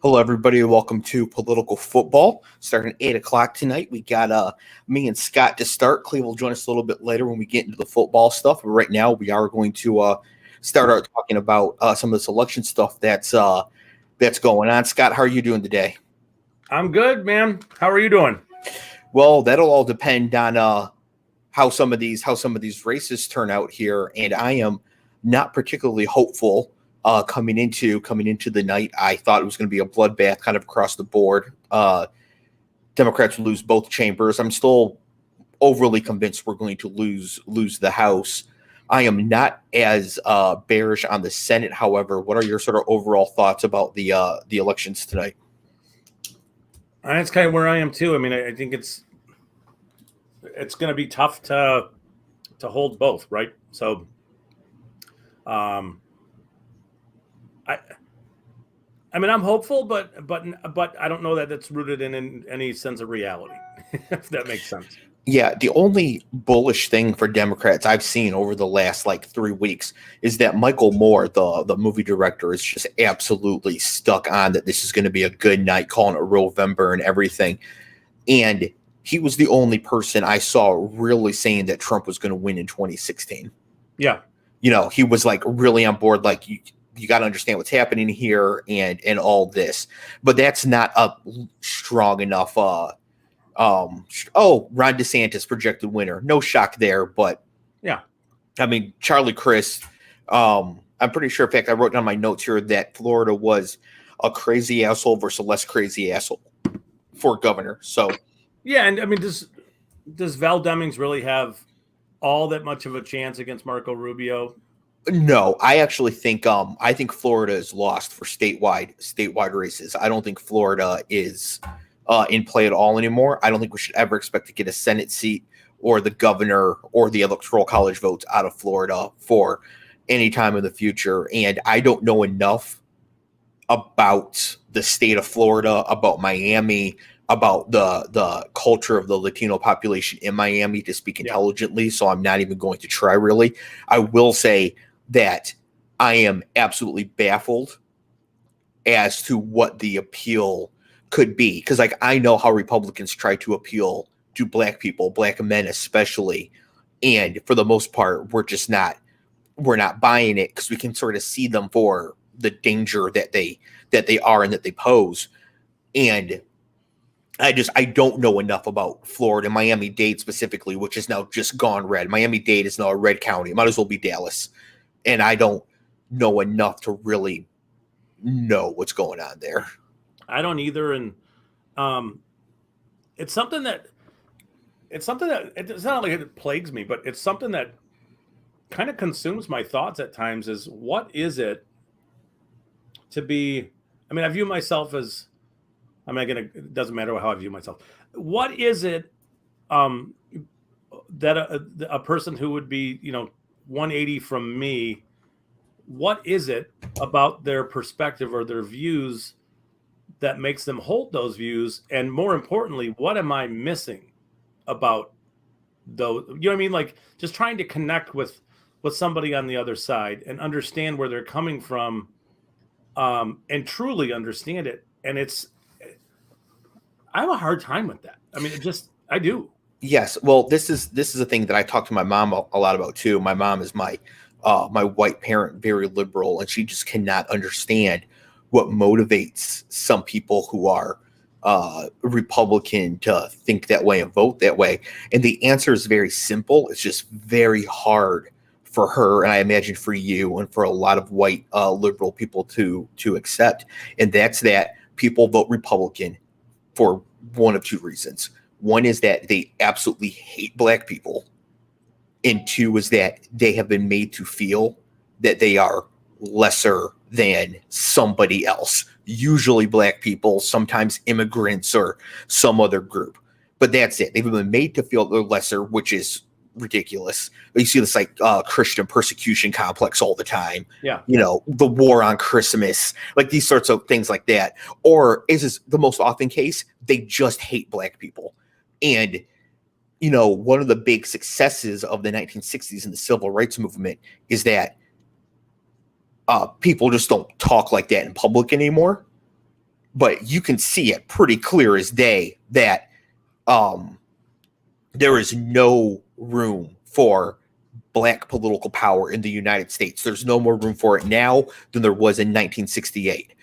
Hello, everybody. Welcome to Political Football. Starting at 8 o'clock tonight. We got me and Scott to start. Cleve will join us a little bit later when we get into the football stuff. But right now, we are going to start out talking about some of this election stuff that's going on. Scott, how are you doing today? I'm good, man. How are you doing? Well, that'll all depend on how some of these races turn out here, and I am not particularly hopeful. Coming into the night, I thought it was going to be a bloodbath kind of across the board. Democrats will lose both chambers. I'm still overly convinced we're going to lose the House. I am not as bearish on the Senate. However, what are your sort of overall thoughts about the elections tonight? That's kind of where I am too. I mean, I think it's going to be tough to hold both, right? So, I mean, I'm hopeful, but I don't know that that's rooted in any sense of reality, if that makes sense. Yeah, the only bullish thing for Democrats I've seen over the last 3 weeks is that Michael Moore, the movie director, is just absolutely stuck on that this is going to be a good night, calling it Rovember and everything. And he was the only person I saw really saying that Trump was going to win in 2016. Yeah. He was really on board, you got to understand what's happening here and all this. But that's not a strong enough Ron DeSantis projected winner. No shock there, but yeah. I mean, Charlie Crist, I'm pretty sure, in fact, I wrote down my notes here that Florida was a crazy asshole versus a less crazy asshole for governor. So yeah, and I mean, does Val Demings really have all that much of a chance against Marco Rubio? No, I actually think Florida is lost for statewide races. I don't think Florida is in play at all anymore. I don't think we should ever expect to get a Senate seat or the governor or the Electoral College votes out of Florida for any time in the future. And I don't know enough about the state of Florida, about Miami, about the culture of the Latino population in Miami to speak intelligently. So I'm not even going to try, really. I will say that I am absolutely baffled as to what the appeal could be. Because I know how Republicans try to appeal to black people, black men especially. And for the most part, we're not buying it because we can sort of see them for the danger that they are and that they pose. And I don't know enough about Florida, Miami-Dade specifically, which is now just gone red. Miami-Dade is now a red county. It might as well be Dallas. And I don't know enough to really know what's going on there. I don't either. And it's something that it's not like it plagues me, but it's something that kind of consumes my thoughts at times is what is it to be, I mean, I view myself as, it doesn't matter how I view myself. What is it that a person who would be, 180 from me, what is it about their perspective or their views that makes them hold those views? And more importantly, what am I missing about those? You know what I mean? Like just trying to connect with somebody on the other side and understand where they're coming from and truly understand it. And I have a hard time with that. I mean, I do. Yes. Well, this is a thing that I talk to my mom a lot about too. My mom is my white parent, very liberal, and she just cannot understand what motivates some people who are Republican to think that way and vote that way. And the answer is very simple. It's just very hard for her, and I imagine for you and for a lot of white liberal people to accept. And that's that people vote Republican for one of two reasons. One is that they absolutely hate black people. And two is that they have been made to feel that they are lesser than somebody else, usually black people, sometimes immigrants or some other group. But that's it. They've been made to feel they're lesser, which is ridiculous. But you see this Christian persecution complex all the time. Yeah. The war on Christmas, these sorts of things like that. Or is this the most often case? They just hate black people. And one of the big successes of the 1960s and the civil rights movement is that people just don't talk like that in public anymore. but you can see it pretty clear as day that there is no room for black political power in the United States. There's no more room for it now than there was in 1968.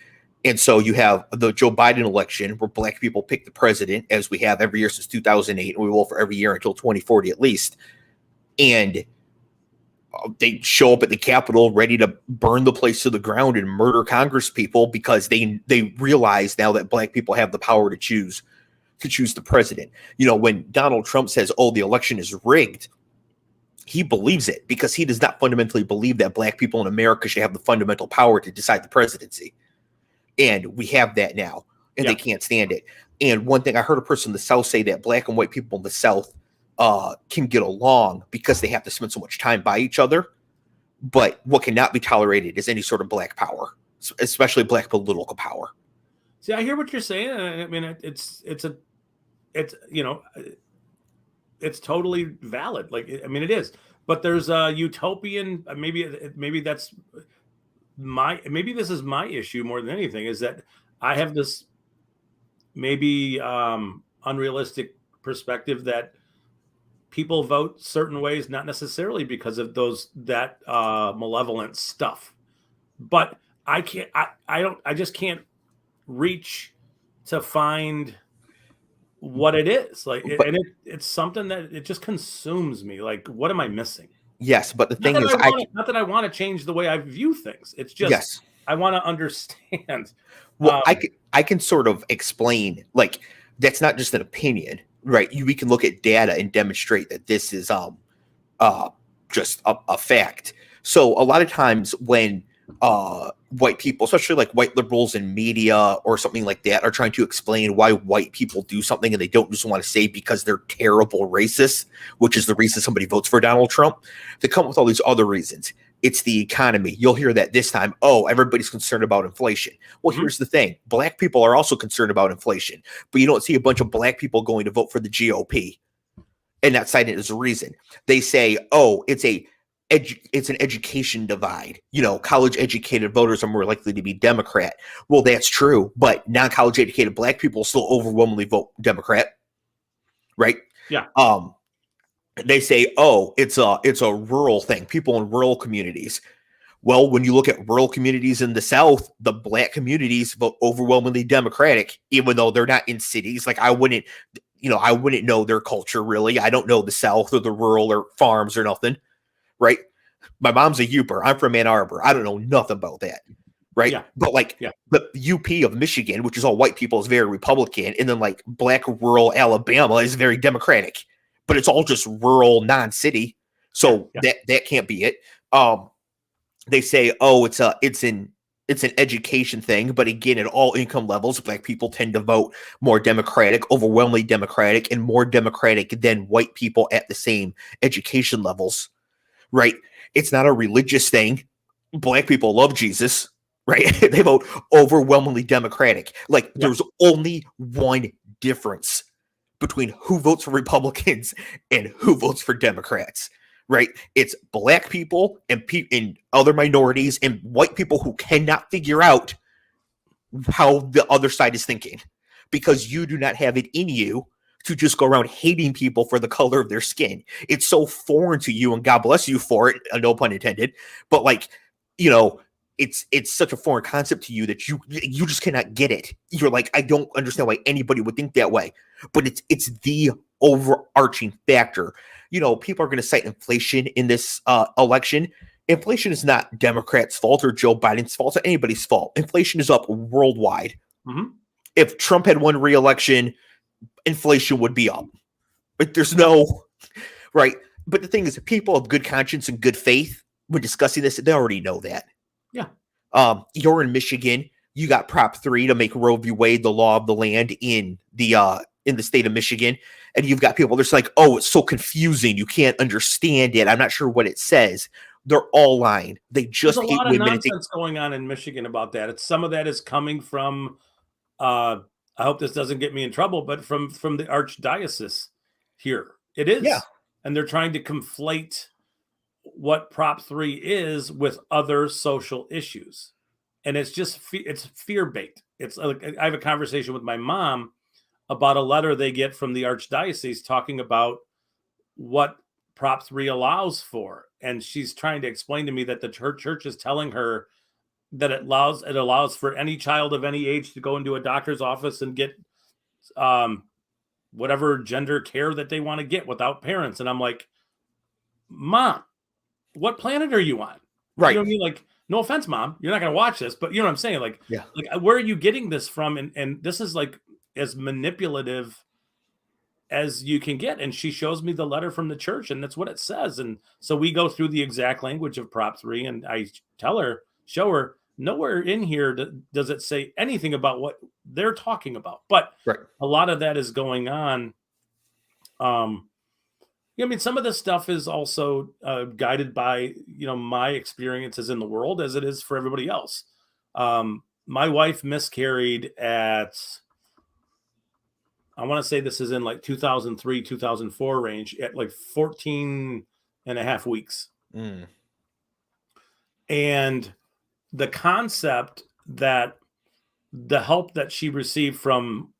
And so you have the Joe Biden election where black people pick the president, as we have every year since 2008, and we will for every year until 2040 at least. And they show up at the Capitol ready to burn the place to the ground and murder Congress people because they realize now that black people have the power to choose the president. When Donald Trump says, "Oh, the election is rigged," he believes it because he does not fundamentally believe that black people in America should have the fundamental power to decide the presidency. And we have that now, and they can't stand it. And one thing I heard a person in the South say that black and white people in the South can get along because they have to spend so much time by each other. But what cannot be tolerated is any sort of black power, especially black political power. See, I hear what you're saying. I mean, it's totally valid. Like, I mean, it is. But there's a utopian. Maybe this is my issue more than anything, is that I have this maybe unrealistic perspective that people vote certain ways, not necessarily because of that malevolent stuff, but I just can't reach to find what it is like. It's something that it just consumes me. Like, what am I missing? Yes, but the thing is, not that I want to change the way I view things. It's just, yes, I want to understand. Well, I can sort of explain, like, that's not just an opinion, right? We can look at data and demonstrate that this is just a fact. So a lot of times when white people, especially like white liberals in media or something like that, are trying to explain why white people do something and they don't just want to say because they're terrible racists, which is the reason somebody votes for Donald Trump, they come up with all these other reasons. It's the economy. You'll hear that this time. Oh, everybody's concerned about inflation. Well, here's the thing. Black people are also concerned about inflation, but you don't see a bunch of black people going to vote for the GOP and not citing it as a reason. They say, oh, it's an education divide. College educated voters are more likely to be Democrat. Well, that's true, but non-college educated black people still overwhelmingly vote Democrat, right? Yeah. They say, oh, it's a rural thing, people in rural communities. Well, when you look at rural communities in the South, the black communities vote overwhelmingly Democratic, even though they're not in cities. Like, I wouldn't know their culture really. I don't know the South or the rural or farms or nothing, right? My mom's a Uper. I'm from Ann Arbor. I don't know nothing about that, right? Yeah. But the UP of Michigan, which is all white people, is very Republican, and then like black rural Alabama is very Democratic. But it's all just rural, non-city, so that can't be it. They say, oh, it's an education thing, but again, at all income levels, black people tend to vote more Democratic, overwhelmingly Democratic, and more Democratic than white people at the same education levels, right? It's not a religious thing. Black people love Jesus, right? They vote overwhelmingly Democratic. Like, there's only one difference between who votes for Republicans and who votes for Democrats, right? It's black people and other minorities and white people who cannot figure out how the other side is thinking, because you do not have it in you to just go around hating people for the color of their skin. It's so foreign to you, and God bless you for it, no pun intended. But it's such a foreign concept to you that you just cannot get it. You're like, I don't understand why anybody would think that way. But it's the overarching factor. People are going to cite inflation in this election. Inflation is not Democrats' fault or Joe Biden's fault or anybody's fault. Inflation is up worldwide. Mm-hmm. If Trump had won re-election, inflation would be up. But there's no right. But the thing is, people of good conscience and good faith, when discussing this, they already know that. Yeah. You're in Michigan. You got Prop 3 to make Roe v. Wade the law of the land in the state of Michigan, and you've got people that's like, oh, it's so confusing, you can't understand it. I'm not sure what it says. They're all lying. They just There's a lot of nonsense going on in Michigan about that. Some of that is coming from. I hope this doesn't get me in trouble, but from the archdiocese here, it is. Yeah. And they're trying to conflate what Prop 3 is with other social issues. and it's just it's fear bait. It's like I have a conversation with my mom about a letter they get from the archdiocese talking about what Prop 3 allows for, and she's trying to explain to me that the church is telling her that it allows for any child of any age to go into a doctor's office and get whatever gender care that they want to get without parents. And I'm like, Mom, what planet are you on? Right. You know what I mean? Like, no offense, Mom, you're not going to watch this, but you know what I'm saying? Like, Yeah. like where are you getting this from? And this is like as manipulative as you can get. And she shows me the letter from the church, and that's what it says. And so we go through the exact language of Prop 3, and I show her, nowhere in here does it say anything about what they're talking about. But Right. a lot of that is going on. I mean, some of this stuff is also guided by, my experiences in the world as it is for everybody else. My wife miscarried at, I want to say this is in like 2003, 2004 range at like 14 and a half weeks. Mm. And the concept that the help that she received from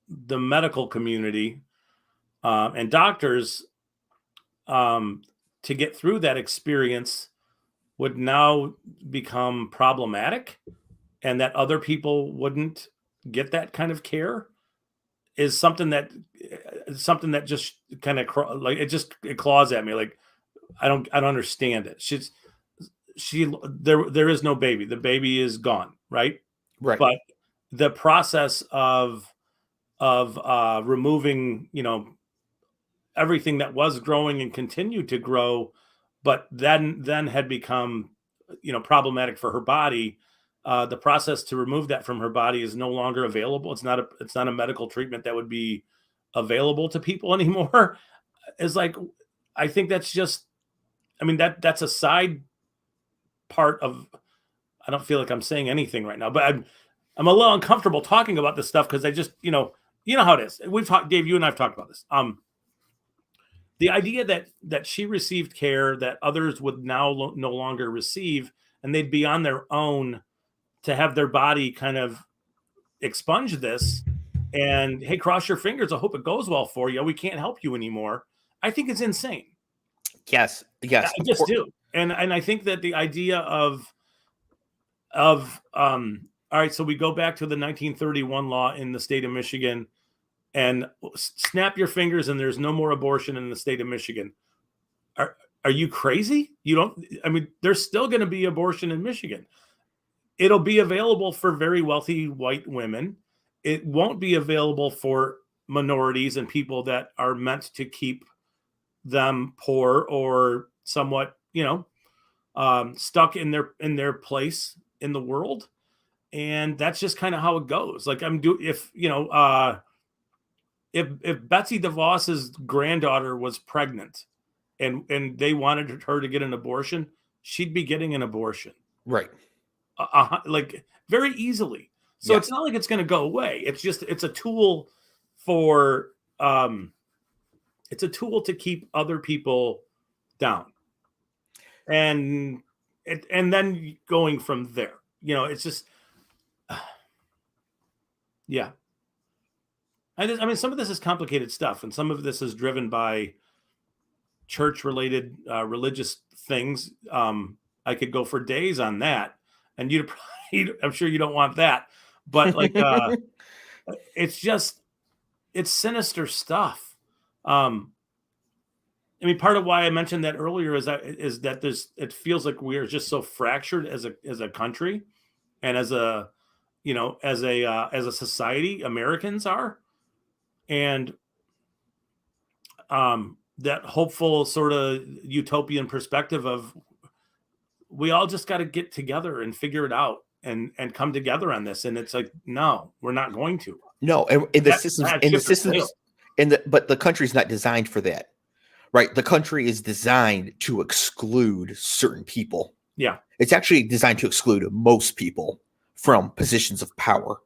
the medical community and doctors to get through that experience would now become problematic, and that other people wouldn't get that kind of care is something that just kind of like it claws at me. Like I don't understand it. There is no baby. The baby is gone, right? Right. But the process of removing, everything that was growing and continued to grow, but then had become, problematic for her body. The process to remove that from her body is no longer available. It's not a medical treatment that would be available to people anymore. It's like, I think that's just, I mean, that's a side part of, I don't feel like I'm saying anything right now, but I'm a little uncomfortable talking about this stuff because I just, you know how it is. We've talked, Dave, you and I've talked about this. The idea that she received care that others would now no longer receive, and they'd be on their own to have their body kind of expunge this, and hey, cross your fingers, I hope it goes well for you, we can't help you anymore. I think it's insane. Yes. I just do. And I think that the idea of all right, so we go back to the 1931 law in the state of Michigan, and snap your fingers and there's no more abortion in the state of Michigan. Are you crazy? There's still going to be abortion in Michigan. It'll be available for very wealthy white women. It won't be available for minorities and people that are meant to keep them poor or somewhat, stuck in their place in the world. And that's just kind of how it goes. Like if Betsy DeVos's granddaughter was pregnant and they wanted her to get an abortion, she'd be getting an abortion. Right. Like very easily. So It's not like it's going to go away. It's just, it's a tool for, it's a tool to keep other people down. And then going from there, it's just, yeah. Some of this is complicated stuff, and some of this is driven by church-related religious things. I could go for days on that, and I'm sure you don't want that, but like, it's sinister stuff. Part of why I mentioned that earlier is that it feels like we are just so fractured as a country, and as a society, Americans are. And that hopeful sort of utopian perspective of we all just got to get together and figure it out and come together on this. And it's like, no, we're not going to. No, and but the country's not designed for that, right? The country is designed to exclude certain people. Yeah, it's actually designed to exclude most people from positions of power.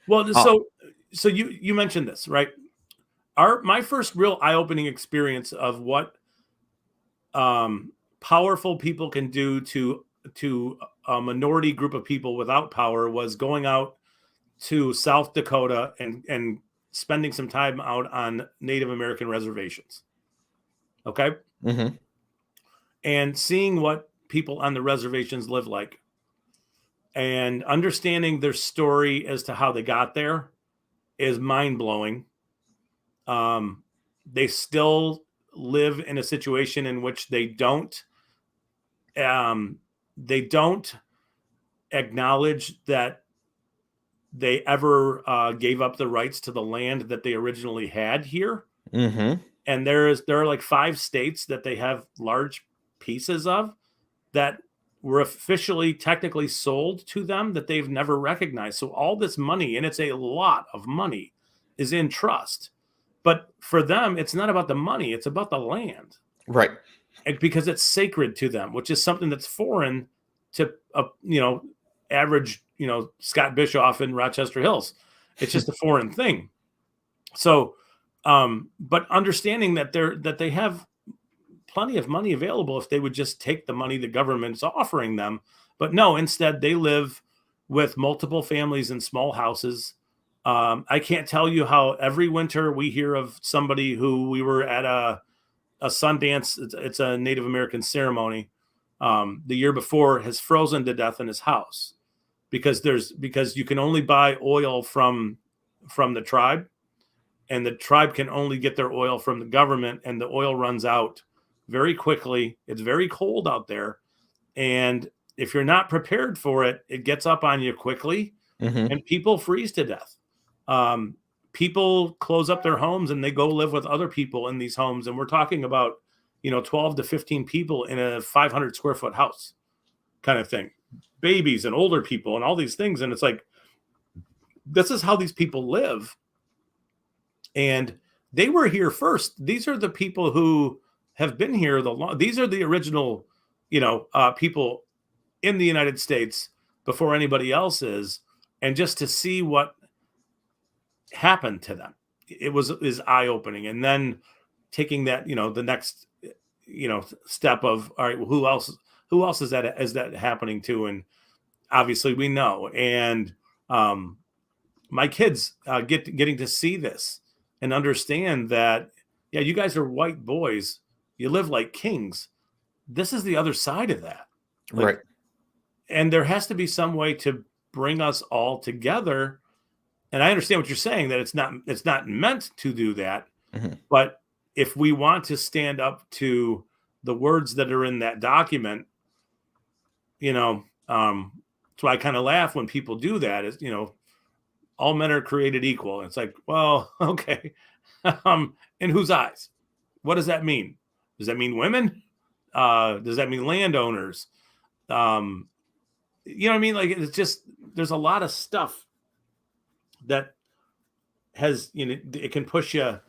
Well, so you mentioned this, right? My first real eye-opening experience of what powerful people can do to to a minority group of people without power was going out to South Dakota and spending some time out on Native American reservations. Okay. Mm-hmm. And seeing what people on the reservations live like and understanding their story as to how they got there is mind blowing. They still live in a situation in which they don't acknowledge that they ever gave up the rights to the land that they originally had here. Mm-hmm. And there are like 5 states that they have large pieces of that were officially technically sold to them that they've never recognized. So all this money, and it's a lot of money, is in trust. But for them, it's not about the money, it's about the land. Right. And because it's sacred to them, which is something that's foreign to average, Scott Bischoff in Rochester Hills. It's just a foreign thing. So, but understanding that they have plenty of money available if they would just take the money the government's offering them. But no, instead they live with multiple families in small houses. I can't tell you how every winter we hear of somebody who we were at a Sundance. It's a Native American ceremony. The year before has frozen to death in his house because you can only buy oil from the tribe, and the tribe can only get their oil from the government, and the oil runs out very quickly. It's very cold out there, and if you're not prepared for it, it gets up on you quickly, and people freeze to death. People close up their homes and they go live with other people in these homes, and we're talking about 12 to 15 people in a 500 square foot house kind of thing, babies and older people and all these things. And it's like, this is how these people live. And they were here first. These are the people who have been here these are the original, people in the United States before anybody else is. And just to see what happened to them, is eye-opening. And then taking that, the next, step of, all right, well, who else is that happening to? And obviously we know. And my kids getting to see this and understand that, yeah, you guys are white boys. You live like kings. This is the other side of that. Right. And there has to be some way to bring us all together. And I understand what you're saying, that it's not meant to do that. Mm-hmm. But if we want to stand up to the words that are in that document, so I kind of laugh when people do that, is, all men are created equal. It's like, well, okay. In whose eyes? What does that mean? Does that mean women? Does that mean landowners? You know what I mean? Like, it's just, there's a lot of stuff that has, it can push you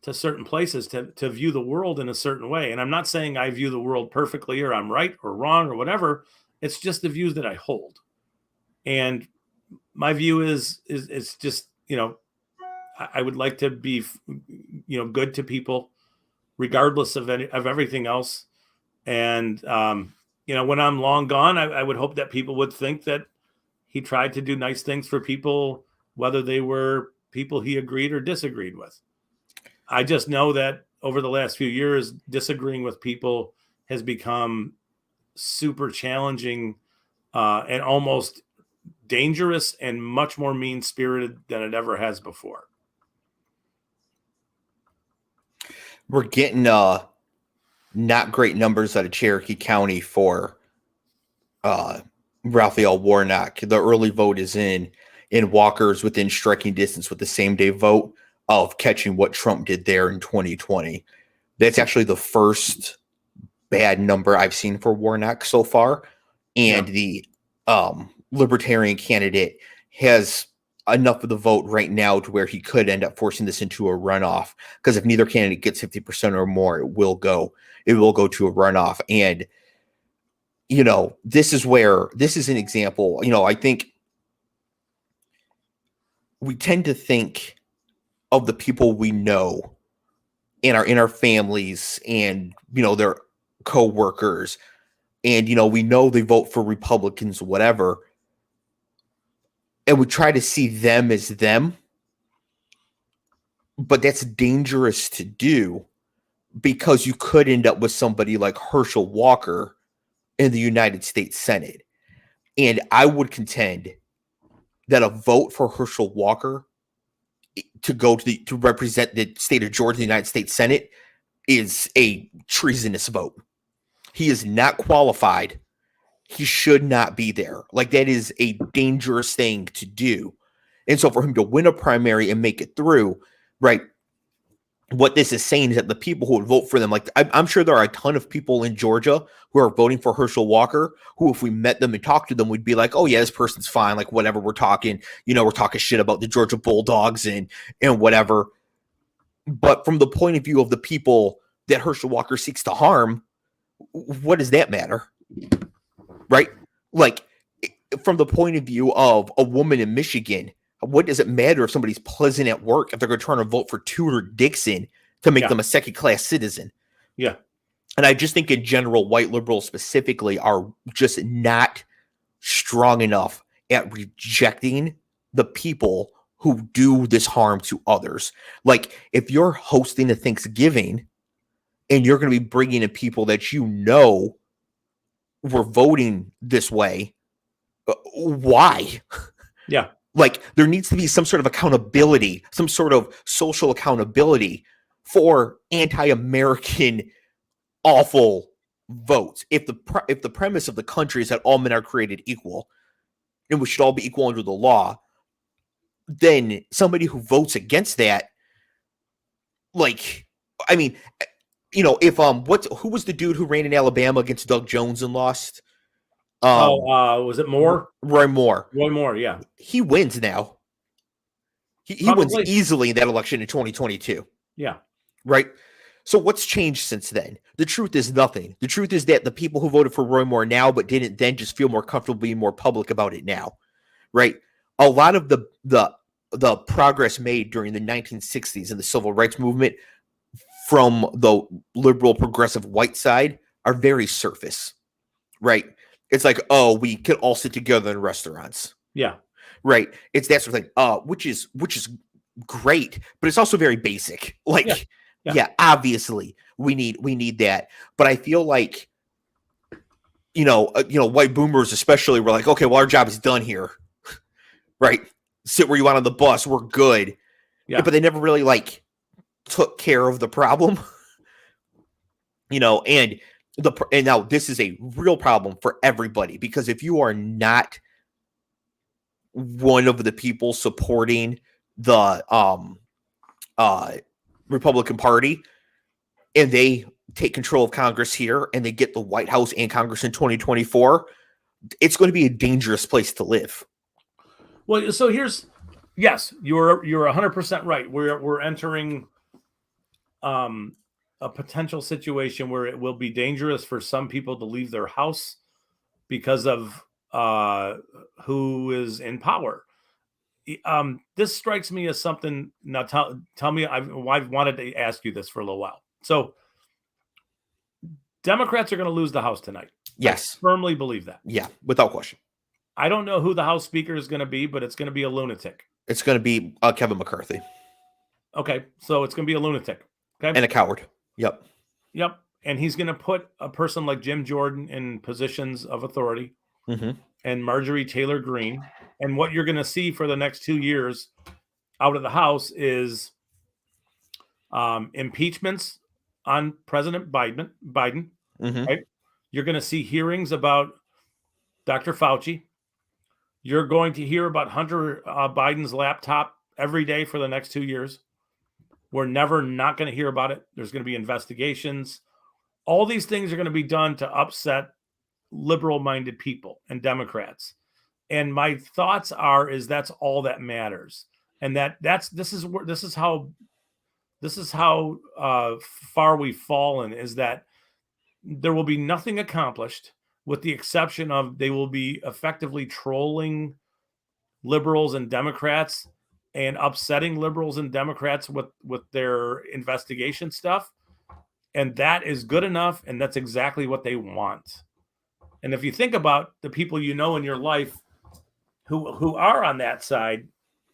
to certain places to view the world in a certain way. And I'm not saying I view the world perfectly or I'm right or wrong or whatever. It's just the views that I hold. And my view is just, I would like to be, good to people regardless of everything else. And, when I'm long gone, I would hope that people would think that he tried to do nice things for people, whether they were people he agreed or disagreed with. I just know that over the last few years, disagreeing with people has become super challenging and almost dangerous and much more mean-spirited than it ever has before. We're getting not great numbers out of Cherokee County for Raphael Warnock. The early vote is in Walker's within striking distance with the same day vote of catching what Trump did there in 2020. That's actually the first bad number I've seen for Warnock so far. And the Libertarian candidate has enough of the vote right now to where he could end up forcing this into a runoff. Because if neither candidate gets 50% or more, it will go to a runoff. And, this is an example. I think we tend to think of the people we know in our families and, their co-workers and we know they vote for Republicans, whatever, and we try to see them as them, but that's dangerous to do because you could end up with somebody like Herschel Walker in the United States Senate. And I would contend that a vote for Herschel Walker to go to represent the state of Georgia in the United States Senate is a treasonous vote. He is not qualified. He should not be there. Like, that is a dangerous thing to do. And so for him to win a primary and make it through, right, what this is saying is that the people who would vote for them, like I'm sure there are a ton of people in Georgia who are voting for Herschel Walker, who if we met them and talked to them, we'd be like, oh yeah, this person's fine. Like, whatever, we're talking shit about the Georgia Bulldogs and whatever. But from the point of view of the people that Herschel Walker seeks to harm, what does that matter? Right? Like, from the point of view of a woman in Michigan, what does it matter if somebody's pleasant at work if they're going to try to vote for Tudor Dixon to make them a second-class citizen? Yeah. And I just think in general, white liberals specifically are just not strong enough at rejecting the people who do this harm to others. Like, if you're hosting a Thanksgiving and you're going to be bringing in people that were voting this way, why? Yeah. Like, there needs to be some sort of accountability, some sort of social accountability for anti-American awful votes. If the premise of the country is that all men are created equal and we should all be equal under the law, then somebody who votes against that, like, I mean, if who was the dude who ran in Alabama against Doug Jones and lost? Was it Moore? Roy Moore. Roy Moore, yeah. He wins now. He wins easily in that election in 2022. Yeah. Right? So what's changed since then? The truth is nothing. The truth is that the people who voted for Roy Moore now but didn't then just feel more comfortable being more public about it now. Right? A lot of the progress made during the 1960s and the civil rights movement from the liberal progressive white side are very surface. Right? It's like, oh, we could all sit together in restaurants. Yeah. Right. It's that sort of thing. Which is great, but it's also very basic. Like, yeah, obviously we need that. But I feel like, white boomers especially were like, okay, well, our job is done here. Right. Sit where you want on the bus. We're good. Yeah. But they never really took care of the problem. And now this is a real problem for everybody, because if you are not one of the people supporting the Republican Party and they take control of Congress here and they get the White House and Congress in 2024, it's going to be a dangerous place to live. Well, so yes, you're 100% right. We're entering a potential situation where it will be dangerous for some people to leave their house because of who is in power. This strikes me as something. Now, tell me, I've wanted to ask you this for a little while. So, Democrats are going to lose the House tonight. Yes, I firmly believe that. Yeah, without question. I don't know who the House Speaker is going to be, but it's going to be a lunatic. It's going to be Kevin McCarthy. Okay, so it's going to be a lunatic. Okay, and a coward. Yep. And he's going to put a person like Jim Jordan in positions of authority, and Marjorie Taylor Greene. And what you're going to see for the next 2 years out of the House is impeachments on President Biden. Right? You're going to see hearings about Dr. Fauci. You're going to hear about Hunter Biden's laptop every day for the next 2 years. We're never not going to hear about it. There's going to be investigations. All these things are going to be done to upset liberal-minded people and Democrats. And my thoughts is that's all that matters. And this is how far we've fallen, is that there will be nothing accomplished with the exception of they will be effectively trolling liberals and Democrats and upsetting liberals and Democrats with their investigation stuff. And that is good enough. And that's exactly what they want. And if you think about the people you know in your life who are on that side,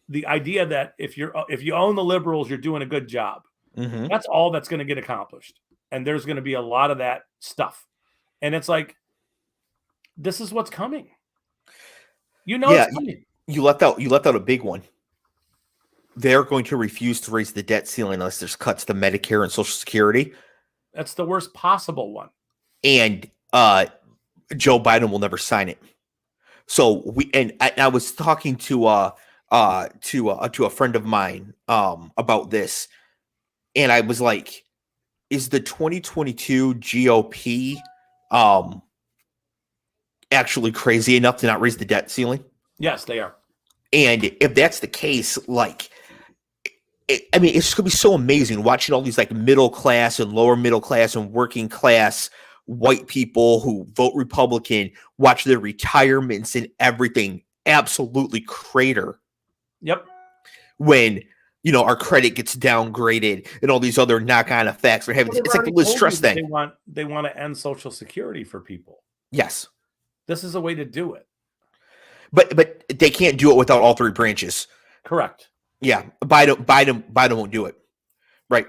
the idea that if you own the liberals, you're doing a good job. Mm-hmm. That's all that's going to get accomplished. And there's going to be a lot of that stuff. And it's like, this is what's coming. Yeah, it's coming. you left out a big one. They're going to refuse to raise the debt ceiling unless there's cuts to Medicare and Social Security. That's the worst possible one. And Joe Biden will never sign it. So I was talking to a friend of mine about this, and I was like, is the 2022 GOP actually crazy enough to not raise the debt ceiling? Yes, they are. And if that's the case, like, I mean, it's going to be so amazing watching all these like middle class and lower middle class and working class white people who vote Republican watch their retirements and everything absolutely crater. Yep. When, our credit gets downgraded and all these other knock-on effects. It's like the Liz Truss thing. They want to end Social Security for people. Yes. This is a way to do it. But they can't do it without all three branches. Correct. Yeah. Biden won't do it. Right.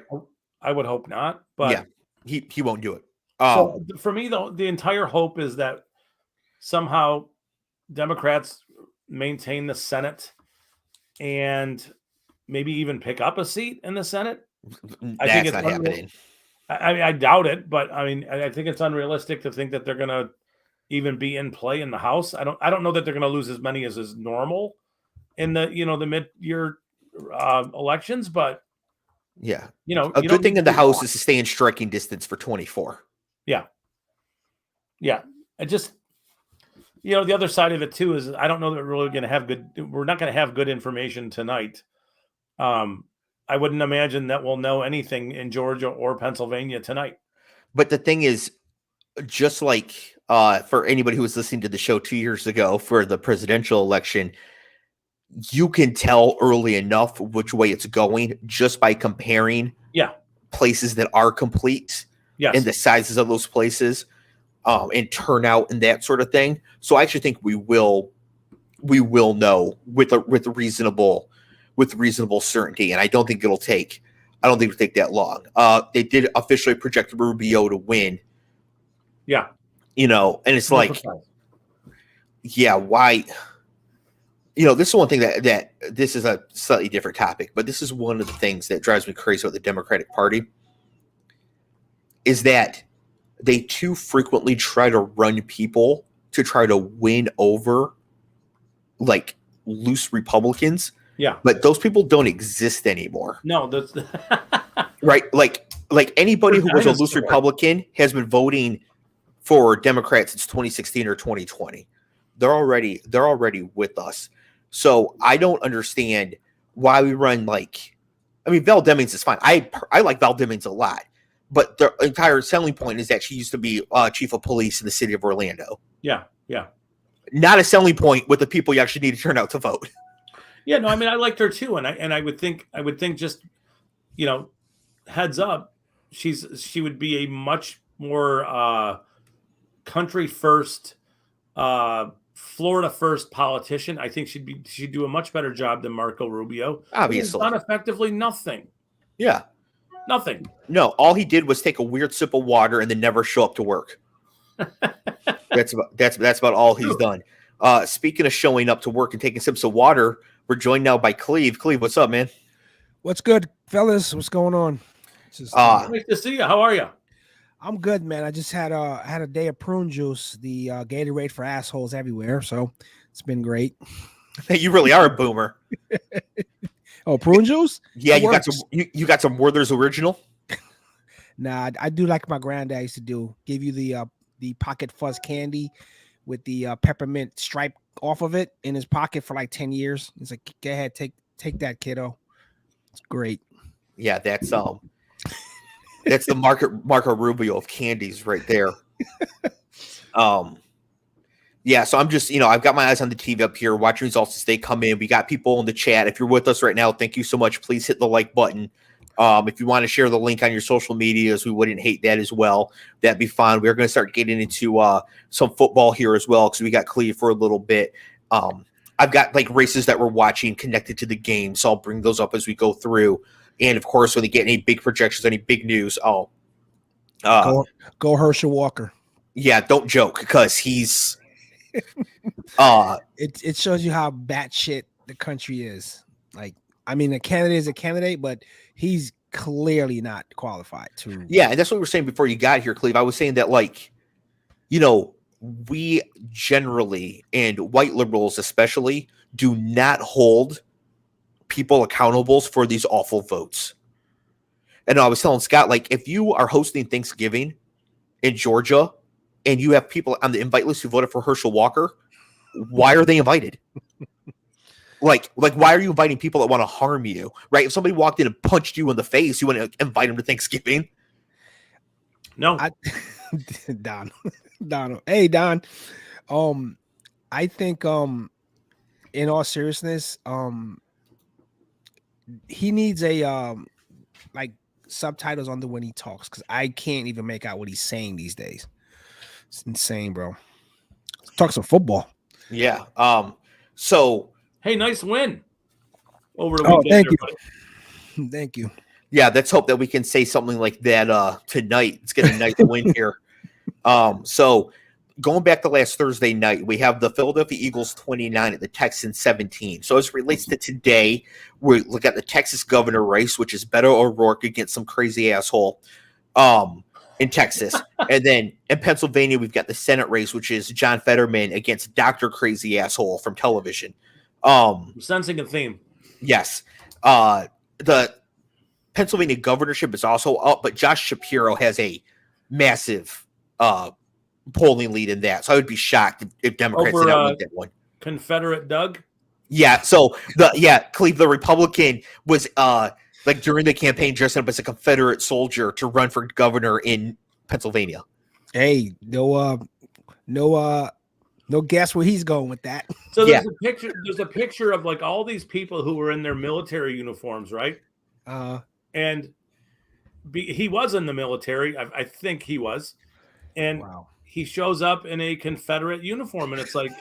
I would hope not. But yeah, he won't do it. So for me, though, the entire hope is that somehow Democrats maintain the Senate and maybe even pick up a seat in the Senate. I think it's not happening. I doubt it, but I mean, I think it's unrealistic to think that they're going to even be in play in the House. I don't know that they're going to lose as many as is normal in the the mid-year elections, but yeah, a good thing in the House is to stay in striking distance for 24. Yeah. I just, the other side of it too is I don't know that we're really going to have we're not going to have good information tonight. I wouldn't imagine that we'll know anything in Georgia or Pennsylvania tonight. But the thing is, just like for anybody who was listening to the show 2 years ago for the presidential election, you can tell early enough which way it's going just by comparing places that are complete and the sizes of those places and turnout and that sort of thing. So I actually think we will know with reasonable certainty, and I don't think it'll take that long. They did officially project Rubio to win. Yeah. And it's like, why? This is one thing that this is a slightly different topic, but this is one of the things that drives me crazy about the Democratic Party is that they too frequently try to run people to try to win over like loose Republicans. Yeah. But those people don't exist anymore. No, that's right. Like anybody who was a loose Republican has been voting for Democrats since 2016 or 2020. They're already with us. So I don't understand why we run Val Demings is fine. I like Val Demings a lot, but the entire selling point is that she used to be chief of police in the city of Orlando. Yeah. Not a selling point with the people you actually need to turn out to vote. Yeah, no, I mean I liked her too, and I would think just heads up, she would be a much more country first, Florida first politician. I think she'd do a much better job than Marco Rubio. Obviously, done effectively nothing. Yeah, nothing. No, all he did was take a weird sip of water and then never show up to work. That's about all he's done. Speaking of showing up to work and taking sips of water, we're joined now by Clev. Clev, what's up, man? What's good, fellas? What's going on? Nice to see you. How are you? I'm good, man. I just had a day of prune juice, the Gatorade for assholes everywhere. So it's been great. You really are a boomer. Oh, prune juice? Yeah, you got some Werther's Original. Nah, I do like my granddad used to do. Give you the pocket fuzz candy with the peppermint stripe off of it in his pocket for like 10 years. He's like, go ahead, take that, kiddo. It's great. Yeah, that's the Marco Rubio of candies right there. Yeah, so I'm just, I've got my eyes on the TV up here, watching results as they come in. We got people in the chat. If you're with us right now, thank you so much. Please hit the like button. If you want to share the link on your social medias, we wouldn't hate that as well. That'd be fun. We're going to start getting into some football here as well because we got Clev for a little bit. I've got like races that we're watching connected to the game, so I'll bring those up as we go through. And of course, when they get any big projections, any big news, I'll go Herschel Walker. Yeah, don't joke because he's. It shows you how batshit the country is. Like, I mean, a candidate is a candidate, but he's clearly not qualified to. Yeah, and that's what we were saying before you got here, Cleve. I was saying that, like, you know, we generally, and white liberals especially, do not hold people accountable for these awful votes. And I was telling Scott, like, if you are hosting Thanksgiving in Georgia and you have people on the invite list who voted for Herschel Walker, why are they invited? Like, why are you inviting people that want to harm you, right? If somebody walked in and punched you in the face, you want to invite them to Thanksgiving? No. Don. Hey, Don. I think, in all seriousness, he needs a, like, subtitles under when he talks, because I can't even make out what he's saying these days. It's insane, bro. Let's talk some football. Yeah. So. Hey, nice win over the weekend. Thank you. Thank you. Yeah, let's hope that we can say something like that tonight. Let's get a nice win here. So going back to last Thursday night, we have the Philadelphia Eagles 29 at the Texans 17. So as it relates to today, we look at the Texas governor race, which is Beto O'Rourke against some crazy asshole in Texas. And then in Pennsylvania, we've got the Senate race, which is John Fetterman against Dr. Crazy Asshole from television. I'm sensing a theme. Yes. The Pennsylvania governorship is also up, but Josh Shapiro has a massive polling lead in that. So I would be shocked if Democrats did not win that one. Confederate Doug? Yeah. So Cleve, the Republican was like during the campaign dressing up as a Confederate soldier to run for governor in Pennsylvania. Hey, no guess where he's going with that. So there's a picture of like all these people who were in their military uniforms, right? And he was in the military. I think he was. And he shows up in a Confederate uniform, and it's like,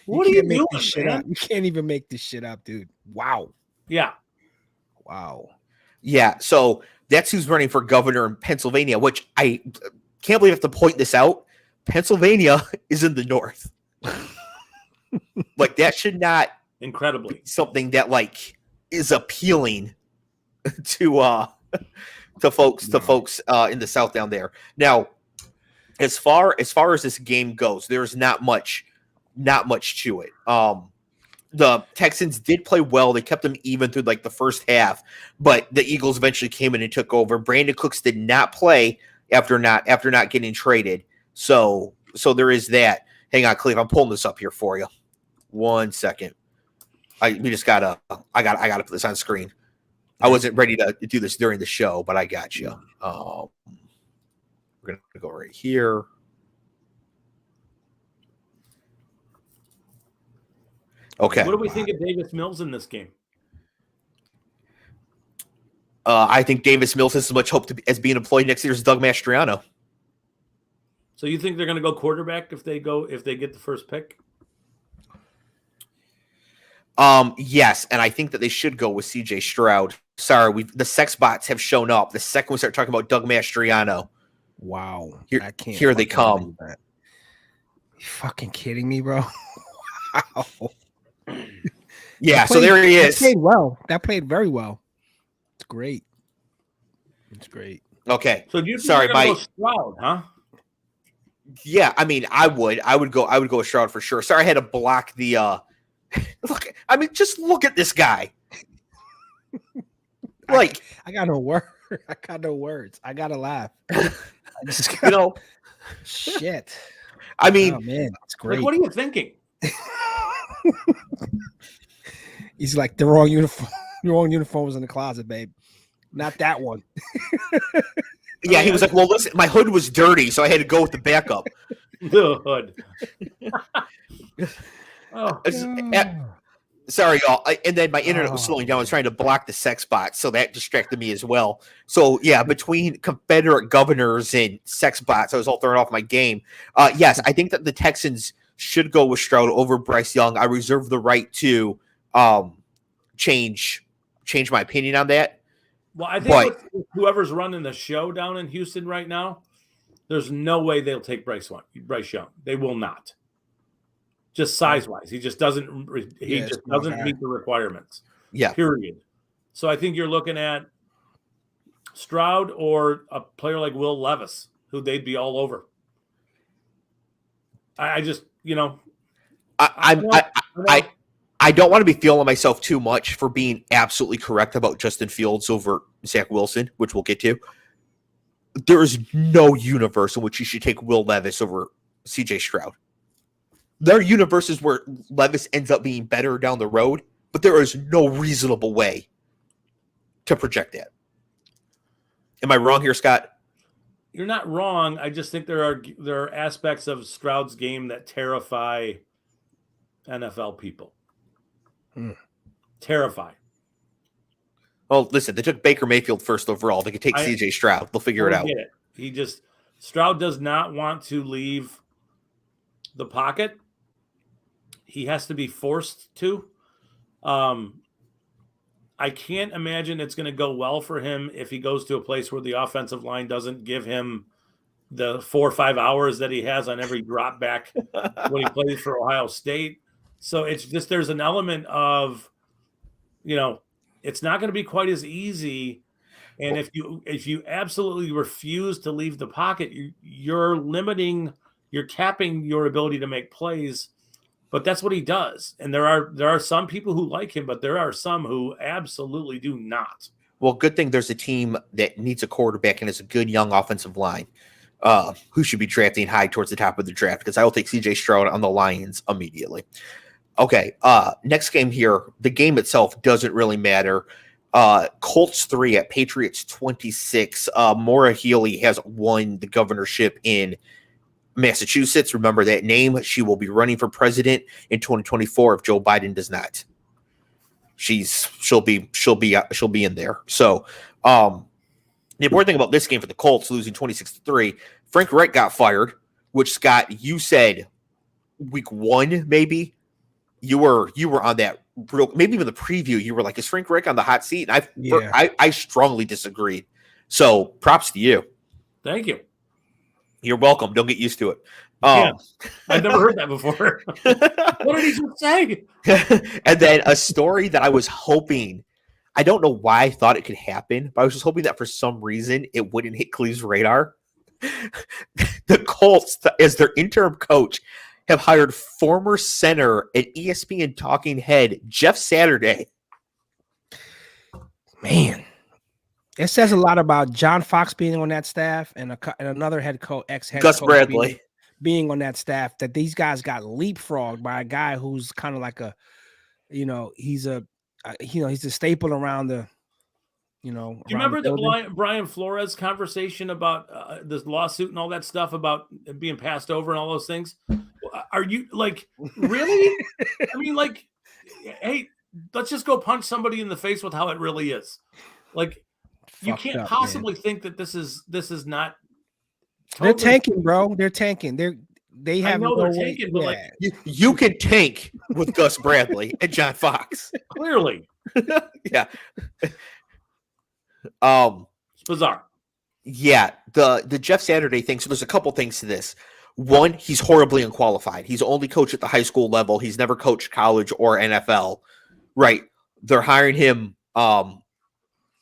what are you doing, man? You can't even make this shit up, dude. Wow. Yeah. Wow. Yeah. So that's who's running for governor in Pennsylvania, which I can't believe I have to point this out. Pennsylvania is in the north. Like, that should not incredibly be something that like is appealing to folks in the South down there. Now, as far as this game goes, there's not much to it. The Texans did play well. They kept them even through like the first half, but the Eagles eventually came in and took over. Brandon Cooks did not play after not getting traded. So there is that. Hang on, Cleve. I'm pulling this up here for you. 1 second. I gotta put this on screen. I wasn't ready to do this during the show, but I got you. We're gonna go right here. Okay. What do we think of Davis Mills in this game? I think Davis Mills has as much hope as being employed next year as Doug Mastriano. So you think they're going to go quarterback if they get the first pick? Yes, and I think that they should go with CJ Stroud. Sorry, the sex bots have shown up. The second we start talking about Doug Mastriano. Wow. Here they come. You fucking kidding me, bro? Wow. Yeah, so there he is. That played well. That played very well. It's great. It's great. Okay. So do you think go Stroud, huh? Yeah, I mean, I would go with Stroud for sure. Sorry, I had to block the look. I mean, just look at this guy. Like, I got no word. I got no words. I gotta laugh. Shit. I mean, oh, man, it's great. Like, what are you thinking? He's like, the wrong uniform. The wrong uniform was in the closet, babe. Not that one. Yeah, he was like, well, listen, my hood was dirty, so I had to go with the backup. The hood. Sorry, y'all. And then my internet was slowing down. I was trying to block the sex bots, so that distracted me as well. So yeah, between Confederate governors and sex bots, I was all thrown off my game. Yes, I think that the Texans should go with Stroud over Bryce Young. I reserve the right to change my opinion on that. Well, I think with whoever's running the show down in Houston right now, there's no way they'll take Bryce Young. They will not. Just size-wise, he just doesn't. He just doesn't meet the requirements. Yeah. Period. So I think you're looking at Stroud or a player like Will Levis, who they'd be all over. I just, I don't want to be feeling myself too much for being absolutely correct about Justin Fields over Zach Wilson, which we'll get to. There is no universe in which you should take Will Levis over CJ Stroud. There are universes where Levis ends up being better down the road, but there is no reasonable way to project that. Am I wrong here, Scott? You're not wrong. I just think there are aspects of Stroud's game that terrify NFL people. Terrify. Well, listen, they took Baker Mayfield first overall. They could take CJ Stroud. They'll figure it out. Stroud does not want to leave the pocket. He has to be forced to. I can't imagine it's going to go well for him if he goes to a place where the offensive line doesn't give him the 4 or 5 hours that he has on every drop back when he plays for Ohio State. So it's just, there's an element of, it's not going to be quite as easy. And if you absolutely refuse to leave the pocket, you're capping your ability to make plays. But that's what he does. And there are some people who like him, but there are some who absolutely do not. Well, good thing there's a team that needs a quarterback and is a good young offensive line who should be drafting high towards the top of the draft, because I will take CJ Stroud on the Lions immediately. Okay, next game here. The game itself doesn't really matter. Colts 3 at Patriots 26. Maura Healey has won the governorship in Massachusetts. Remember that name. She will be running for president in 2024 if Joe Biden does not. She'll be in there. So the important thing about this game for the Colts, losing 26-3, Frank Reich got fired, which, Scott, you said week 1 maybe. You were on that maybe even the preview. You were like, is Frank Reich on the hot seat? And I strongly disagreed. So props to you. Thank you. You're welcome. Don't get used to it. I've never heard that before. What did he just say? And then a story that I was hoping, I don't know why I thought it could happen, but I was just hoping that for some reason it wouldn't hit Cleve's radar. The Colts, as their interim coach, have hired former center and ESPN talking head Jeff Saturday. Man. It says a lot about John Fox being on that staff and another head coach, ex-head Gus coach Bradley being on that staff, that these guys got leapfrogged by a guy who's kind of like he's a staple around the, Do you remember the Brian Flores conversation about this lawsuit and all that stuff about being passed over and all those things? Are you like, really? I mean, like, hey, let's just go punch somebody in the face with how it really is. Like, you can't possibly think that this is not. They're tanking, bro. They're tanking. They have. I know they're tanking, but like you can tank with Gus Bradley and John Fox. Clearly, yeah. It's bizarre. Yeah, the Jeff Saturday thing. So there's a couple things to this. One, he's horribly unqualified. He's only coached at the high school level. He's never coached college or NFL. Right. They're hiring him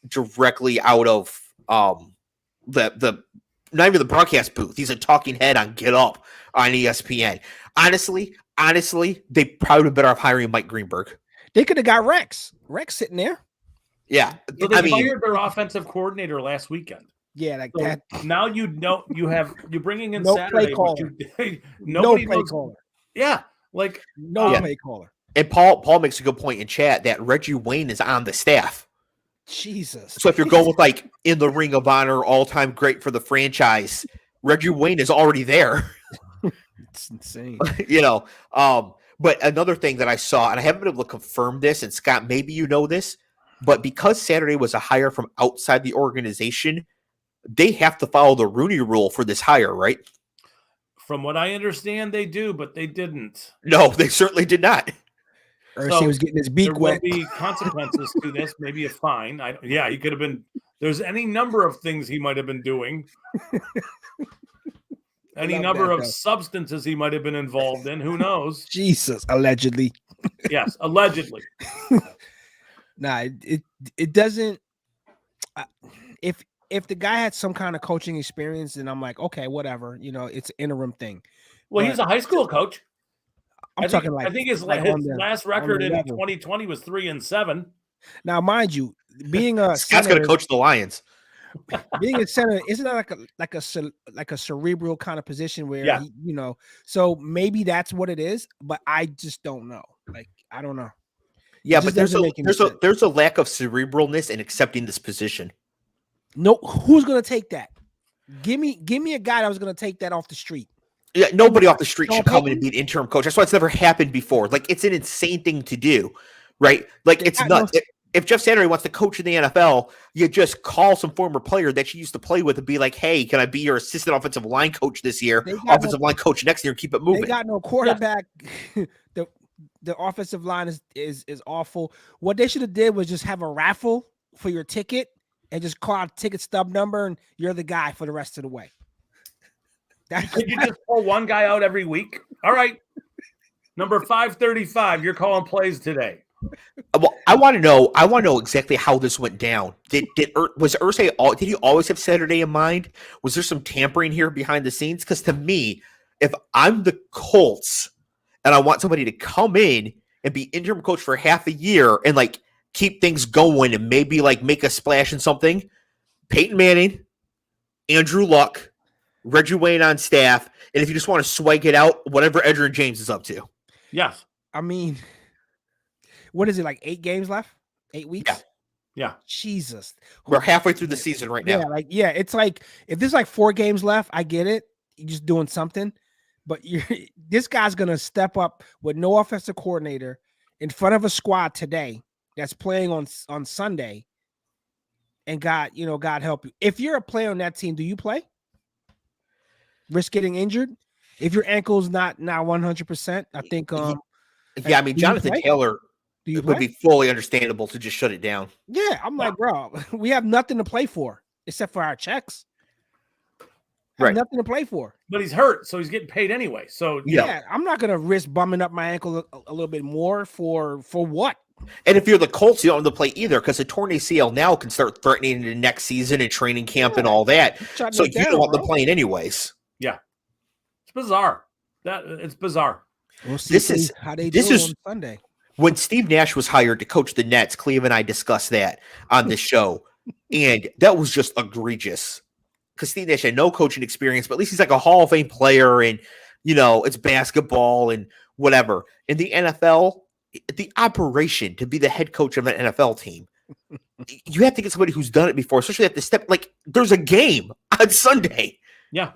directly out of the not even the broadcast booth. He's a talking head on Get Up on ESPN. Honestly, they probably would be better off hiring Mike Greenberg. They could have got Rex. Rex sitting there. Yeah. So they fired their offensive coordinator last weekend. Yeah, like so that. Now you're bringing in no Saturday. Play caller. Nobody no play knows. Caller. Yeah, like play caller. And Paul makes a good point in chat that Reggie Wayne is on the staff. Jesus. So if you're going with like in the Ring of Honor, all-time great for the franchise, Reggie Wayne is already there. It's insane. But another thing that I saw, and I haven't been able to confirm this, and Scott, maybe you know this, but because Saturday was a hire from outside the organization, they have to follow the Rooney Rule for this hire, right? From what I understand, they do, but they didn't. No, they certainly did not. Irsay was getting his beak there wet. will be consequences to this, maybe a fine. He could have been. There's any number of things he might have been doing. Any number of substances he might have been involved in. Who knows? Jesus, allegedly. Yes, allegedly. Nah, it doesn't. If the guy had some kind of coaching experience, then I'm like, okay, whatever. You know, it's an interim thing. Well, he's a high school coach. I think his last record in 2020 was 3-7. Now, mind you, being a Scott's going to coach the Lions. Being a center, isn't that like a cerebral kind of position where so maybe that's what it is, but I just don't know. Like, I don't know. Yeah, but there's a lack of cerebralness in accepting this position. No, who's going to take that? Give me a guy that was going to take that off the street. Yeah, nobody off the street should come in and be an interim coach. That's why it's never happened before. Like, it's an insane thing to do, right? Like, it's nuts. If Jeff Saturday wants to coach in the NFL, you just call some former player that you used to play with and be like, hey, can I be your assistant offensive line coach this year, offensive line coach next year, and keep it moving? They got no quarterback. The offensive line is awful. What they should have did was just have a raffle for your ticket and just call out ticket stub number, and you're the guy for the rest of the way. Could you just pull one guy out every week? All right. Number 535, you're calling plays today. Well, I want to know exactly how this went down. Was Irsay did he always have Saturday in mind? Was there some tampering here behind the scenes? Because to me, if I'm the Colts and I want somebody to come in and be interim coach for half a year and like keep things going and maybe like make a splash in something, Peyton Manning, Andrew Luck, Reggie Wayne on staff, and if you just want to swag it out, whatever Edgerrin James is up to. Yes. I mean, what is it, like 8 games left? 8 weeks? Yeah. Jesus. We're halfway through the season right now. It's like if there's like 4 games left, I get it. You're just doing something. But this guy's gonna step up with no offensive coordinator in front of a squad today that's playing on Sunday. And God help you. If you're a player on that team, do you play? Risk getting injured? If your ankle's not 100%, I think I mean, Jonathan Taylor would be fully understandable to just shut it down. Yeah, I'm like, bro, we have nothing to play for except for our checks. Right. Nothing to play for. But he's hurt, so he's getting paid anyway. So yeah, I'm not gonna risk bumming up my ankle a little bit more for what? And if you're the Colts, you don't have to play either because a torn ACL now can start threatening the next season and training camp and all that. So you don't want them playing anyways. Yeah, it's bizarre. It's bizarre. We'll see how they do on Sunday. When Steve Nash was hired to coach the Nets, Clev and I discussed that on this show, and that was just egregious. Because Steve Nash had no coaching experience, but at least he's like a Hall of Fame player, and it's basketball and whatever. In the NFL, the operation to be the head coach of an NFL team, you have to get somebody who's done it before, especially at the step. Like, there's a game on Sunday. Yeah.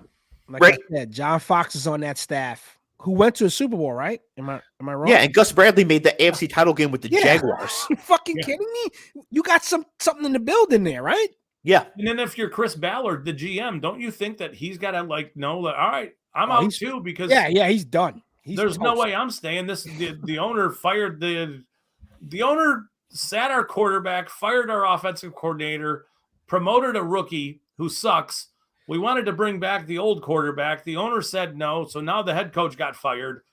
Like I said, John Fox is on that staff who went to a Super Bowl, right? Am I wrong? Yeah, and Gus Bradley made the AFC title game with the Jaguars. You fucking kidding me? You got something in the building there, right? Yeah. And then if you're Chris Ballard, the GM, don't you think that he's got to know that, all right, I'm out too, because he's done. There's no way I'm staying. The owner fired the owner sat our quarterback, fired our offensive coordinator, promoted a rookie who sucks. We wanted to bring back the old quarterback. The owner said no, so now the head coach got fired.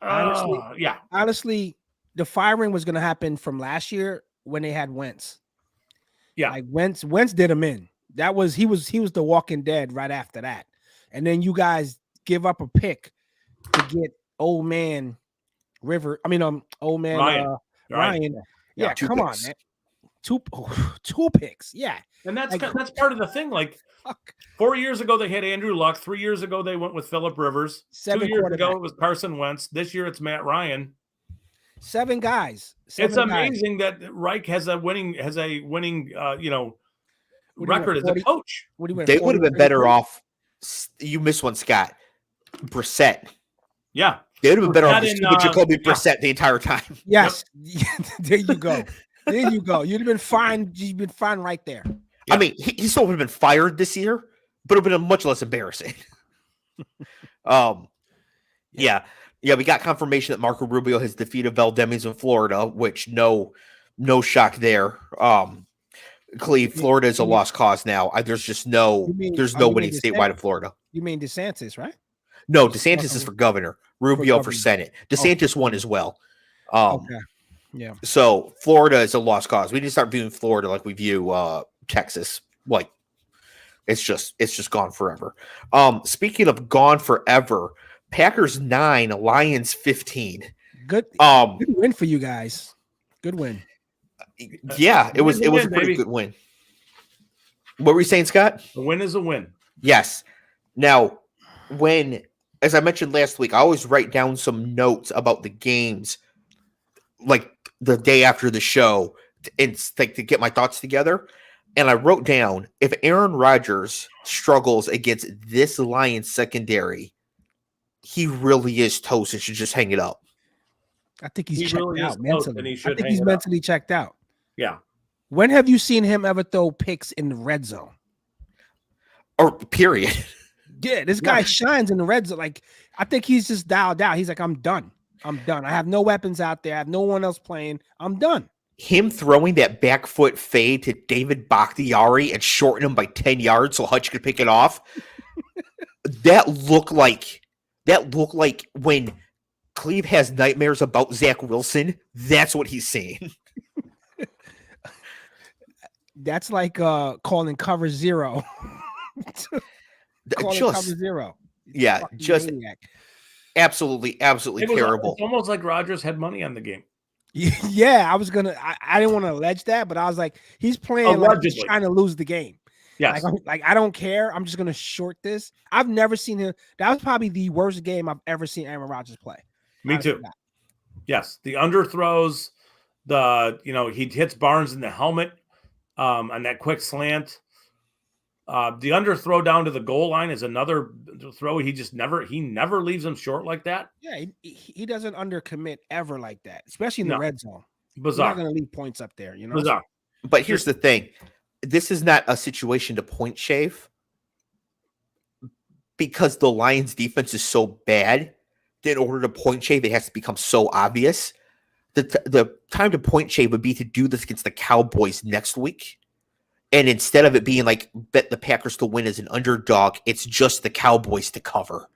Honestly, the firing was going to happen from last year when they had Wentz. Yeah, like Wentz did him in. He was the Walking Dead right after that, and then you guys give up a pick to get old man Ryan. Yeah, come on, man. Two picks. Yeah. And that's part of the thing. Like 4 years ago, they had Andrew Luck. 3 years ago, they went with Phillip Rivers. 2 years ago, it was Carson Wentz. This year, it's Matt Ryan. 7 guys. It's amazing that Reich has a winning record as a coach. They would have been better off. You missed one, Scott. Brissett. Yeah. They would have been better off Not just in, keeping Jacoby yeah. Brissett the entire time. Yes. There you go. There you go. You'd have been fine. You'd been fine right there. I mean, he still would have been fired this year, but it would have been much less embarrassing. Yeah, we got confirmation that Marco Rubio has defeated Valdemis in Florida, which no shock there. Cleve, Florida is a lost cause now. There's just there's no winning statewide in Florida. You mean DeSantis, right? No, DeSantis is for governor. Rubio for Senate. DeSantis won as well. Okay. Yeah. So Florida is a lost cause. We need to start viewing Florida like we view Texas. Like it's just gone forever. Speaking of gone forever, Packers 9, Lions 15. Good win for you guys. Good win. Yeah, it was a pretty good win. What were you saying, Scott? A win is a win. Yes. Now, as I mentioned last week, I always write down some notes about the games, like the day after the show, and like to get my thoughts together. And I wrote down, if Aaron Rodgers struggles against this Lions secondary, he really is toast and should just hang it up. I think he's checked really out mentally. I think he's mentally checked out. Yeah. When have you seen him ever throw picks in the red zone? Or period. Yeah, this guy shines in the red zone. Like, I think he's just dialed out. He's like, I'm done. I have no weapons out there. I have no one else playing. I'm done. Him throwing that back foot fade to David Bakhtiari and shorten him by 10 yards so Hutch could pick it off. That looked like when Cleve has nightmares about Zach Wilson. That's what he's seeing. That's like calling cover zero. Cover zero. Yeah, just maniac. absolutely terrible. It's almost like Rodgers had money on the game. Yeah, I didn't want to allege that, but I was like, he's playing like he's trying to lose the game. Yes. Like I don't care. I'm just gonna short this. I've never seen him. That was probably the worst game I've ever seen Aaron Rodgers play. Me too. Yes, the underthrows, he hits Barnes in the helmet on that quick slant. The underthrow down to the goal line is another throw. He never leaves him short like that. Yeah, he doesn't undercommit ever like that, especially in the red zone. Bizarre. He's not going to leave points up there, Bizarre. But here's the thing. This is not a situation to point shave because the Lions defense is so bad that in order to point shave, it has to become so obvious. The time to point shave would be to do this against the Cowboys next week. And instead of it being like bet the Packers to win as an underdog, it's just the Cowboys to cover.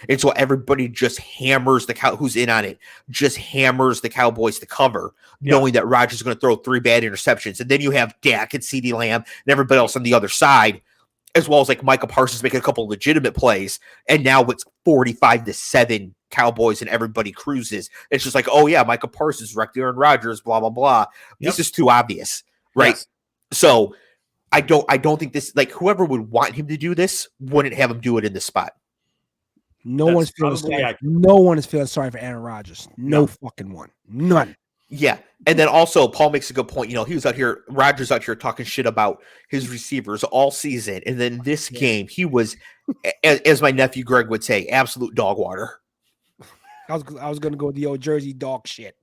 And so everybody just hammers who's in on it, just hammers the Cowboys to cover, knowing that Rodgers is going to throw 3 bad interceptions. And then you have Dak and CeeDee Lamb and everybody else on the other side, as well as like Micah Parsons making a couple of legitimate plays. And now it's 45-7 Cowboys and everybody cruises. It's just like, oh yeah, Micah Parsons wrecked Aaron Rodgers, blah, blah, blah. This is too obvious, right? Yes. So I don't think this, like whoever would want him to do this wouldn't have him do it in this spot. No one is feeling sorry for Aaron Rodgers. No fucking one. None. Yeah. And then also Paul makes a good point. Rodgers out here talking shit about his receivers all season. And then this game, he was, as my nephew Greg would say, absolute dog water. I was going to go with the old Jersey dog shit.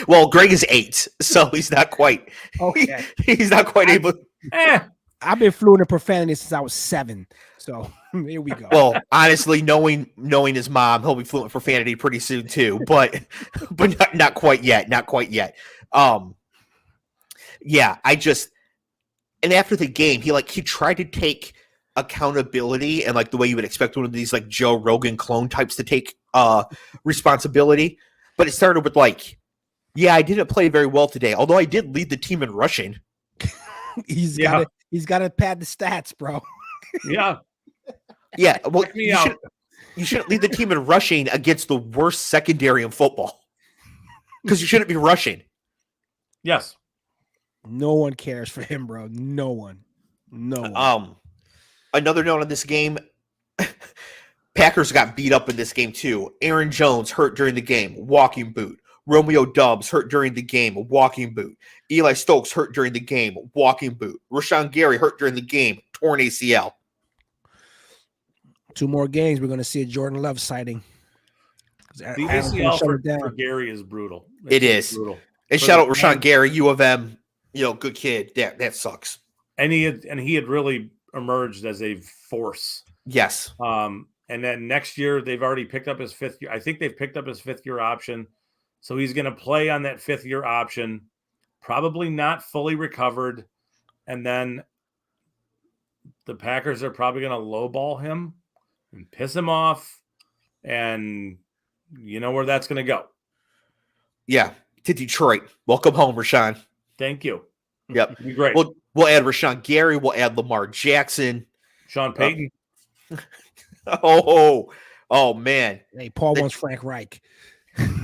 Well, Greg is 8, so he's not quite. Okay. He's not quite able. I've been fluent in profanity since I was 7. So here we go. Well, honestly, knowing his mom, he'll be fluent in profanity pretty soon too. But not quite yet. Not quite yet. Yeah, and after the game, he tried to take accountability and like the way you would expect one of these like Joe Rogan clone types to take responsibility. But it started with like, yeah, I didn't play very well today, although I did lead the team in rushing. He's got to pad the stats, bro. Yeah. Yeah. Well, you shouldn't lead the team in rushing against the worst secondary in football because you shouldn't be rushing. Yes. No one cares for him, bro. No one. Another note on this game. Packers got beat up in this game too. Aaron Jones hurt during the game, walking boot. Romeo Doubs hurt during the game, walking boot. Eli Stokes hurt during the game, walking boot. Rashawn Gary hurt during the game, torn ACL. 2 more games, we're going to see a Jordan Love sighting. The ACL for Gary is brutal. It is brutal. And shout out Rashawn Gary, U of M, good kid. That sucks. And he had really emerged as a force. Yes. And then next year they've already picked up his 5th year. I think they've picked up his 5th year option. So he's going to play on that 5th year option, probably not fully recovered. And then the Packers are probably going to lowball him and piss him off. And you know where that's going to go. Yeah, to Detroit. Welcome home, Rashawn. Thank you. Yep. It'd be great. We'll add Rashawn Gary. We'll add Lamar Jackson. Sean Payton. Oh, man. Hey, Paul wants Frank Reich.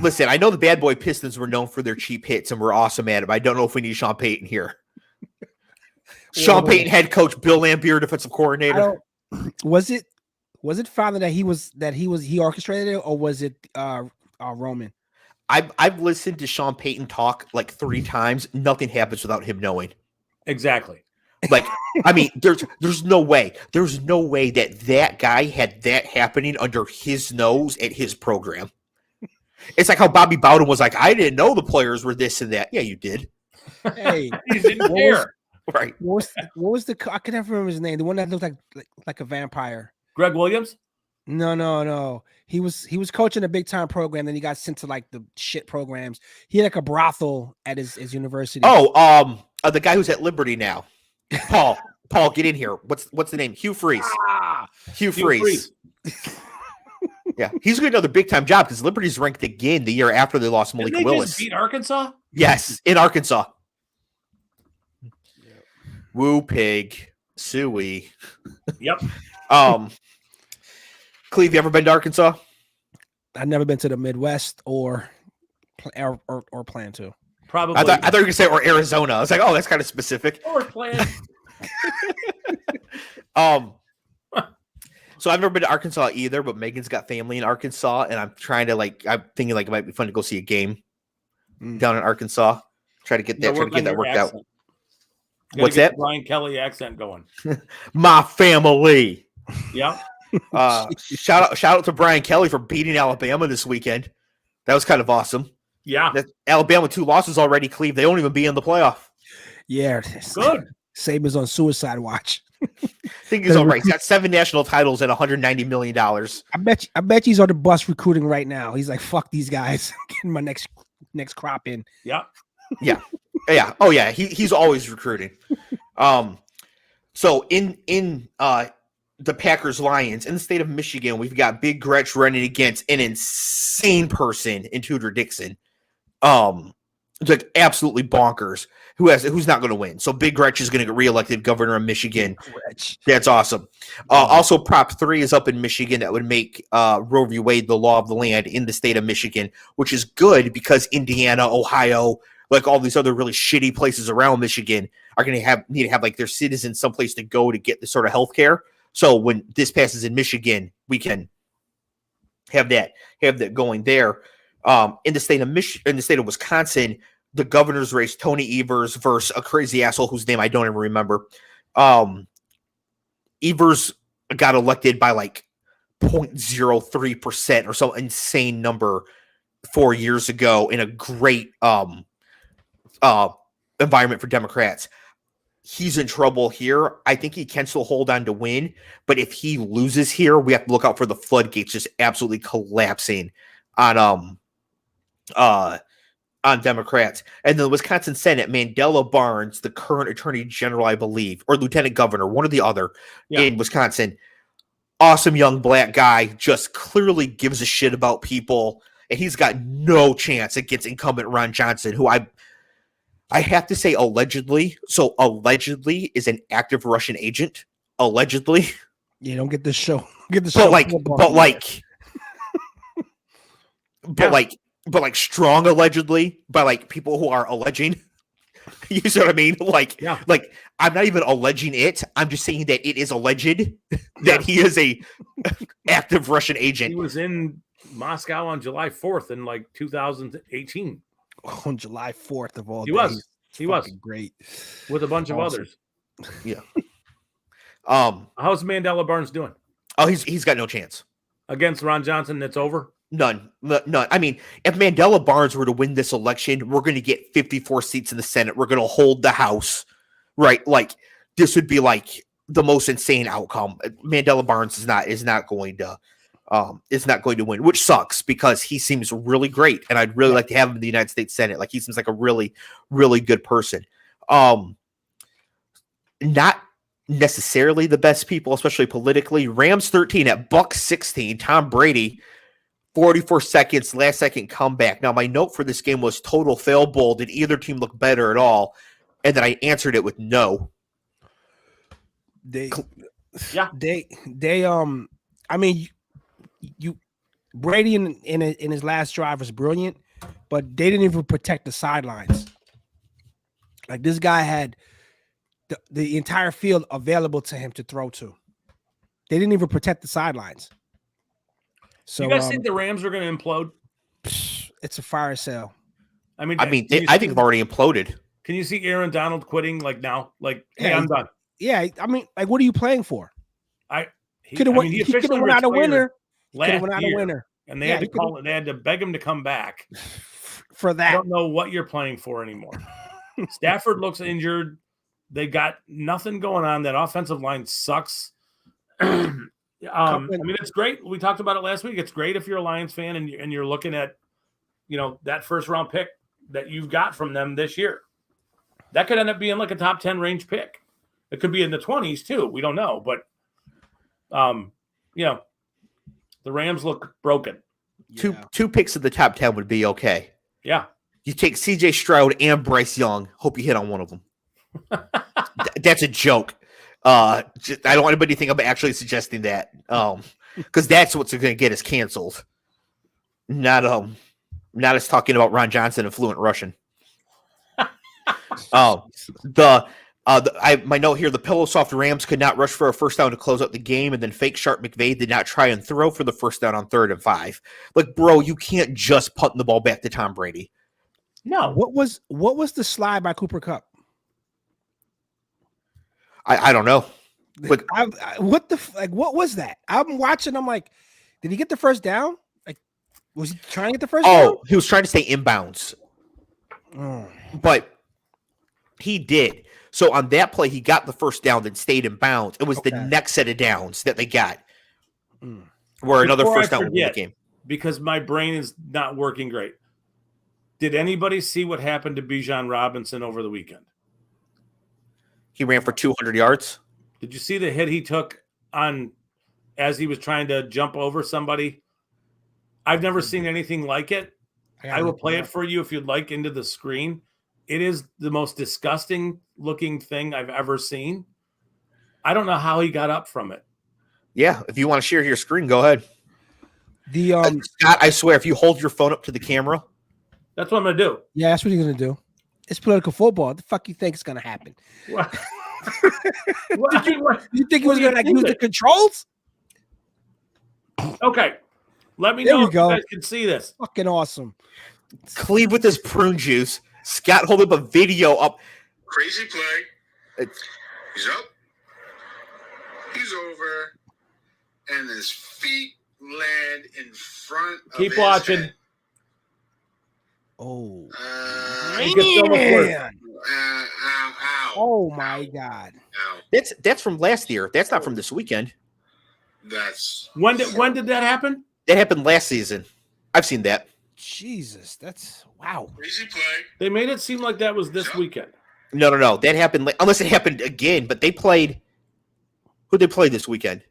Listen, I know the bad boy Pistons were known for their cheap hits and we're awesome at it, but I don't know if we need Sean Payton here. Sean Payton, head coach, Bill Laimbeer, defensive coordinator. Was it found that he orchestrated it, or was it Roman? I've listened to Sean Payton talk like 3 times. Nothing happens without him knowing. Exactly. Like, I mean, there's no way. There's no way that guy had that happening under his nose at his program. It's like how Bobby Bowden was like, I didn't know the players were this and that. Yeah, you did. Hey, he didn't care. Right. What was the? I can never remember his name. The one that looked like a vampire. Greg Williams? No. He was coaching a big time program. Then he got sent to like the shit programs. He had like a brothel at his university. Oh, the guy who's at Liberty now. Paul, get in here. What's the name? Hugh Freeze. Hugh Freeze. Yeah, he's going to another big time job because Liberty's ranked again the year after they lost Malik Willis. Just beat Arkansas? Yes, in Arkansas. Yep. Woo pig, suey. Yep. Cleve, you ever been to Arkansas? I've never been to the Midwest or plan to. Probably. I thought you were going to say or Arizona. I was like, oh, that's kind of specific. Or plan. So I've never been to Arkansas either, but Megan's got family in Arkansas, and I'm thinking like it might be fun to go see a game down in Arkansas. Try to get that worked out. What's that? Brian Kelly accent going. My family. Yeah. Shout out to Brian Kelly for beating Alabama this weekend. That was kind of awesome. Yeah. Alabama 2 losses already, Cleve. They won't even be in the playoff. Yeah. Good. Saban's on suicide watch. I think he's all right. He's got 7 national titles and $190 million. I bet he's on the bus recruiting right now. He's like, fuck these guys. I'm getting my next crop in. Yeah. Yeah. Yeah. Oh yeah. He's always recruiting. So in the Packers Lions in the state of Michigan, we've got Big Gretsch running against an insane person in Tudor Dixon. It's like absolutely bonkers. Who's not going to win? So Big Gretsch is going to get reelected governor of Michigan. That's awesome. Also, Prop 3 is up in Michigan that would make Roe v. Wade the law of the land in the state of Michigan, which is good because Indiana, Ohio, like all these other really shitty places around Michigan are going to need to have like their citizens someplace to go to get this sort of health care. So when this passes in Michigan, we can have that going there. In the state of Wisconsin, the governor's race, Tony Evers versus a crazy asshole whose name I don't even remember. Evers got elected by like 0.03% or some insane number 4 years ago in a great environment for Democrats. He's in trouble here. I think he can still hold on to win, but if he loses here, we have to look out for the floodgates just absolutely collapsing on Democrats. And then the Wisconsin Senate, Mandela Barnes, the current attorney general, I believe, or lieutenant governor, one or the other in Wisconsin. Awesome young black guy, just clearly gives a shit about people, and he's got no chance against incumbent Ron Johnson, who I have to say allegedly. So allegedly is an active Russian agent. Allegedly. You don't get the show. But like strong allegedly by like people who are alleging. You see what I mean? Like I'm not even alleging it. I'm just saying that it is alleged that he is a active Russian agent. He was in Moscow on July 4th in like 2018. On July 4th of all he days. He was great with a bunch of others. Yeah. How's Mandela Barnes doing? Oh, he's got no chance. Against Ron Johnson, it's over? None. I mean, if Mandela Barnes were to win this election, we're going to get 54 seats in the Senate. We're going to hold the House, right? Like, this would be like the most insane outcome. Mandela Barnes is not going to win, which sucks because he seems really great, and I'd really like to have him in the United States Senate. Like, he seems like a really, really good person. Not necessarily the best people, especially politically. Rams 13 at Bucks 16. Tom Brady, 44 seconds, last second comeback. Now, my note for this game was total fail bowl. Did either team look better at all? And then I answered it with no. I mean, you Brady in his last drive was brilliant, but they didn't even protect the sidelines. Like, this guy had the entire field available to him to throw to. They didn't even protect the sidelines. So you guys think the Rams are going to implode? It's a fire sale. I think they've already imploded. Can you see Aaron Donald quitting like now? Like, hey, I'm done. Yeah, I mean, like, what are you playing for? He could have went out a winner. And they had to beg him to come back for that. I don't know what you're playing for anymore. Stafford looks injured. They got nothing going on. That offensive line sucks. I mean, it's great. We talked about it last week. It's great if you're a Lions fan and you're looking at, that first round pick that you've got from them this year. That could end up being like a top 10 range pick. It could be in the 20s too. We don't know, but the Rams look broken. Two picks in the top 10 would be okay. Yeah. You take CJ Stroud and Bryce Young. Hope you hit on one of them. That's a joke. I don't want anybody to think I'm actually suggesting that. Because that's what's going to get us canceled. Not us talking about Ron Johnson and fluent Russian. My note here: the pillow soft Rams could not rush for a first down to close out the game, and then fake sharp McVay did not try and throw for the first down on 3rd and 5. Like, bro, you can't just punt the ball back to Tom Brady. No. What was the slide by Cooper Kupp? I don't know. But what was that? I'm watching. I'm like, did he get the first down? Like, was he trying to get the first down? Oh, he was trying to stay inbounds. But he did. So on that play, he got the first down, then stayed in bounds. It was the next set of downs that they got. Where another first down would win the game. Because my brain is not working great. Did anybody see what happened to Bijan Robinson over the weekend? He ran for 200 yards. Did you see the hit he took as he was trying to jump over somebody? I've never seen anything like it. I will play it for you if you'd like into the screen. It is the most disgusting looking thing I've ever seen. I don't know how he got up from it. Yeah, if you want to share your screen, go ahead. Scott, I swear, if you hold your phone up to the camera. That's what I'm going to do. Yeah, that's what he's going to do. It's political football. What the fuck you think is going to happen? What? You think he was going to use the controls? Okay. Let me know if you guys can see this. Fucking awesome. Clev with his prune juice. Scott holding up a video up. Crazy play. He's up. He's over. And his feet land in front of Keep watching. Head. Oh. Ow. Oh my God. Ow. That's from last year. That's not from this weekend. When did that happen? That happened last season. I've seen that. Jesus, that's wow. Crazy play. They made it seem like that was this weekend. No. That happened unless it happened again. But they played. Who they play this weekend?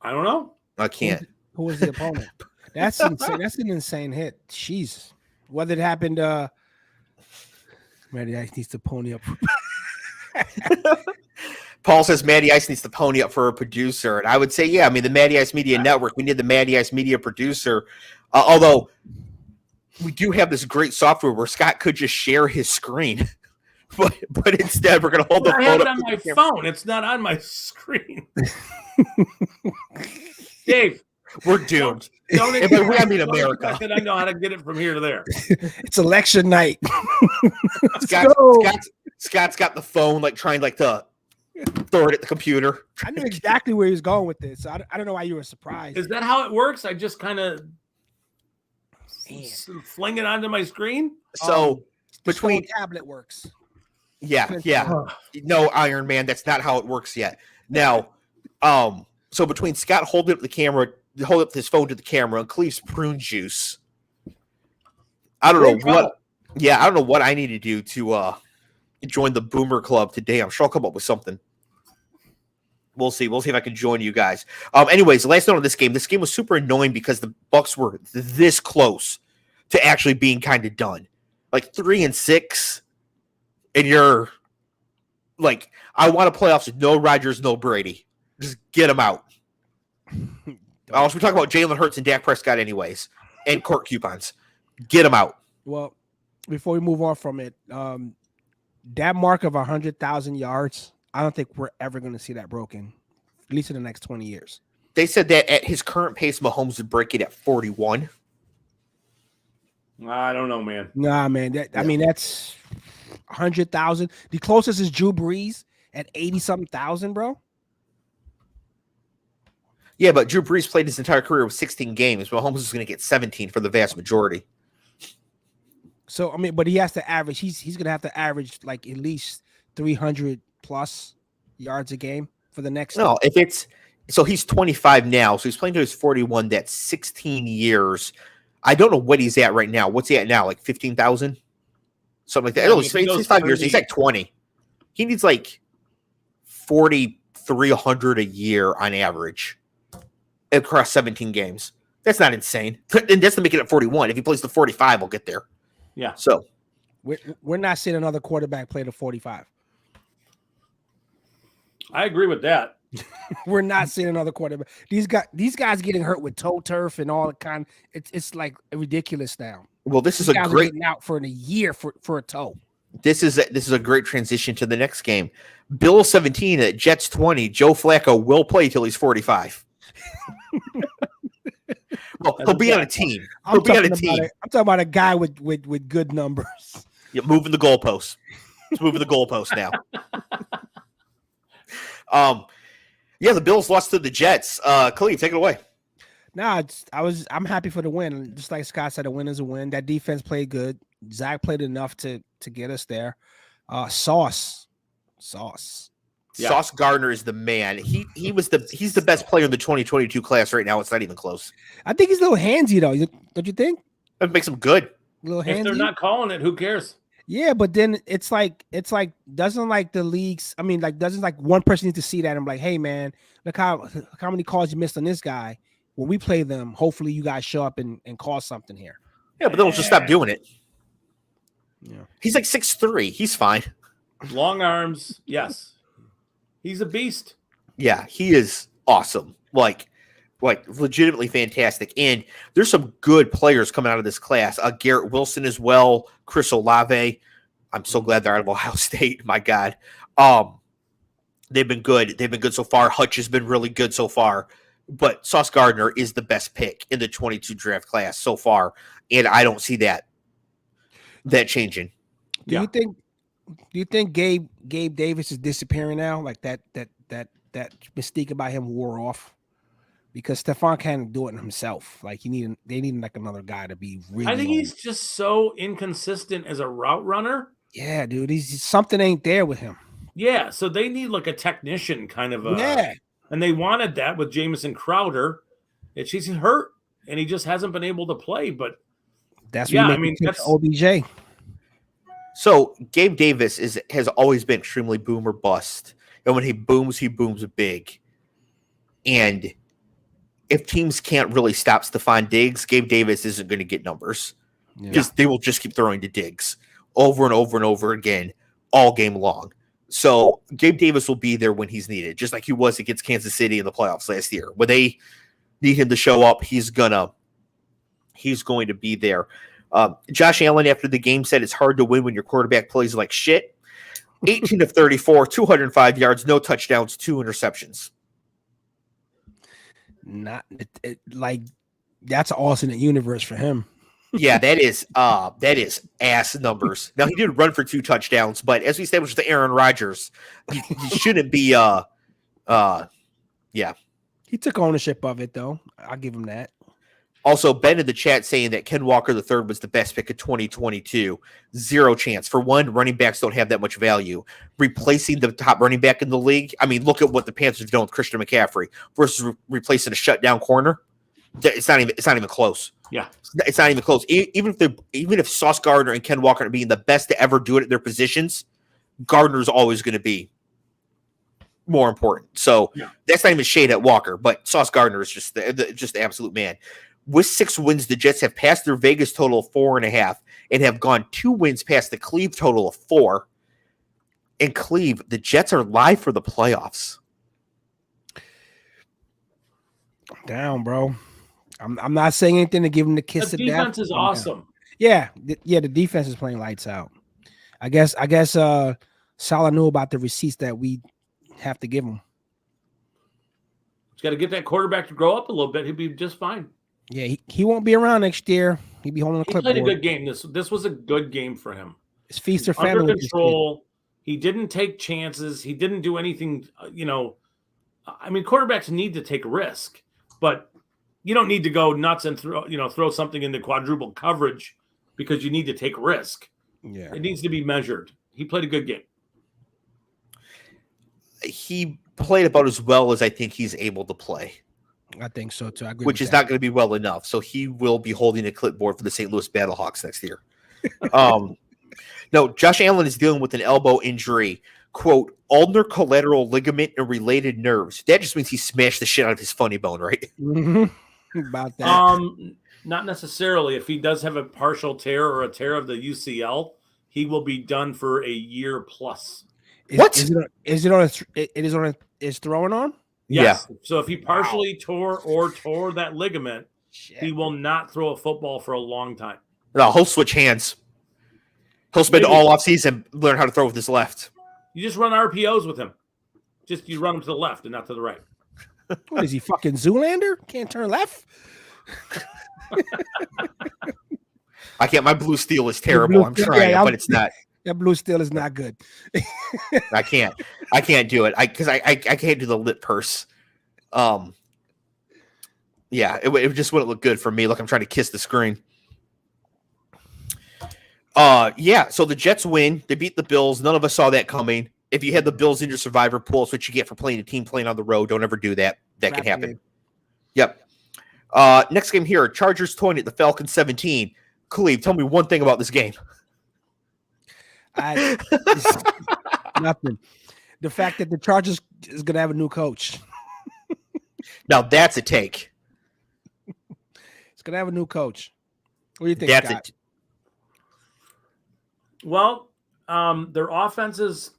I don't know. I can't. Who was the opponent? That's insane. That's an insane hit. Jeez. Whether it happened, Matty Ice needs to pony up. Paul says Matty Ice needs to pony up for a producer. And I would say, yeah, I mean, the Matty Ice Media Network, we need the Matty Ice Media producer. Although we do have this great software where Scott could just share his screen. But instead, we're going to hold the phone I have it up on my phone. It's not on my screen. Dave. We're doomed. I mean America. I know how to get it from here to there. It's election night. Scott's got the phone, like trying like to throw it at the computer. I knew exactly where he was going with this. So I don't know why you were surprised. Is that how it works? I just kind of fling it onto my screen. So between tablet works. Yeah. No, Iron Man, that's not how it works yet. Now, so between Scott holding up his phone to the camera, and Cleve's prune juice, I don't know what I need to do to join the Boomer Club today. I'm sure I'll come up with something. We'll see. We'll see if I can join you guys. Anyways, the last note on this game. This game was super annoying because the Bucks were this close to actually being kind of done. Like 3-6, and you're like, I want to playoffs with no Rodgers, no Brady. Just get them out. We talk about Jalen Hurts and Dak Prescott anyways, and court coupons. Get them out. Well, before we move on from it, that mark of 100,000 yards, I don't think we're ever going to see that broken, at least in the next 20 years. They said that at his current pace, Mahomes would break it at 41. I don't know, man. Nah, man. I mean, that's 100,000. The closest is Drew Brees at 80-something thousand, bro. Yeah, but Drew Brees played his entire career with 16 games. Mahomes is going to get 17 for the vast majority. So, I mean, but he has to average. He's going to have to average like at least 300 plus yards a game for the next. No, if it's so he's 25 now, so he's playing to his 41. That's 16 years. I don't know what he's at right now. What's he at now? Like 15,000, something like that. No, he's 5 years. He's like 20. He needs like 4,300 a year on average across 17 games. That's not insane. And that's to make it at 41. If he plays the 45, we'll get there. Yeah. So we're not seeing another quarterback play the 45. I agree with that. We're not seeing another quarterback. These guys getting hurt with toe turf and all the kind. It's like ridiculous now. Well, this is a great out for a year for a toe. This is a great transition to the next game. Bill 17 at Jets 20. Joe Flacco will play till he's 45. Well, he'll be on a team. I'm talking about a guy with good numbers. You're moving the goalposts. It's moving the goalposts now. Yeah, the Bills lost to the Jets. Cleve, take it away. Nah, I'm happy for the win. Just like Scott said, a win is a win. That defense played good. Zach played enough to get us there. Sauce. Yeah. Sauce Gardner is the man. He's the best player in the 2022 class right now. It's not even close. I think he's a little handsy though. Don't you think? That makes him good. A little handsy. If they're not calling it, who cares? Yeah, but then it's like doesn't like the leagues. I mean, like doesn't like one person need to see that and be like, hey man, look how many calls you missed on this guy. When we play them, hopefully you guys show up and call something here. Yeah, but they'll just stop doing it. Yeah, he's like 6'3". He's fine. Long arms, yes. He's a beast. Yeah, he is awesome. Like legitimately fantastic. And there's some good players coming out of this class. Garrett Wilson as well. Chris Olave. I'm so glad they're out of Ohio State. My God. They've been good. They've been good so far. Hutch has been really good so far. But Sauce Gardner is the best pick in the 22 draft class so far. And I don't see that changing. Do you think Gabe Davis is disappearing now? Like that mystique about him wore off? Because Stephon can't do it himself. Like they need like another guy to be really. I think he's just so inconsistent as a route runner. Yeah, dude. He's something ain't there with him. Yeah, so they need like a technician kind of and they wanted that with Jamison Crowder. He's hurt and he just hasn't been able to play. But that's that's OBJ. So Gabe Davis has always been extremely boom or bust. And when he booms big. And if teams can't really stop Stephon Diggs, Gabe Davis isn't going to get numbers. Because they will just keep throwing to Diggs over and over and over again all game long. So Gabe Davis will be there when he's needed, just like he was against Kansas City in the playoffs last year. When they need him to show up, he's going to be there. Josh Allen after the game said it's hard to win when your quarterback plays like shit. 18 of 34, 205 yards, no touchdowns, 2 interceptions. Not like that's an alternate universe for him. Yeah, that is ass numbers. Now he did run for 2 touchdowns, but as we established with Aaron Rodgers, he shouldn't be yeah. He took ownership of it though. I'll give him that. Also, Ben in the chat saying that Ken Walker III was the best pick of 2022. Zero chance. For one, running backs don't have that much value. Replacing the top running back in the league, I mean, look at what the Panthers have done with Christian McCaffrey versus replacing a shutdown corner. It's not even close. Yeah, it's not even close. Even if Sauce Gardner and Ken Walker are being the best to ever do it at their positions, Gardner's always going to be more important. So that's not even shade at Walker, but Sauce Gardner is just the absolute man. With 6 wins, the Jets have passed their Vegas total of 4.5 and have gone 2 wins past the Cleve total of 4. And Cleve, the Jets are live for the playoffs. Down, bro. I'm not saying anything to give him the kiss the of death. defense is awesome. Yeah, the defense is playing lights out. I guess Salah knew about the receipts that we have to give him. He's got to get that quarterback to grow up a little bit. He'll be just fine. Yeah, he won't be around next year. He'll be holding a clipboard. He played a good game. This was a good game for him. It's feast or famine. Under control. He didn't take chances. He didn't do anything. I mean, quarterbacks need to take a risk, but you don't need to go nuts and throw something into quadruple coverage because you need to take risk. Yeah, it needs to be measured. He played a good game. He played about as well as I think he's able to play. I think so too. I agree which with is that. not going to be well enough. So he will be holding a clipboard for the St. Louis Battlehawks next year. No, Josh Allen is dealing with an elbow injury. Quote, ulnar collateral ligament and related nerves. That just means he smashed the shit out of his funny bone, right? About that. Not necessarily. If he does have a partial tear or a tear of the UCL, he will be done for a year plus. Is throwing on? Yes. Yeah. So if he partially tore that ligament, he will not throw a football for a long time. No, he'll switch hands. He'll spend all offseason learn how to throw with his left. You just run RPOs with him. Just you run him to the left and not to the right. What is he, fucking Zoolander? Can't turn left? I can't. My blue steel is terrible. I'm trying, but it's not. That blue steel is not good. I can't do it. I can't do the lip purse. Yeah, it just wouldn't look good for me. Look, I'm trying to kiss the screen. Yeah, so the Jets win. They beat the Bills. None of us saw that coming. If you had the Bills in your survivor pool, it's what you get for playing a team playing on the road. Don't ever do that. That can happen. Yep. Next game here, Chargers 20 at the Falcons 17. Cleve, tell me one thing about this game. Nothing. The fact that the Chargers is going to have a new coach. Now that's a take. It's going to have a new coach. What do you think, that's Scott? it. Well, their offense is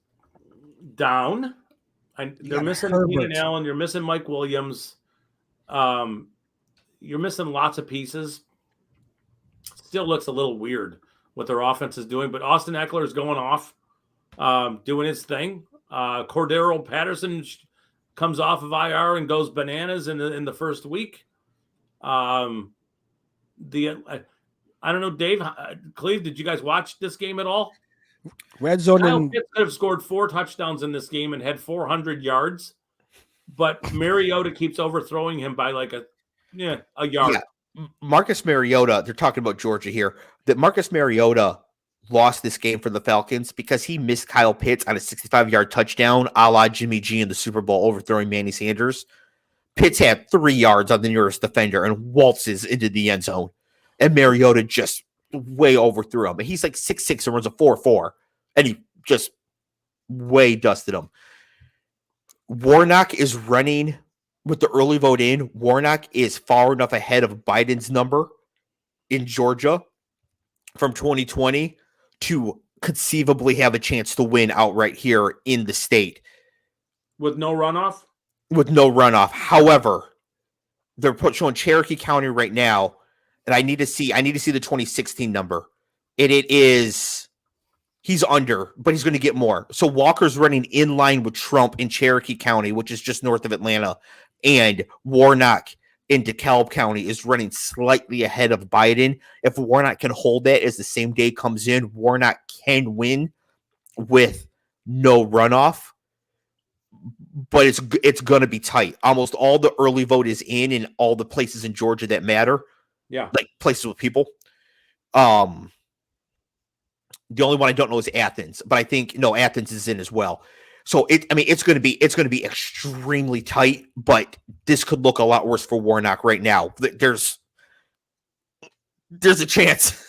down. They're missing Keenan Allen. You're missing Mike Williams. You're missing lots of pieces. Still looks a little weird what their offense is doing, but Austin Eckler is going off, doing his thing. Cordero Patterson comes off of IR and goes bananas in the first week. I don't know, Dave, Cleve, did you guys watch this game at all? Red zone. Kyle Pitts could have scored 4 touchdowns in this game and had 400 yards, but Mariota keeps overthrowing him by like a yard. Yeah. Marcus Mariota, they're talking about Georgia here, that Marcus Mariota lost this game for the Falcons because he missed Kyle Pitts on a 65-yard touchdown, a la Jimmy G in the Super Bowl overthrowing Manny Sanders. Pitts had 3 yards on the nearest defender and waltzes into the end zone. And Mariota just way overthrew him. And he's like 6'6" and runs a 4.4. And he just way dusted him. Warnock is running with the early vote in. Warnock is far enough ahead of Biden's number in Georgia from 2020 to conceivably have a chance to win outright here in the state. With no runoff? With no runoff. However, they're showing Cherokee County right now, and I need to see the 2016 number. It is he's under, but he's going to get more. So Walker's running in line with Trump in Cherokee County, which is just north of Atlanta, and Warnock in DeKalb County is running slightly ahead of Biden. If Warnock can hold that as the same day comes in, Warnock can win with no runoff. But it's going to be tight. Almost all the early vote is in all the places in Georgia that matter. Yeah. Like places with people. The only one I don't know is Athens, but I think Athens is in as well. So it's going to be extremely tight, but this could look a lot worse for Warnock right now. There's a chance.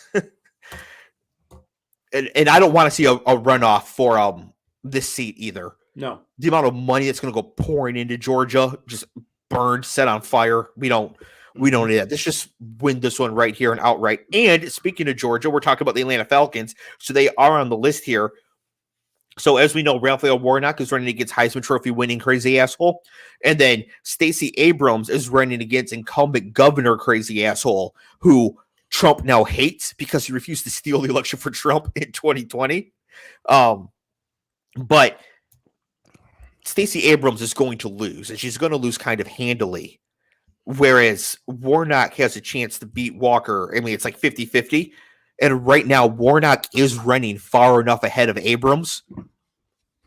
and I don't want to see a runoff for this seat either. No. The amount of money that's going to go pouring into Georgia, just burned, set on fire. We don't need that. Let's just win this one right here and outright. And speaking of Georgia, we're talking about the Atlanta Falcons. So they are on the list here. So as we know, Raphael Warnock is running against Heisman Trophy winning crazy asshole. And then Stacey Abrams is running against incumbent governor crazy asshole who Trump now hates because he refused to steal the election for Trump in 2020. But Stacey Abrams is going to lose, and she's going to lose kind of handily. Whereas Warnock has a chance to beat Walker. I mean, it's like 50-50. And right now, Warnock is running far enough ahead of Abrams.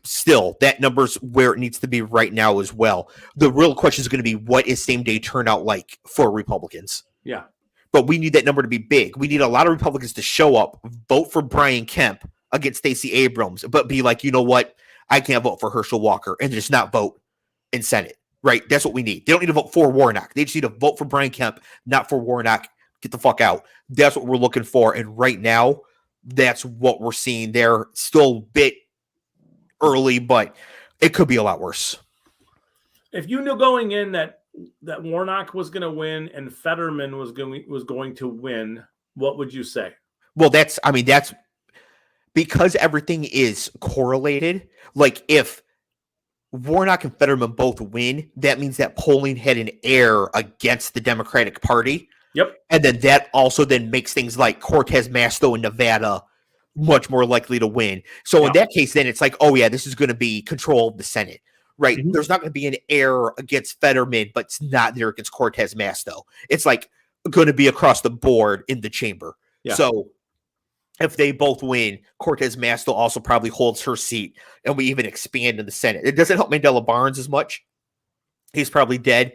Still, that number's where it needs to be right now as well. The real question is going to be, what is same-day turnout like for Republicans? Yeah. But we need that number to be big. We need a lot of Republicans to show up, vote for Brian Kemp against Stacey Abrams, but be like, you know what? I can't vote for Herschel Walker and just not vote in Senate, right? That's what we need. They don't need to vote for Warnock. They just need to vote for Brian Kemp, not for Warnock. Get the fuck out. That's what we're looking for. And right now, that's what we're seeing there. Still a bit early, but it could be a lot worse. If you knew going in that Warnock was going to win and Fetterman was going to win, what would you say? Well, that's because everything is correlated. Like if Warnock and Fetterman both win, that means that polling had an error against the Democratic Party. Yep. And then that also then makes things like Cortez Masto in Nevada much more likely to win. So in that case, then it's like, oh yeah, this is going to be control of the Senate, right? Mm-hmm. There's not going to be an error against Fetterman, but it's not there against Cortez Masto. It's like going to be across the board in the chamber. Yeah. So if they both win, Cortez Masto also probably holds her seat, and we even expand in the Senate. It doesn't help Mandela Barnes as much. He's probably dead.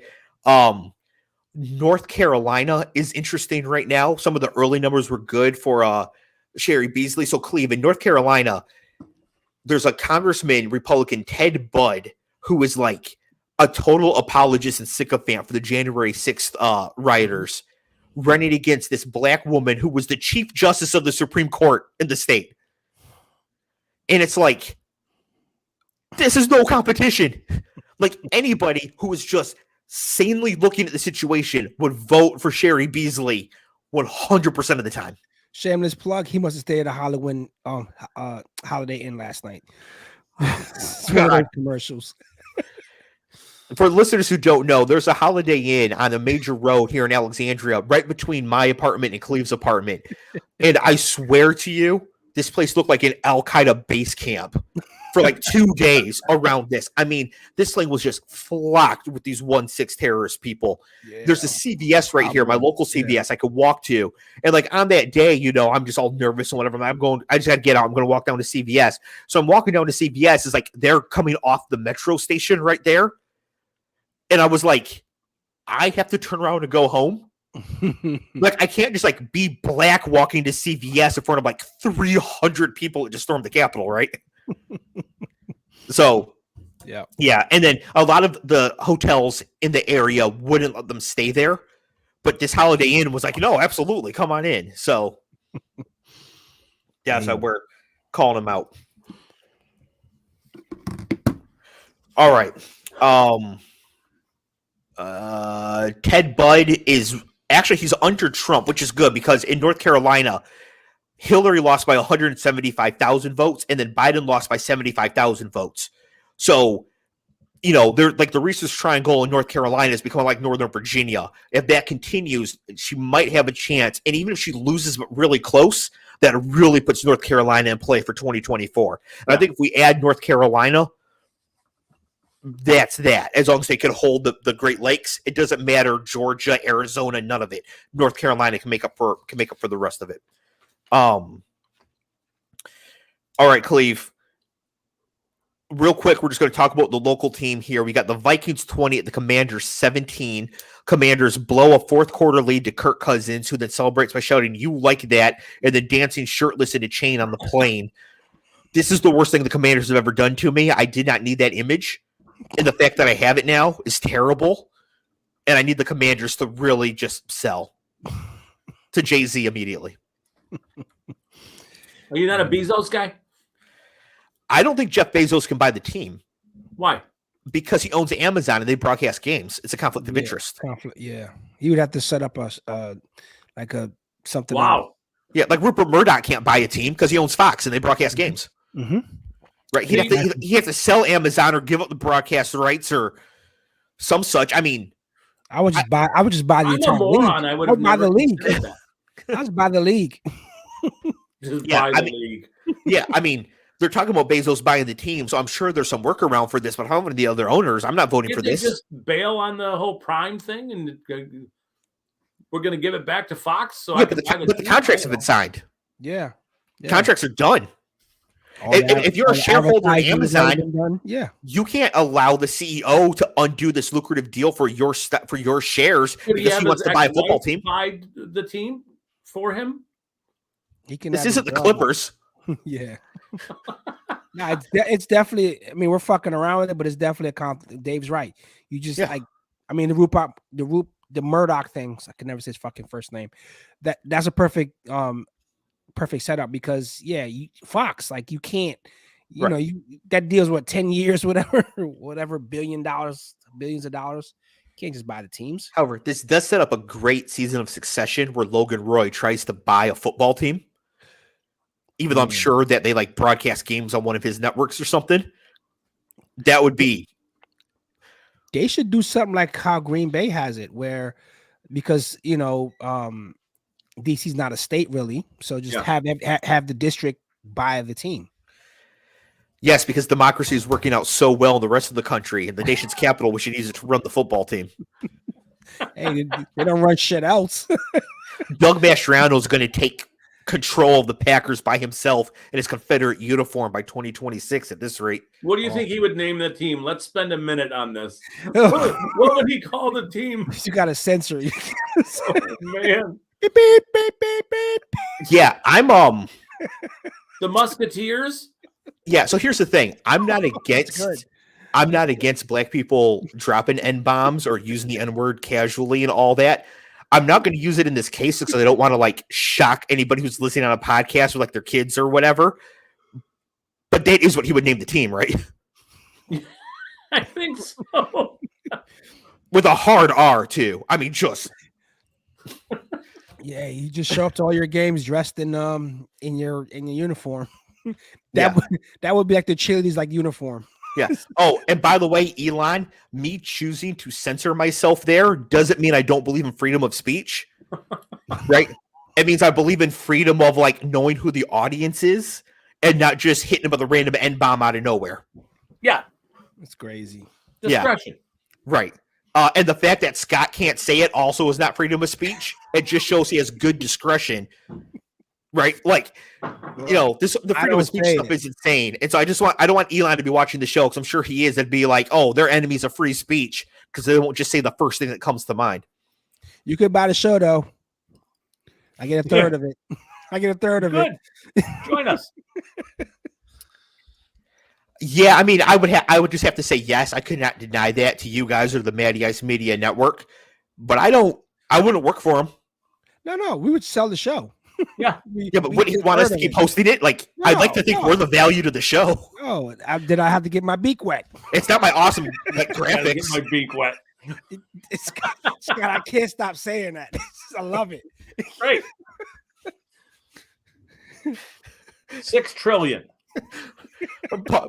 North Carolina is interesting right now. Some of the early numbers were good for Sherry Beasley. So Clev, in North Carolina, there's a Congressman, Republican Ted Budd, who is like a total apologist and sycophant for the January 6th rioters, running against this black woman who was the Chief Justice of the Supreme Court in the state. And it's like, this is no competition. Like anybody who is just sanely looking at the situation would vote for Sherry Beasley 100% of the time. Shameless plug. He must have stayed at a Holiday Inn last night. Commercials. For listeners who don't know, there's a Holiday Inn on a major road here in Alexandria, right between my apartment and Cleve's apartment. And I swear to you, this place looked like an Al Qaeda base camp for like 2 days around this. I mean, this thing was just flocked with these 1-6 terrorist people. Yeah. There's a CVS right here, my local CVS I could walk to. And like on that day, I'm just all nervous and whatever. I just got to get out. I'm going to walk down to CVS. So I'm walking down to CVS. It's like they're coming off the metro station right there. And I was like, I have to turn around and go home. Like I can't just like be black walking to CVS in front of like 300 people that just stormed the Capitol, right? So yeah. And then a lot of the hotels in the area wouldn't let them stay there, but this Holiday Inn was like, no, absolutely, come on in. So yeah, so we're calling them out. All right. Ted Budd is actually, he's under Trump, which is good because in North Carolina, Hillary lost by 175,000 votes, and then Biden lost by 75,000 votes. So, they're like the Reese's Triangle in North Carolina is becoming like Northern Virginia. If that continues, she might have a chance. And even if she loses, but really close, that really puts North Carolina in play for 2024. And I think if we add North Carolina, that's that. As long as they can hold the Great Lakes, it doesn't matter. Georgia, Arizona, none of it. North Carolina can make up for the rest of it. All right, Cleve. Real quick, we're just going to talk about the local team here. We got the Vikings 20 at the Commanders 17. Commanders blow a fourth quarter lead to Kirk Cousins, who then celebrates by shouting, "You like that," and then dancing shirtless in a chain on the plane. This is the worst thing the Commanders have ever done to me. I did not need that image. And the fact that I have it now is terrible. And I need the Commanders to really just sell to Jay-Z immediately. Are you not a Bezos guy? I don't think Jeff Bezos can buy the team. Why? Because he owns Amazon and they broadcast games. It's a conflict of interest. Yeah. He would have to set up something. Wow. Yeah, like Rupert Murdoch can't buy a team because he owns Fox and they broadcast games. Mm-hmm. Right? He'd have to sell Amazon or give up the broadcast rights or some such. I mean, I would just buy the entire league. I would buy the league. I would buy the league. Just buy the league. Yeah, I mean, they're talking about Bezos buying the team, so I'm sure there's some workaround for this. But how many of the other owners? I'm not voting for this. Just bail on the whole Prime thing, and we're going to give it back to Fox. So but the contracts have been signed. Yeah. Contracts are done. If you're a shareholder in Amazon, you can't allow the CEO to undo this lucrative deal for your shares because he wants to buy a football team. Buy the team for him. This isn't the Clippers. Yeah. No, it's definitely. I mean, we're fucking around with it, but it's definitely a conflict. Dave's right. You just the Murdoch things. I can never say his fucking first name. That's a perfect setup because Fox, like, you can't, that deals what 10 years, whatever billions of dollars. You can't just buy the teams. However, this does set up a great season of Succession where Logan Roy tries to buy a football team. Even though I'm sure that they like broadcast games on one of his networks or something. That would be. They should do something like how Green Bay has it, where because DC's not a state really, so just have the district buy the team. Yes, because democracy is working out so well in the rest of the country, and the nation's capital, we should use it to run the football team. Hey, they don't run shit else. Doug Mastriano is going to take control of the Packers by himself in his Confederate uniform by 2026 at this rate. What do you think he would name the team? Let's spend a minute on this. What would he call the team? You got to censor. Oh, man. Beep, beep, beep, beep, beep. Yeah, I'm the Musketeers. Yeah, so here's the thing. I'm not against black people dropping N-bombs or using the N-word casually and all that. I'm not going to use it in this case because I don't want to like shock anybody who's listening on a podcast with like their kids or whatever. But that is what he would name the team, right? I think so. With a hard R too. I mean, just. Yeah, you just show up to all your games dressed in your uniform. That would be like the cheerleaders like uniform. Yeah. Oh, and by the way, Elon, me choosing to censor myself there doesn't mean I don't believe in freedom of speech, right? It means I believe in freedom of like knowing who the audience is and not just hitting them with a random N-bomb out of nowhere. Yeah. It's crazy. Discretion. Yeah. Right. And the fact that Scott can't say it also is not freedom of speech. It just shows he has good discretion. Right? Like, the freedom of speech stuff is insane. And so I don't want Elon to be watching the show because I'm sure he is and be like, oh, they're enemies of free speech because they won't just say the first thing that comes to mind. You could buy the show, though. I get a third of it. I get a third of it. Join us. Yeah, I mean, I would just have to say yes. I could not deny that to you guys or the Matty Ice Media Network, but I wouldn't work for him. No, we would sell the show. Yeah, but wouldn't he want us to keep hosting it? Like, I'd like to think we're the value to the show. Oh, did I have to get my beak wet? It's not my awesome graphics. Get my beak wet. Scott, I can't stop saying that. I love it. Right. 6 trillion.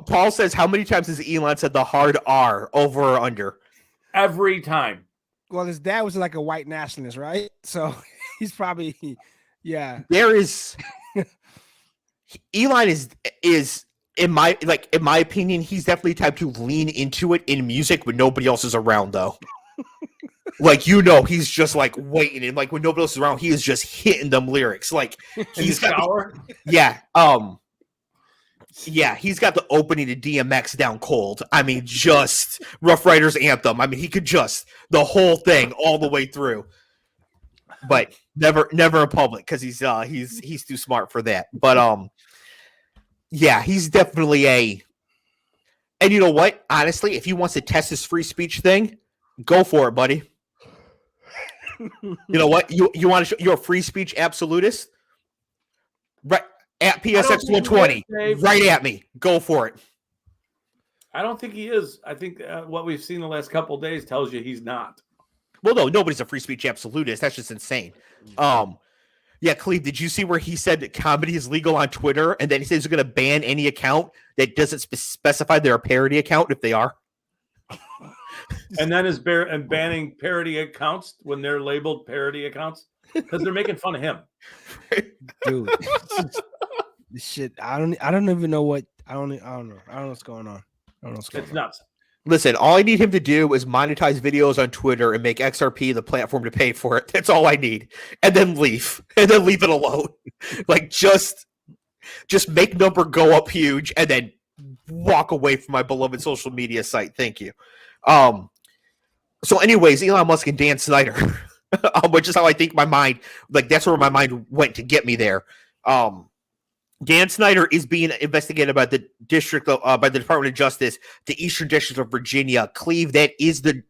Paul says, how many times has Elon said the hard R over or under? Every time. Well, his dad was like a white nationalist, right? So he's probably, yeah. There is Elon is in my opinion, he's definitely the type to lean into it in music when nobody else is around, though. Like, he's just like waiting, and like when nobody else is around, he is just hitting them lyrics. Like he's got he's got the opening to DMX down cold. I mean, just Rough Riders Anthem. I mean, he could just the whole thing all the way through. But never in public because he's too smart for that. But he's definitely and you know what? Honestly, if he wants to test his free speech thing, go for it, buddy. You know what? You want to show you're a free speech absolutist? Right at PSX 120. Right at me. Go for it. I don't think he is. I think what we've seen the last couple of days tells you he's not. Well, no, nobody's a free speech absolutist. That's just insane. Cleve, did you see where he said that comedy is legal on Twitter, and then he says he's going to ban any account that doesn't specify they're a parody account if they are? And then banning parody accounts when they're labeled parody accounts because they're making fun of him. Dude, this shit. I don't even know what. I don't know. I don't know what's going on. It's nuts. Listen, all I need him to do is monetize videos on Twitter and make XRP the platform to pay for it. That's all I need. And then leave. And then leave it alone. Like, just make number go up huge and then walk away from my beloved social media site. Thank you. So anyways, Elon Musk and Dan Snyder, which is how I think my mind, like, that's where my mind went to get me there. Dan Snyder is being investigated by the by the Department of Justice, the Eastern District of Virginia. Cleve, that is the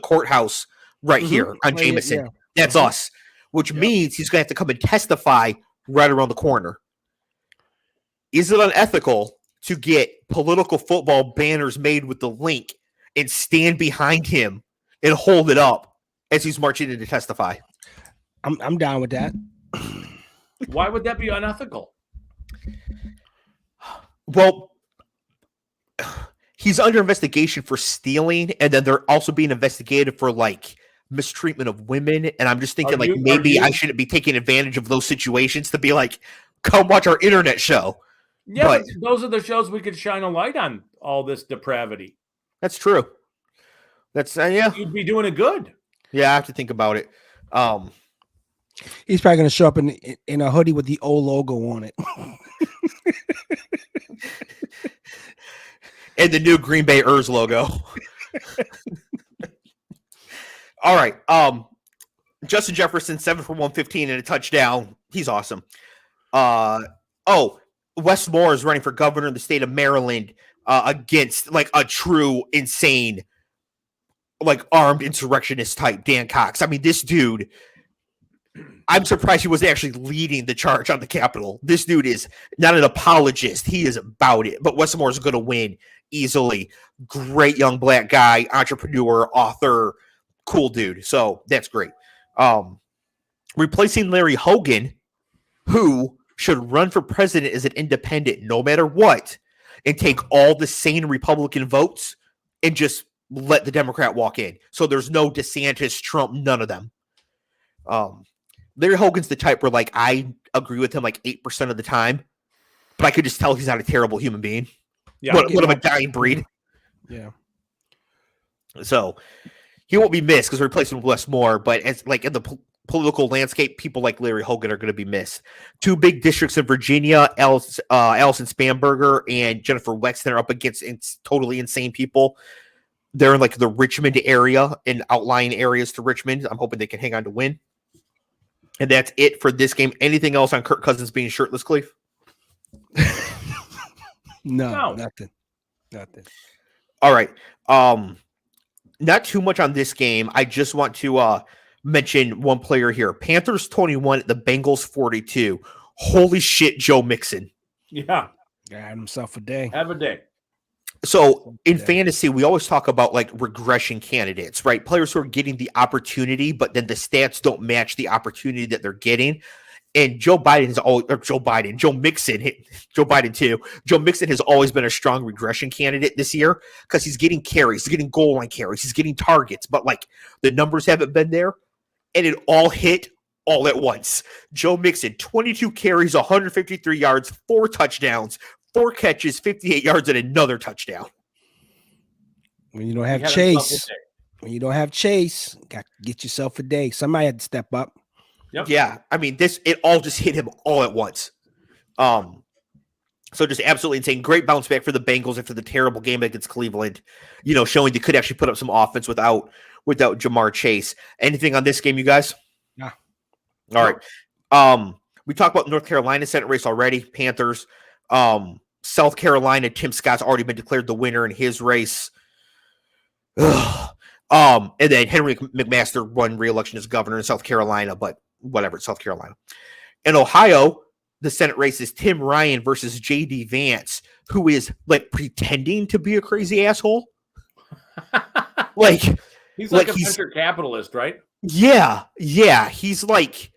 courthouse right here on Jameson. Yeah. That's us, which means he's going to have to come and testify right around the corner. Is it unethical to get political football banners made with the link and stand behind him and hold it up as he's marching in to testify? I'm down with that. Why would that be unethical? Well, he's under investigation for stealing, and then they're also being investigated for like mistreatment of women. And I'm just thinking, maybe I shouldn't be taking advantage of those situations to be like, come watch our internet show. Yeah, but those are the shows we could shine a light on all this depravity. That's true. That's you'd be doing it good. Yeah, I have to think about it. He's probably going to show up in a hoodie with the old logo on it. And the new Green Bay Ers logo. All right. Justin Jefferson, 7 for 115 and a touchdown. He's awesome. Wes Moore is running for governor in the state of Maryland against like a true insane, like armed insurrectionist type Dan Cox. I mean, this dude, I'm surprised he was actually leading the charge on the Capitol. This dude is not an apologist. He is about it. But Wes Moore is going to win easily. Great young black guy, entrepreneur, author, cool dude. So that's great. Replacing Larry Hogan, who should run for president as an independent no matter what, and take all the sane Republican votes and just let the Democrat walk in. So there's no DeSantis, Trump, none of them. Larry Hogan's the type where, like, I agree with him like 8% of the time, but I could just tell he's not a terrible human being. Yeah, what of a dying breed. Yeah. So he won't be missed because we're replacing with Wes Moore, but as like in the political landscape, people like Larry Hogan are going to be missed. Two big districts in Virginia, Allison Spanberger and Jennifer Wexton are up against totally insane people. They're in like the Richmond area and outlying areas to Richmond. I'm hoping they can hang on to win. And that's it for this game. Anything else on Kirk Cousins being shirtless, Cleve? No, nothing. All right. Not too much on this game. I just want to mention one player here. Panthers 21, the Bengals 42. Holy shit, Joe Mixon. Yeah. Had himself a day. Have a day. So in fantasy, we always talk about like regression candidates, right? Players who are getting the opportunity, but then the stats don't match the opportunity that they're getting. And Joe Mixon too. Joe Mixon has always been a strong regression candidate this year because he's getting carries, he's getting goal line carries, he's getting targets, but like the numbers haven't been there, and it all hit all at once. Joe Mixon, 22 carries, 153 yards, 4 touchdowns, 4 catches, 58 yards, and another touchdown. When you don't have Chase, got to get yourself a day. Somebody had to step up. Yep. Yeah, I mean, it all just hit him all at once. So just absolutely insane. Great bounce back for the Bengals after the terrible game against Cleveland. Showing they could actually put up some offense without Jamar Chase. Anything on this game, you guys? No. All right. We talked about North Carolina Senate race already. Panthers. South Carolina, Tim Scott's already been declared the winner in his race. And then Henry McMaster won re-election as governor in South Carolina, but whatever, it's South Carolina. In Ohio, the Senate race is Tim Ryan versus J.D. Vance, who is pretending to be a crazy asshole. He's like a venture capitalist, right? Yeah. He's like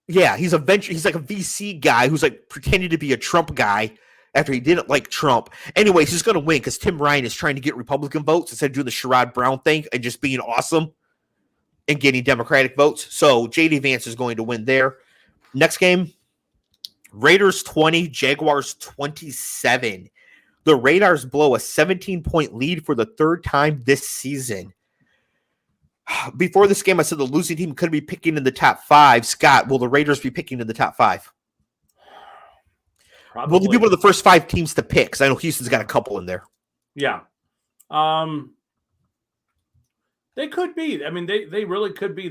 a VC guy who's pretending to be a Trump guy after he didn't like Trump. Anyways, he's going to win because Tim Ryan is trying to get Republican votes instead of doing the Sherrod Brown thing and just being awesome and getting Democratic votes. So J.D. Vance is going to win there. Next game, Raiders 20, Jaguars 27. The Raiders blow a 17-point lead for the third time this season. Before this game, I said the losing team could be picking in the top 5. Scott, will the Raiders be picking in the top 5? Probably. Will they be one of the first 5 teams to pick? Because I know Houston's got a couple in there. Yeah. They could be. I mean, they really could be.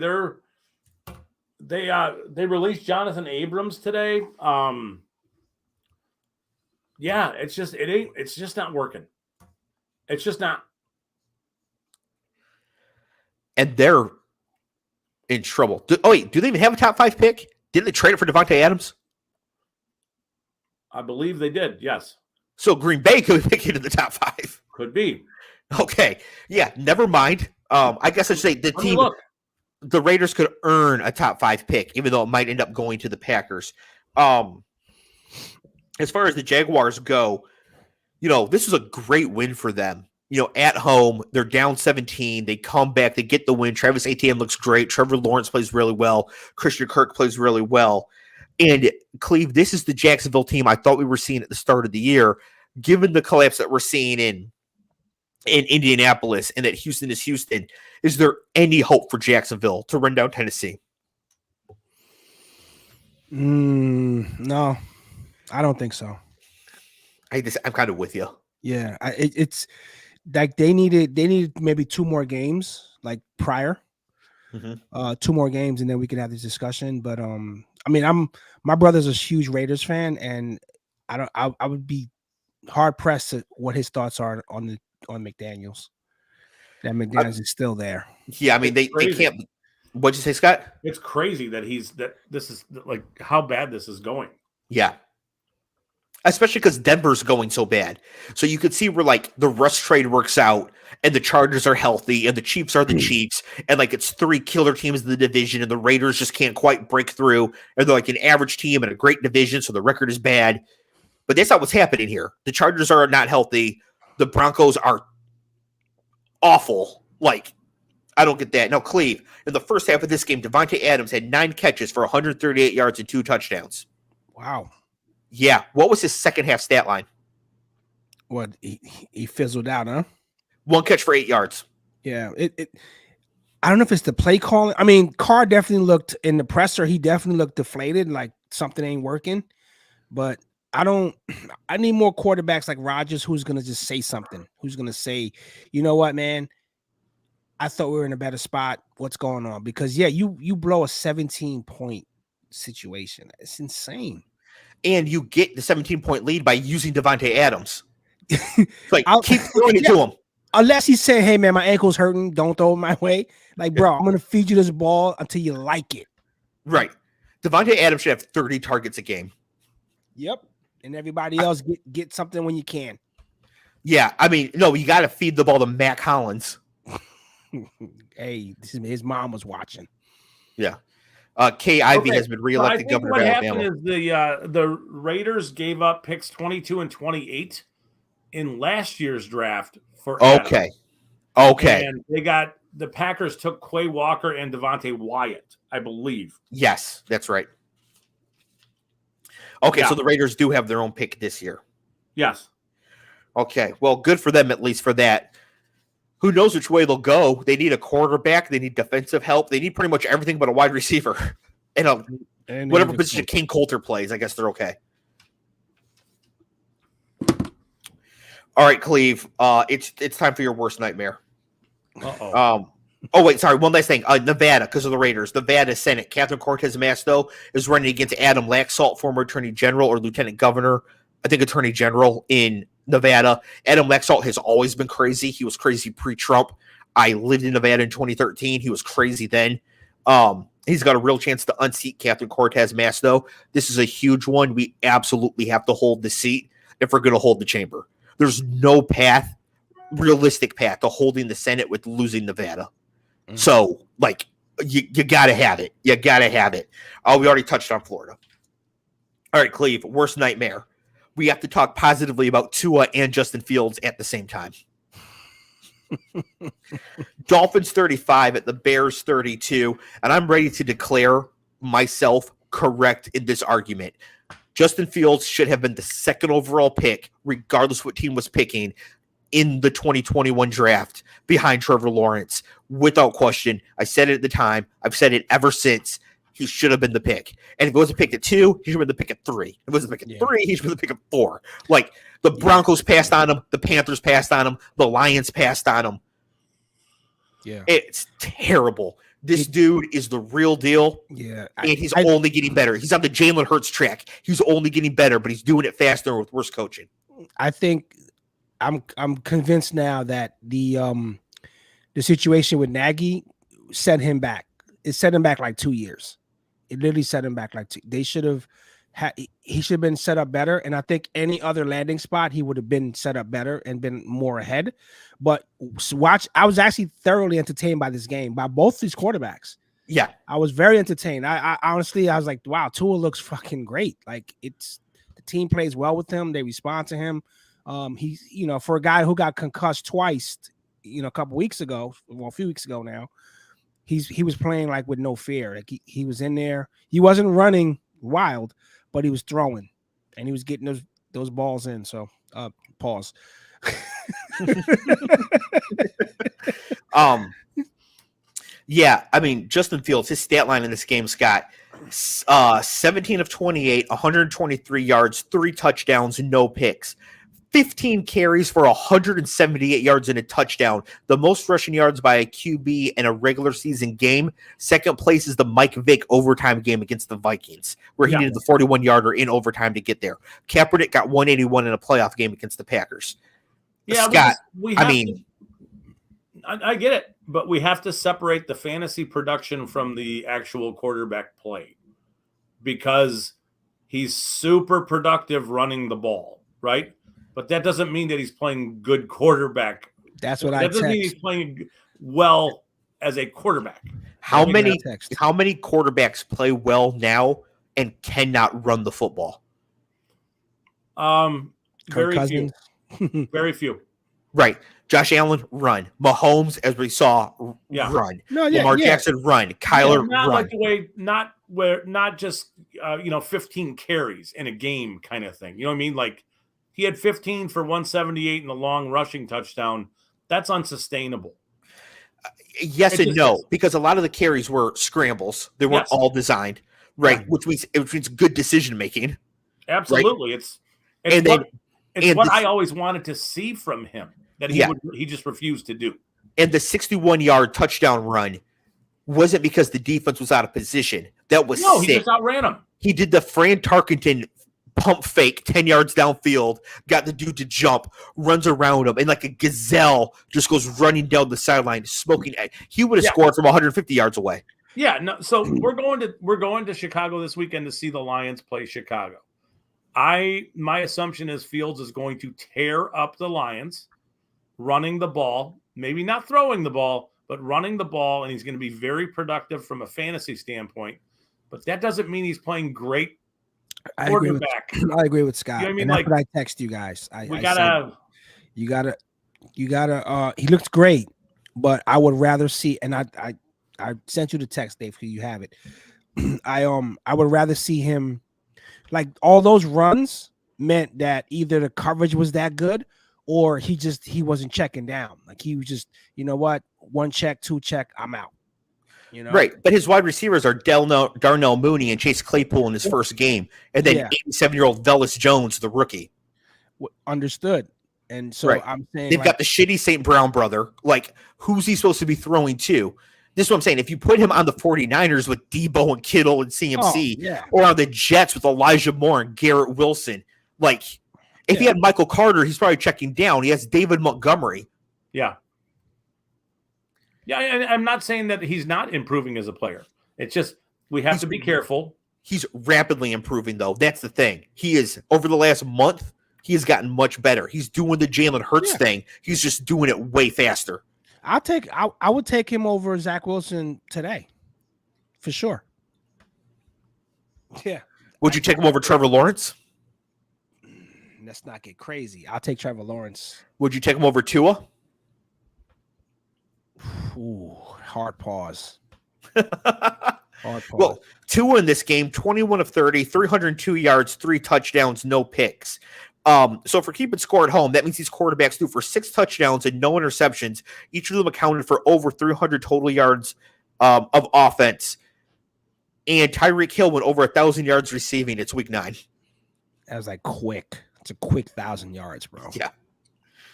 They released Jonathan Abrams today. Yeah, it's just not working. It's just not. And they're in trouble. Do they even have a top 5 pick? Didn't they trade it for Devontae Adams? I believe they did, yes. So Green Bay could be picking in the top 5. Could be. Okay. Yeah, never mind. I guess I should say the Raiders could earn a top 5 pick, even though it might end up going to the Packers. As far as the Jaguars go, this is a great win for them. At home, they're down 17. They come back. They get the win. Travis Etienne looks great. Trevor Lawrence plays really well. Christian Kirk plays really well. And, Cleve, this is the Jacksonville team I thought we were seeing at the start of the year. Given the collapse that we're seeing in Indianapolis and that Houston is Houston, is there any hope for Jacksonville to run down Tennessee? No, I don't think so. I'm kind of with you. Yeah, it's like they needed maybe 2 more games prior. 2 more games, and then we can have this discussion. But my brother's a huge Raiders fan, and I would be hard pressed to what his thoughts are on McDaniels. That McDaniels is still there. Yeah, I mean they can't. What'd you say, Scott? It's crazy that this is how bad this is going. Yeah. Especially because Denver's going so bad. So you could see where the Russ trade works out and the Chargers are healthy and the Chiefs are the Chiefs. And it's 3 killer teams in the division and the Raiders just can't quite break through. And they're an average team in a great division. So the record is bad. But that's not what's happening here. The Chargers are not healthy. The Broncos are awful. I don't get that. Now, Cleve, in the first half of this game, Devontae Adams had 9 catches for 138 yards and 2 touchdowns. Wow. Yeah. What was his second half stat line? What he fizzled out, huh? 1 catch for 8 yards. Yeah. I don't know if it's the play calling. I mean, Carr definitely looked in the presser. He definitely looked deflated, like something ain't working. But I need more quarterbacks like Rodgers who's going to just say something. Who's going to say, you know what, man? I thought we were in a better spot. What's going on? Because, yeah, you blow a 17-point situation. It's insane. And you get the 17-point lead by using Devontae Adams. Keep throwing it to him. Unless he's saying, hey, man, my ankle's hurting. Don't throw it my way. Bro, I'm going to feed you this ball until you like it. Right. Devontae Adams should have 30 targets a game. Yep. And everybody else get something when you can. Yeah. I mean, no, you got to feed the ball to Mac Hollins. Hey, his mom was watching. Yeah. Kay Ivey has been reelected governor of Alabama. What happened is the Raiders gave up picks 22 and 28 in last year's draft for Okay. And the Packers took Quay Walker and Devontae Wyatt, I believe. Yes, that's right. Okay, so the Raiders do have their own pick this year. Yes. Okay. Well, good for them, at least for that. Who knows which way they'll go? They need a quarterback. They need defensive help. They need pretty much everything but a wide receiver. And whatever position King Coulter plays, I guess they're okay. All right, Cleve. It's time for your worst nightmare. Uh-oh. Oh, wait, sorry. One last thing. Nevada, because of the Raiders. Nevada Senate. Catherine Cortez Masto is running against Adam Laxalt, former Attorney General or Lieutenant Governor, I think Attorney General in Nevada. Adam Laxalt has always been crazy. He was crazy pre-Trump. I lived in Nevada in 2013. He was crazy then. He's got a real chance to unseat Catherine Cortez Masto. This is a huge one. We absolutely have to hold the seat if we're going to hold the chamber. There's no realistic path to holding the Senate with losing Nevada. So, like, you got to have it. You got to have it. We already touched on Florida. All right, Cleve, worst nightmare. We have to talk positively about Tua and Justin Fields at the same time. Dolphins 35 at the Bears 32, and I'm ready to declare myself correct in this argument. Justin Fields should have been the second overall pick, regardless what team was picking, in the 2021 draft behind Trevor Lawrence. Without question. I said it at the time. I've said it ever since. He should have been the pick. And if it was a pick at 2, he should have been the pick at 3. If it was a pick at 3, he should have been the pick at 4. Like, the Broncos passed on him. The Panthers passed on him. The Lions passed on him. Yeah. It's terrible. This dude is the real deal. Yeah. And he's only getting better. He's on the Jalen Hurts track. He's only getting better, but he's doing it faster with worse coaching. I think I'm convinced now that the situation with Nagy set him back. It set him back like 2 years. It literally set him back like 2. They should have he should have been set up better. And I think any other landing spot, he would have been set up better and been more ahead. But I was actually thoroughly entertained by this game, by both these quarterbacks. Yeah. I was very entertained. I honestly, I was like, wow, Tua looks fucking great. Like, the team plays well with him. They respond to him. He's, for a guy who got concussed twice, a couple weeks ago, well, a few weeks ago now, he was playing like with no fear. Like he was in there. He wasn't running wild, but he was throwing, and he was getting those balls in. So, pause. Yeah, I mean, Justin Fields, his stat line in this game, Scott, 17 of 28, 123 yards, 3 touchdowns, no picks. 15 carries for 178 yards and a touchdown. The most rushing yards by a QB in a regular season game. Second place is the Mike Vick overtime game against the Vikings, where he needed the 41-yarder in overtime to get there. Kaepernick got 181 in a playoff game against the Packers. Yeah, Scott, I get it, but we have to separate the fantasy production from the actual quarterback play, because he's super productive running the ball, right? But that doesn't mean that he's playing good quarterback. That's what that doesn't mean he's playing well as a quarterback. How many quarterbacks play well now and cannot run the football? Very few. Very few. Right. Josh Allen, run. Mahomes, as we saw, run. Lamar Jackson, run. Kyler, not run. Like the way, not just 15 carries in a game kind of thing. You know what I mean? Like, he had 15 for 178 and a long rushing touchdown. That's unsustainable. Yes and no, because a lot of the carries were scrambles. They weren't all designed, right? Which means good decision making. Absolutely, right? It's what I always wanted to see from him that he just refused to do. And the 61-yard touchdown run wasn't because the defense was out of position. That was sick. He just outran him. He did the Fran Tarkenton pump fake 10 yards downfield, got the dude to jump, runs around him, and like a gazelle just goes running down the sideline, smoking. He would have scored from 150 yards away. Yeah, no. So we're going to Chicago this weekend to see the Lions play Chicago. My assumption is Fields is going to tear up the Lions, running the ball, maybe not throwing the ball, but running the ball, and he's going to be very productive from a fantasy standpoint. But that doesn't mean he's playing great quarterback. I agree with Scott. You know what I mean? And that's what I text you guys. You gotta. He looks great, but I would rather see. And I sent you the text, Dave, because you have it. I would rather see him, like, all those runs meant that either the coverage was that good or he wasn't checking down. Like he was just, you know what, 1 check, 2 check, I'm out. You know, right? But his wide receivers are Darnell Mooney and Chase Claypool in his first game, and then 87-year-old Velus Jones, the rookie. Understood. And so right. I'm saying they've got the shitty St. Brown brother. Like, who's he supposed to be throwing to? This is what I'm saying. If you put him on the 49ers with Debo and Kittle and CMC, or on the Jets with Elijah Moore and Garrett Wilson, like, if he had Michael Carter, he's probably checking down. He has David Montgomery. Yeah. Yeah, I'm not saying that he's not improving as a player. It's just we have to be careful. He's rapidly improving, though. That's the thing. He is, over the last month, he has gotten much better. He's doing the Jalen Hurts thing. He's just doing it way faster. I would take him over Zach Wilson today, for sure. Yeah. Would you take him over Trevor Lawrence? Let's not get crazy. I'll take Trevor Lawrence. Would you take him over Tua? Ooh, hard pause. Hard pause. Well, Tua in this game, 21 of 30, 302 yards, 3 touchdowns, no picks. So for keeping score at home, that means these quarterbacks threw for 6 touchdowns and no interceptions. Each of them accounted for over 300 total yards of offense. And Tyreek Hill went over 1,000 yards receiving. It's week 9. That was like quick. It's a quick 1,000 yards, bro. Yeah.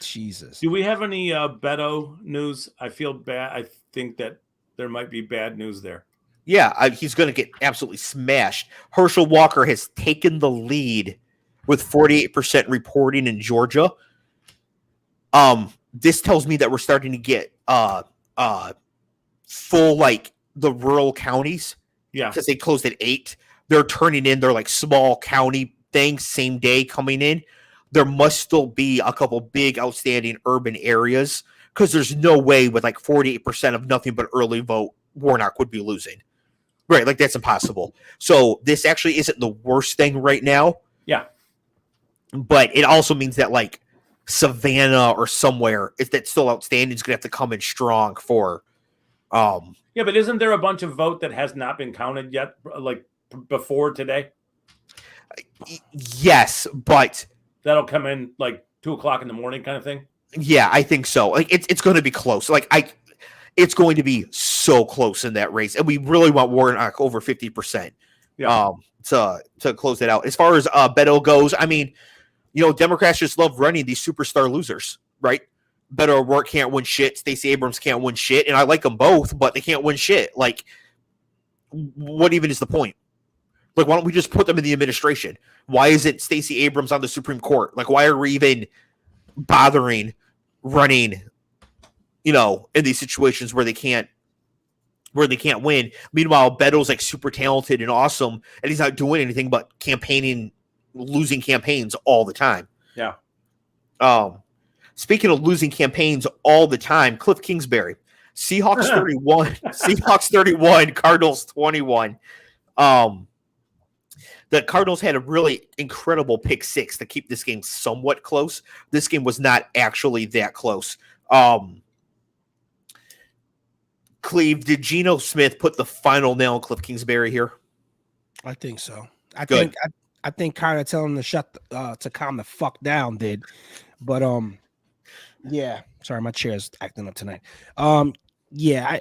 Jesus. Do we have any Beto news? I feel bad. I think that there might be bad news there. Yeah, he's going to get absolutely smashed. Herschel Walker has taken the lead with 48% reporting in Georgia. This tells me that we're starting to get full, like, the rural counties. Yeah. Because they closed at 8. They're turning in their, like, small county things same day coming in. There must still be a couple big outstanding urban areas because there's no way with like 48% of nothing but early vote Warnock would be losing. Right, like that's impossible. So this actually isn't the worst thing right now. Yeah. But it also means that like Savannah or somewhere if that's still outstanding is going to have to come in strong for Yeah, but isn't there a bunch of vote that has not been counted yet like before today? Yes, but that'll come in like 2:00 in the morning kind of thing. Yeah, I think so. Like it's going to be close. It's going to be so close in that race, and we really want Warnock over 50%. Yeah. To close it out. As far as Beto goes, I mean, Democrats just love running these superstar losers, right? Beto O'Rourke can't win shit. Stacey Abrams can't win shit, and I like them both, but they can't win shit. Like, what even is the point? Like, why don't we just put them in the administration? Why isn't Stacey Abrams on the Supreme Court? Like, why are we even bothering running, in these situations where they can't win? Meanwhile, Beto's like super talented and awesome, and he's not doing anything but campaigning, losing campaigns all the time. Yeah. Speaking of losing campaigns all the time, Cliff Kingsbury, Seahawks 31, Cardinals 21. The Cardinals had a really incredible pick 6 to keep this game somewhat close. This game was not actually that close. Cleve, did Geno Smith put the final nail on Cliff Kingsbury here? I think so. I think kind of telling him to calm the fuck down did. But yeah. Sorry, my chair's acting up tonight. Yeah,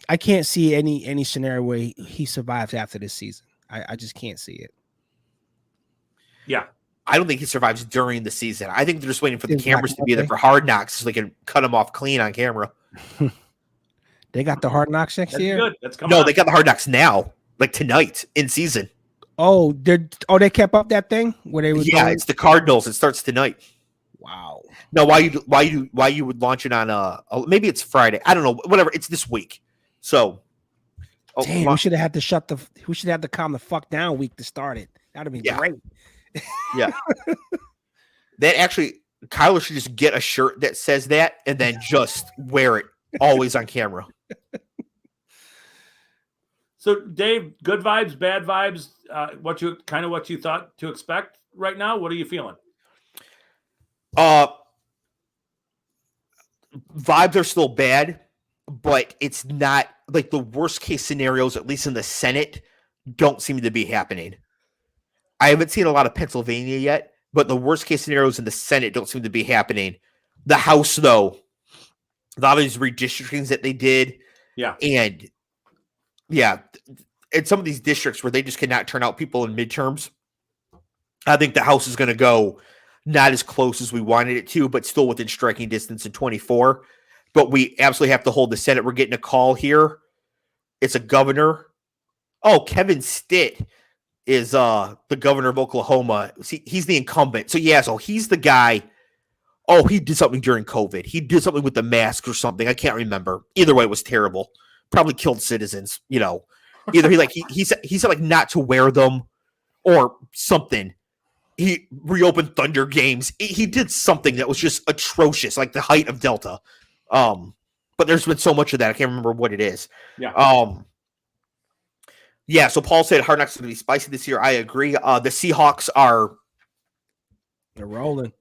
I can't see any scenario where he survives after this season. I just can't see it. Yeah. I don't think he survives during the season. I think they're just waiting for the cameras to be there for Hard Knocks so they can cut him off clean on camera. They got the Hard Knocks next year? Good. That's coming on. They got the Hard Knocks now, like tonight in season. Oh, they kept up that thing where they was it's the Cardinals. It starts tonight. Wow. No, why you would launch it on maybe it's Friday. I don't know. Whatever. It's this week. So damn, we should have had to calm the fuck down week to start it. That'd be great. Yeah. That actually, Kyler should just get a shirt that says that and then just wear it always on camera. So, Dave, good vibes, bad vibes. What you thought to expect right now? What are you feeling? Vibes are still bad, but it's not like the worst case scenarios, at least in the Senate, don't seem to be happening. I haven't seen a lot of Pennsylvania yet, but the worst case scenarios in the Senate don't seem to be happening. The House, though, a lot of these redistrictings that they did, and in some of these districts where they just cannot turn out people in midterms, I think the House is going to go not as close as we wanted it to, but still within striking distance in 24. But we absolutely have to hold the Senate. We're getting a call here. It's a governor. Oh, Kevin Stitt is the governor of Oklahoma. See, he's the incumbent. So he's the guy. Oh, he did something during COVID. He did something with the mask or something. I can't remember. Either way, it was terrible. Probably killed citizens. Either he said like not to wear them or something. He reopened Thunder games. He did something that was just atrocious, like the height of Delta. But there's been so much of that. I can't remember what it is. So Paul said Hard Knocks is going to be spicy this year. I agree. The Seahawks they're rolling.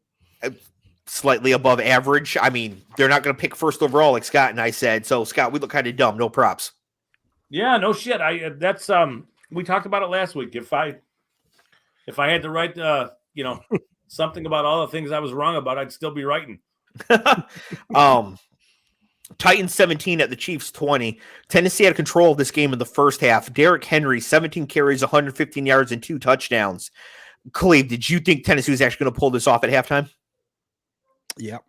Slightly above average. I mean, they're not going to pick first overall like Scott and I said. So, Scott, we look kind of dumb. No props. Yeah, no shit. We talked about it last week. If I had to write, something about all the things I was wrong about, I'd still be writing. Titans 17 at the Chiefs 20. Tennessee had control of this game in the first half. Derrick Henry, 17 carries, 115 yards, and 2 touchdowns. Cleve, did you think Tennessee was actually going to pull this off at halftime? Yep.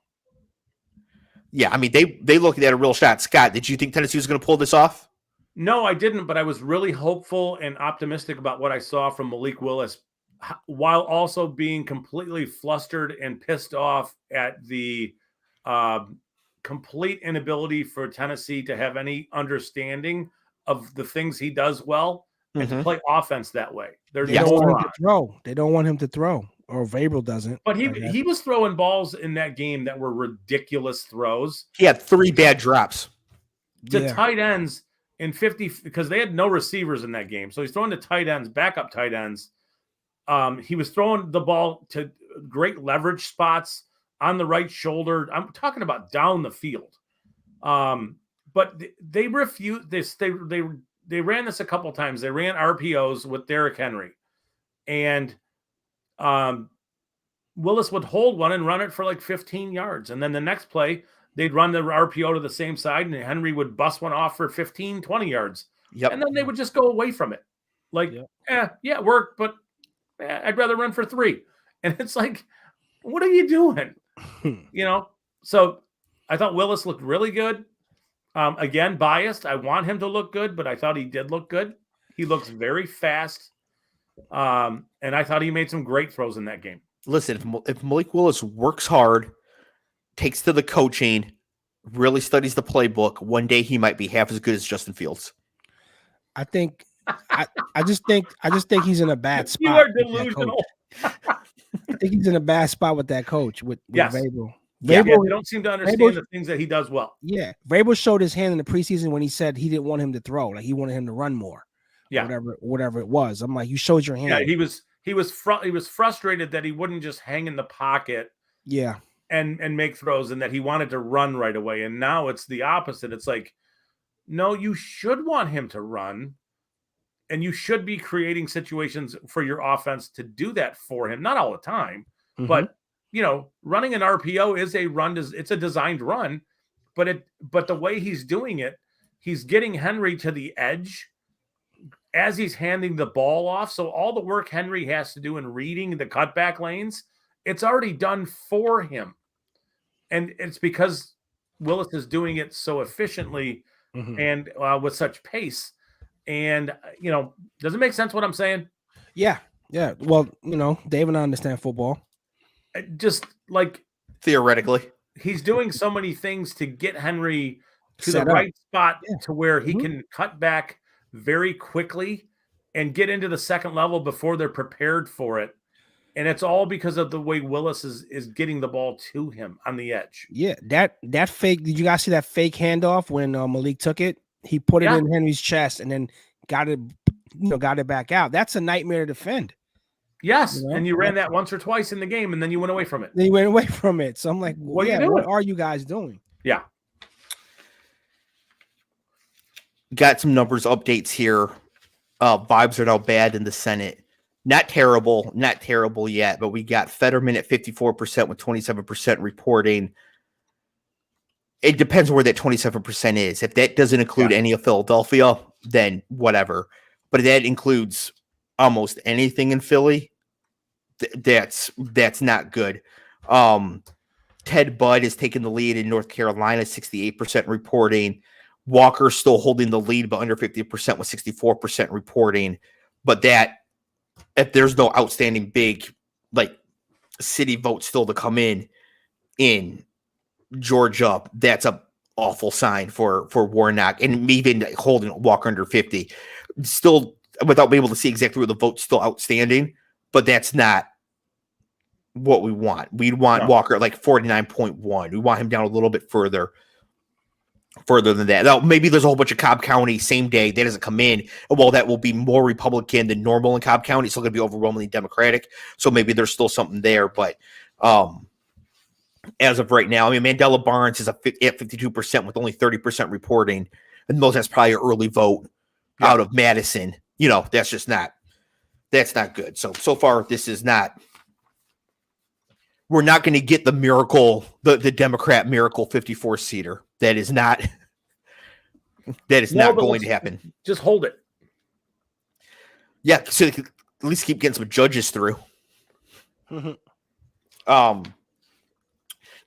Yeah, I mean, they looked at a real shot. Scott, did you think Tennessee was going to pull this off? No, I didn't, but I was really hopeful and optimistic about what I saw from Malik Willis, while also being completely flustered and pissed off at the complete inability for Tennessee to have any understanding of the things he does well and to play offense that way. They don't want him to throw. They don't want him to throw, or Vrabel doesn't. But he was throwing balls in that game that were ridiculous throws. He had 3 bad drops. To tight ends in 50, because they had no receivers in that game. So he's throwing to tight ends, backup tight ends. He was throwing the ball to great leverage spots on the right shoulder. I'm talking about down the field. But they refused this. They ran this a couple times. They ran RPOs with Derrick Henry, and Willis would hold one and run it for like 15 yards. And then the next play, they'd run the RPO to the same side, and Henry would bust one off for 15, 20 yards. Yep. And then they would just go away from it. Like, it worked, but I'd rather run for 3. And it's like, what are you doing? So I thought Willis looked really good. Again, biased. I want him to look good, but I thought he did look good. He looks very fast. And I thought he made some great throws in that game. Listen, if Malik Willis works hard, takes to the coaching, really studies the playbook, one day he might be half as good as Justin Fields. I just think he's in a bad spot. You are delusional. I think he's in a bad spot with that coach, with Vrabel. They don't seem to understand the things that he does well. Yeah. Vrabel showed his hand in the preseason when he said he didn't want him to throw. Like, he wanted him to run more. Yeah. Whatever it was. I'm like, you showed your hand. Yeah, he was frustrated that he wouldn't just hang in the pocket. Yeah. And make throws, and that he wanted to run right away. And now it's the opposite. It's like, no, you should want him to run, and you should be creating situations for your offense to do that for him. Not all the time, but running an RPO is a run. It's a designed run, but the way he's doing it, he's getting Henry to the edge as he's handing the ball off. So all the work Henry has to do in reading the cutback lanes, it's already done for him. And it's because Willis is doing it so efficiently and with such pace. And, does it make sense what I'm saying? Yeah. Yeah. Well, Dave and I understand football. Just like theoretically, he's doing so many things to get Henry to the right spot to where he can cut back very quickly and get into the second level before they're prepared for it. And it's all because of the way Willis is getting the ball to him on the edge. Yeah, that fake. Did you guys see that fake handoff when Malik took it? He put it in Henry's chest and then got it back out. That's a nightmare to defend. Yes, and you ran that once or twice in the game, and then you went away from it. So I'm like, what are you guys doing? Yeah. Got some numbers updates here. Vibes are now bad in the Senate. Not terrible yet, but we got Fetterman at 54% with 27% reporting. It depends where that 27% is. If that doesn't include any of Philadelphia, then whatever. But if that includes almost anything in Philly, that's not good. Ted Budd is taking the lead in North Carolina, 68% reporting. Walker's still holding the lead, but under 50% with 64% reporting. But that, if there's no outstanding big like city vote still to come in Georgia, that's a awful sign for Warnock, and even holding Walker under 50. Still, without being able to see exactly where the vote's still outstanding, but that's not what we want. We'd want Walker at like 49.1. We want him down a little bit further than that. Now, maybe there's a whole bunch of Cobb County same day that doesn't come in. Well, that will be more Republican than normal in Cobb County. It's still going to be overwhelmingly Democratic. So maybe there's still something there. But as of right now, I mean, Mandela Barnes is at 52% with only 30% reporting. And most that's probably an early vote out of Madison. You know, that's not good. So far, this is not. We're not going to get the miracle, the Democrat miracle 54-seater. That is not going to happen. Just hold it. Yeah, so they could at least keep getting some judges through.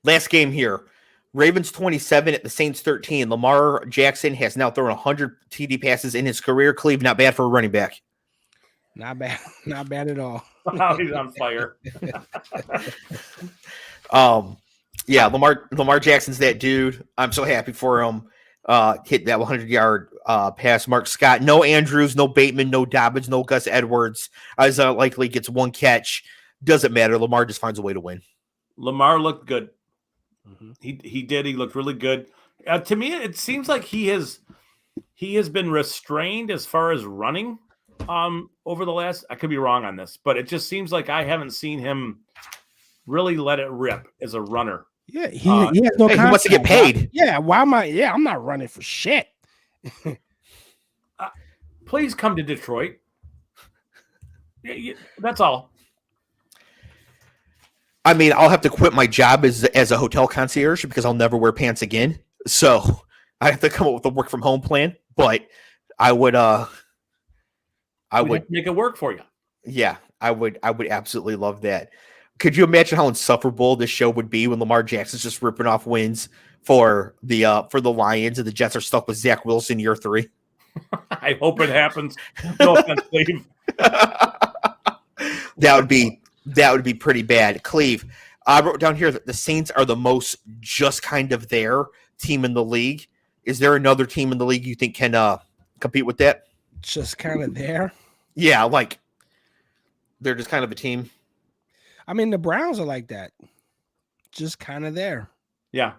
Last game here. Ravens 27 at the Saints 13. Lamar Jackson has now thrown 100 TD passes in his career. Cleve, not bad for a running back. Not bad. Not bad at all. Wow, he's on fire. Yeah, Lamar Jackson's that dude. I'm so happy for him. Hit that 100-yard pass. Mark Scott. No Andrews, no Bateman, no Dobbins, no Gus Edwards. As likely gets one catch. Doesn't matter. Lamar just finds a way to win. Lamar looked good. He did. He looked really good. To me, it seems like he has been restrained as far as running over the last. I could be wrong on this, but it just seems like I haven't seen him really let it rip as a runner. Yeah, he has no. He wants to get paid. Yeah, why am I? Yeah, I'm not running for shit. Please come to Detroit. That's all. I mean, I'll have to quit my job as a hotel concierge because I'll never wear pants again. So I have to come up with a work from home plan. But I would make it work for you. Yeah, I would absolutely love that. Could you imagine how insufferable this show would be when Lamar Jackson's just ripping off wins for the Lions and the Jets are stuck with Zach Wilson year 3? I hope it happens. No offense, Cleve. That would be pretty bad. Cleve, I wrote down here that the Saints are the most just kind of their team in the league. Is there another team in the league you think can compete with that? Just kind of there? Yeah, like they're just kind of a team. I mean, the Browns are like that. Just kind of there. Yeah.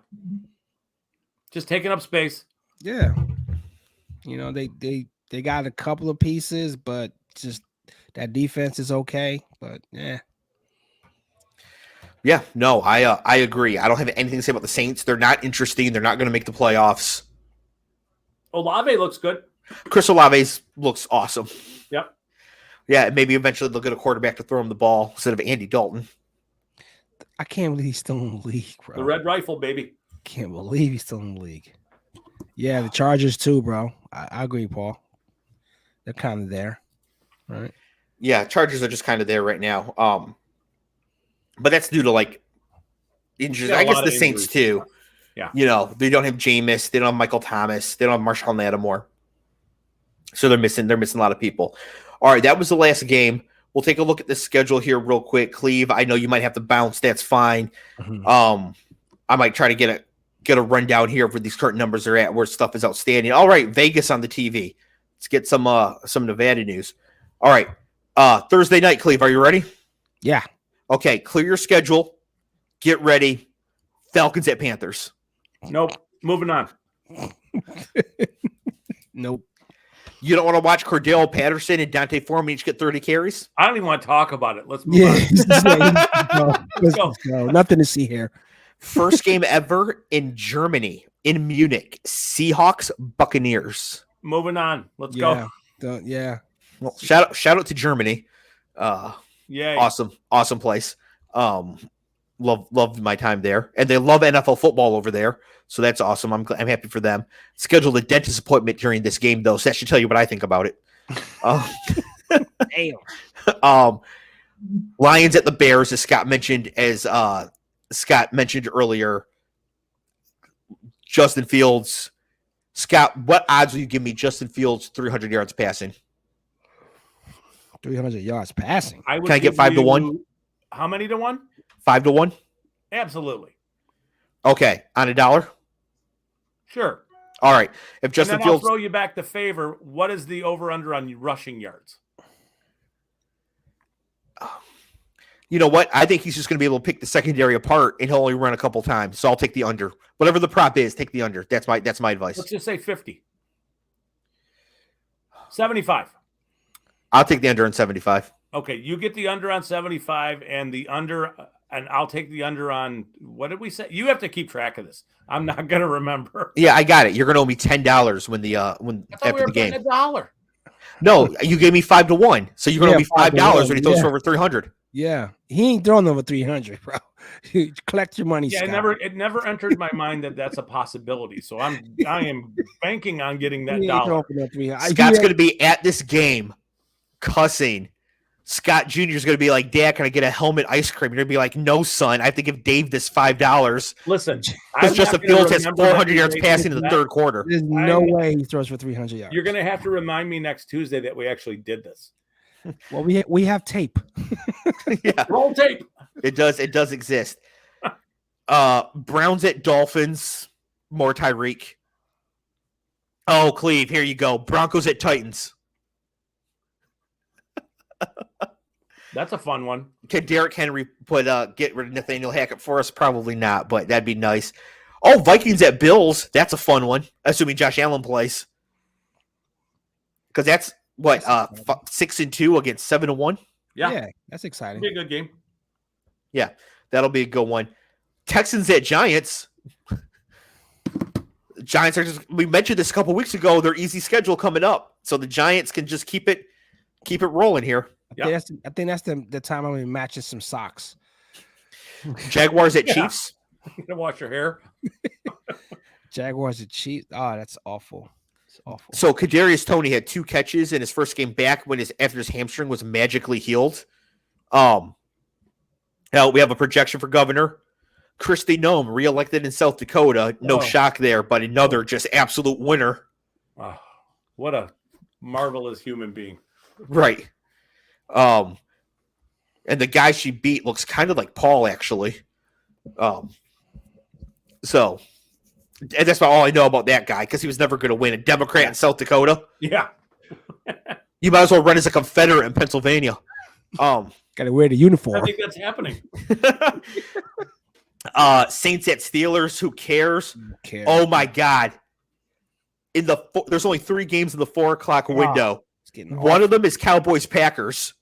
Just taking up space. Yeah. You know, they got a couple of pieces, but just that defense is okay. But yeah. Yeah, no, I agree. I don't have anything to say about the Saints. They're not interesting. They're not going to make the playoffs. Olave looks good. Chris Olave looks awesome. Yep. Yeah, maybe eventually they'll get a quarterback to throw him the ball instead of Andy Dalton. I can't believe he's still in the league, bro. The red rifle, baby. Can't believe he's still in the league. Yeah, the Chargers too, bro. I agree, Paul. They're kind of there, right? Yeah, Chargers are just kind of there right now. But that's due to like injuries. I guess the Saints too. Yeah. You know, they don't have Jameis, they don't have Michael Thomas, they don't have Marshall Lattimore. So they're missing a lot of people. All right, that was the last game. We'll take a look at the schedule here real quick. Cleve, I know you might have to bounce. That's fine. I might try to get a rundown here of where these current numbers are at, where stuff is outstanding. All right, Vegas on the TV. Let's get some Nevada news. All right, Thursday night, Cleve, are you ready? Yeah. Okay, clear your schedule. Get ready. Falcons at Panthers. Nope. Moving on. Nope. You don't want to watch Cordell Patterson and Dante Foreman each get 30 carries? I don't even want to talk about it. Let's move on. Let's go. Nothing to see here. First game ever in Germany, in Munich. Seahawks, Buccaneers. Moving on. Let's go. Yeah. Well, shout out to Germany. Yeah. Awesome place. Loved my time there, and they love NFL football over there, so that's awesome. I'm happy for them. Scheduled a dentist appointment during this game, though, so that should tell you what I think about it. Damn. Lions at the Bears, as Scott mentioned earlier. Justin Fields. Scott, what odds will you give me Justin Fields 300 yards passing? 300 yards passing. Can I get 5-1? How many to 1? 5-1? Absolutely. Okay. On $1? Sure. All right. If Justin Fields, I'll throw you back the favor. What is the over-under on rushing yards? You know what? I think he's just going to be able to pick the secondary apart, and he'll only run a couple times. So I'll take the under. Whatever the prop is, take the under. That's my advice. Let's just say 50. 75. I'll take the under on 75. Okay, you get the under on 75 and the under, and I'll take the under on, what did we say? You have to keep track of this. I'm not going to remember. Yeah, I got it. You're going to owe me $10 when after the game. $1. No, you gave me 5-1, so you're going to owe me $5 when he throws for over 300. Yeah, he ain't throwing over 300, bro. Collect your money. Yeah, Scott. it never entered my mind that that's a possibility. So I am banking on getting that dollar. Scott's going to be at this game cussing. Scott Jr. is going to be like, Dad, can I get a helmet ice cream? You're going to be like, no, son. I have to give Dave this $5. Listen, because Justin Fields has 400 yards passing in the third quarter. There's no way he throws for 300 yards. You're going to have to remind me next Tuesday that we actually did this. Well, we have tape. Yeah, roll tape. It does exist. Browns at Dolphins. More Tyreek. Oh, Cleve, here you go. Broncos at Titans. That's a fun one. Can Derrick Henry get rid of Nathaniel Hackett for us? Probably not, but that'd be nice. Oh, Vikings at Bills. That's a fun one. Assuming Josh Allen plays. Because that's what 6-2 against 7-1. Yeah, that's exciting. Be a good game. Yeah, that'll be a good one. Texans at Giants. Giants are we mentioned this a couple weeks ago. Their easy schedule coming up, so the Giants can just keep it rolling here. I think that's the time I'm gonna match some socks. Jaguars at Chiefs. You gonna wash your hair? Jaguars at Chiefs. Oh, that's awful. It's awful. So Kadarius Toney had 2 catches in his first game back after his hamstring was magically healed. Now we have a projection for governor. Kristi Noem reelected in South Dakota. No shock there, but another just absolute winner. Oh, what a marvelous human being. Right. And the guy she beat looks kind of like Paul, actually. So and that's about all I know about that guy because he was never going to win. A Democrat in South Dakota. Yeah. You might as well run as a Confederate in Pennsylvania. Got to wear the uniform. I think that's happening. Saints at Steelers. Who cares? Oh my God! There's only 3 games in the 4:00 window. One of them is Cowboys Packers.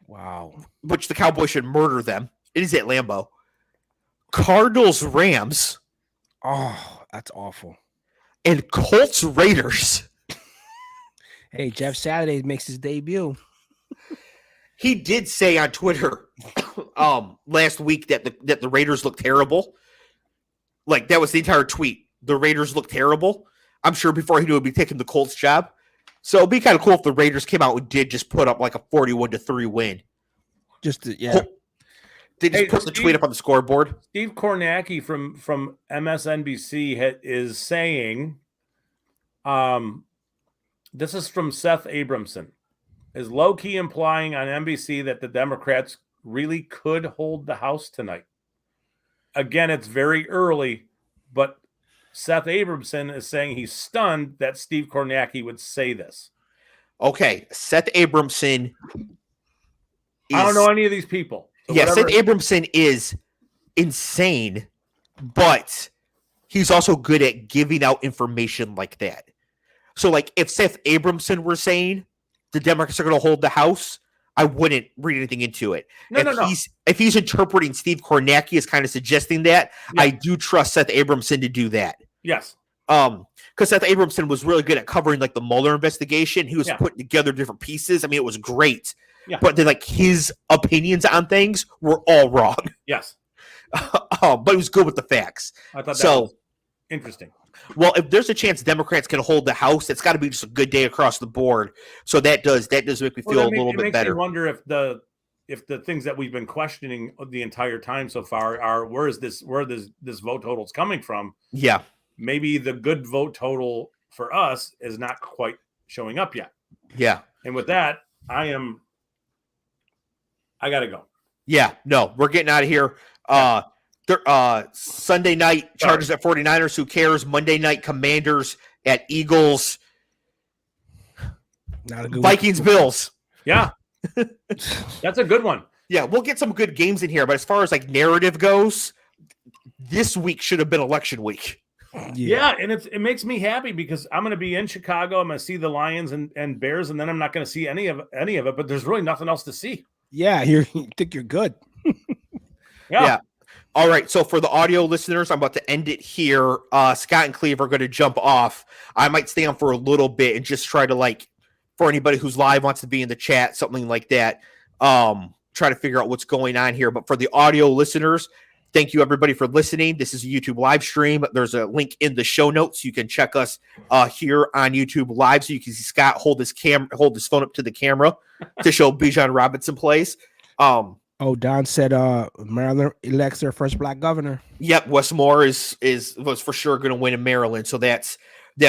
Wow. Which the Cowboys should murder them. It is at Lambeau. Cardinals Rams. Oh, that's awful. And Colts Raiders. Hey, Jeff Saturday makes his debut. He did say on Twitter last week that the Raiders look terrible. Like, that was the entire tweet. The Raiders look terrible. I'm sure before he knew he'd be taking the Colts job. So it'd be kind of cool if the Raiders came out and did just put up like a 41-3 win. They just put the tweet up on the scoreboard. Steve Kornacki from MSNBC is saying, this is from Seth Abramson, is low-key implying on NBC that the Democrats really could hold the House tonight. Again, it's very early, but Seth Abramson is saying he's stunned that Steve Kornacki would say this. Okay, Seth Abramson. I don't know any of these people. So Seth Abramson is insane, but he's also good at giving out information like that. So, like, if Seth Abramson were saying the Democrats are going to hold the House, I wouldn't read anything into it. If he's interpreting Steve Kornacki as kind of suggesting that, I do trust Seth Abramson to do that. Yes. Because Seth Abramson was really good at covering like the Mueller investigation. He was Yeah. putting together different pieces. I mean, it was great. Yeah. But then like his opinions on things were all wrong. Yes. But he was good with the facts. I thought that So- was interesting. Well, if there's a chance Democrats can hold the House, it's got to be just a good day across the board. So that does make me feel a little bit better. It makes me wonder if the things that we've been questioning the entire time so far are where this vote total's coming from. Yeah. Maybe the good vote total for us is not quite showing up yet. Yeah. And with that, I gotta go. Yeah. No, we're getting out of here. Sunday night, Chargers at 49ers. Who cares? Monday night, Commanders at Eagles. Not a good Vikings, Bills. Yeah. That's a good one. Yeah, we'll get some good games in here. But as far as like narrative goes, this week should have been election week. Yeah, and it makes me happy because I'm going to be in Chicago. I'm going to see the Lions and Bears, and then I'm not going to see any of it. But there's really nothing else to see. Yeah, you think you're good. Yeah. All right. So for the audio listeners, I'm about to end it here. Scott and Cleve are going to jump off. I might stay on for a little bit and just try to like, for anybody who's live wants to be in the chat, something like that. Try to figure out what's going on here. But for the audio listeners, thank you everybody for listening. This is a YouTube live stream. There's a link in the show notes. You can check us here on YouTube live, so you can see Scott hold his phone up to the camera to show Bijan Robinson plays. Don said Maryland elects their first black governor. Yep, Westmore was for sure going to win in Maryland, so that's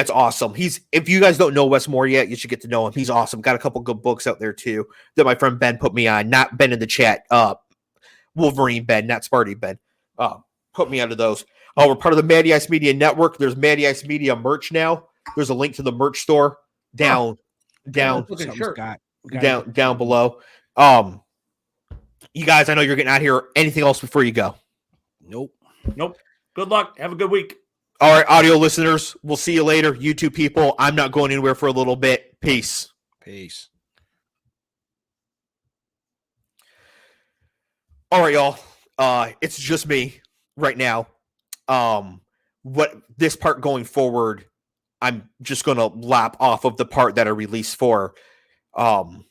awesome. If you guys don't know Westmore yet, you should get to know him. He's awesome. Got a couple good books out there too that my friend Ben put me on. Not Ben in the chat, Wolverine Ben, not Sparty Ben. Put me onto those. We're part of the Matty Ice Media Network. There's Matty Ice Media merch now. There's a link to the merch store down below. You guys, I know you're getting out here. Anything else before you go? Nope. Good luck. Have a good week. All right, audio listeners, we'll see you later. YouTube people, I'm not going anywhere for a little bit. Peace. All right, y'all. It's just me right now. What this part going forward, I'm just going to lap off of the part that I released for audio.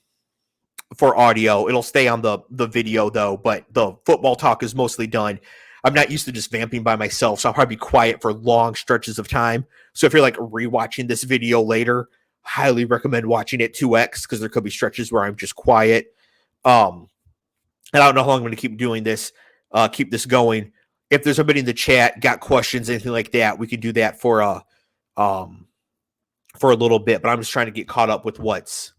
It'll stay on the video though, but the football talk is mostly done. I'm not used to just vamping by myself, so I'll probably be quiet for long stretches of time. So if you're like rewatching this video later, highly recommend watching it 2x because there could be stretches where I'm just quiet. And I don't know how long I'm going to keep doing this, keep this going. If there's somebody in the chat, got questions, anything like that, we can do that for a little bit. But I'm just trying to get caught up with what's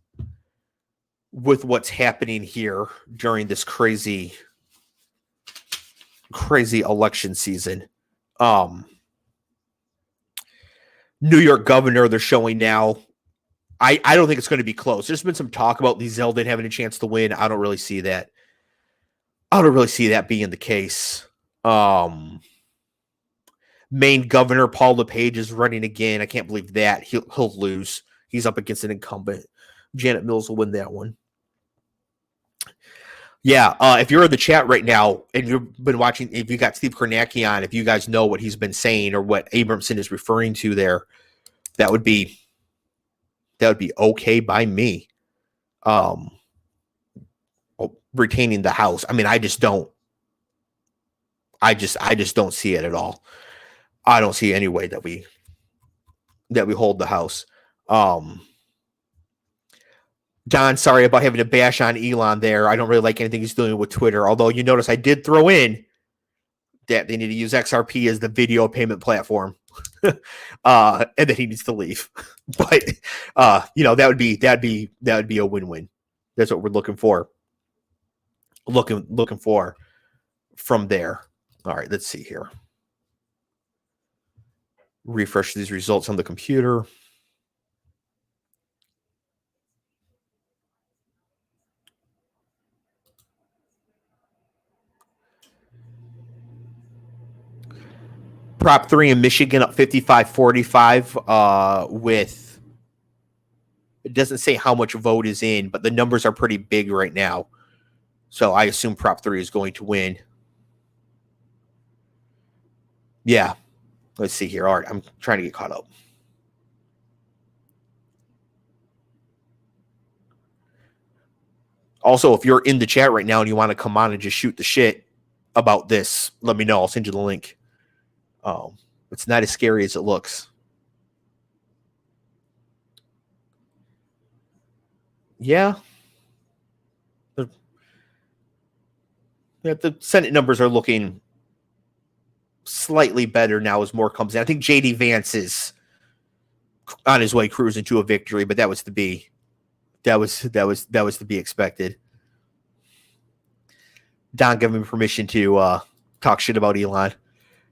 happening here during this crazy election season. New York governor, they're showing now. I don't think it's going to be close. There's been some talk about Lee Zeldin having a chance to win. I don't really see that. I don't really see that being the case. Maine governor Paul LePage is running again. I can't believe that. He'll lose. He's up against an incumbent. Janet Mills will win that one. Yeah, if you're in the chat right now and you've been watching, if you got Steve Kornacki on, if you guys know what he's been saying or what Abramson is referring to there, that would be okay by me. Retaining the House. I mean, I just don't see it at all. I don't see any way that we hold the House. Don, sorry about having to bash on Elon there. I don't really like anything he's doing with Twitter. Although you notice I did throw in that they need to use XRP as the video payment platform, and that he needs to leave. But that'd be a win-win. That's what we're looking for. Looking for from there. All right, let's see here. Refresh these results on the computer. Prop 3 in Michigan up 55-45 with, it doesn't say how much vote is in, but the numbers are pretty big right now. So I assume Prop 3 is going to win. Yeah. Let's see here. All right, I'm trying to get caught up. Also, if you're in the chat right now and you want to come on and just shoot the shit about this, let me know. I'll send you the link. It's not as scary as it looks. Yeah. The Senate numbers are looking slightly better now as more comes in. I think J.D. Vance is on his way cruising to a victory, but that was to be. That was to be expected. Don gave him permission to talk shit about Elon,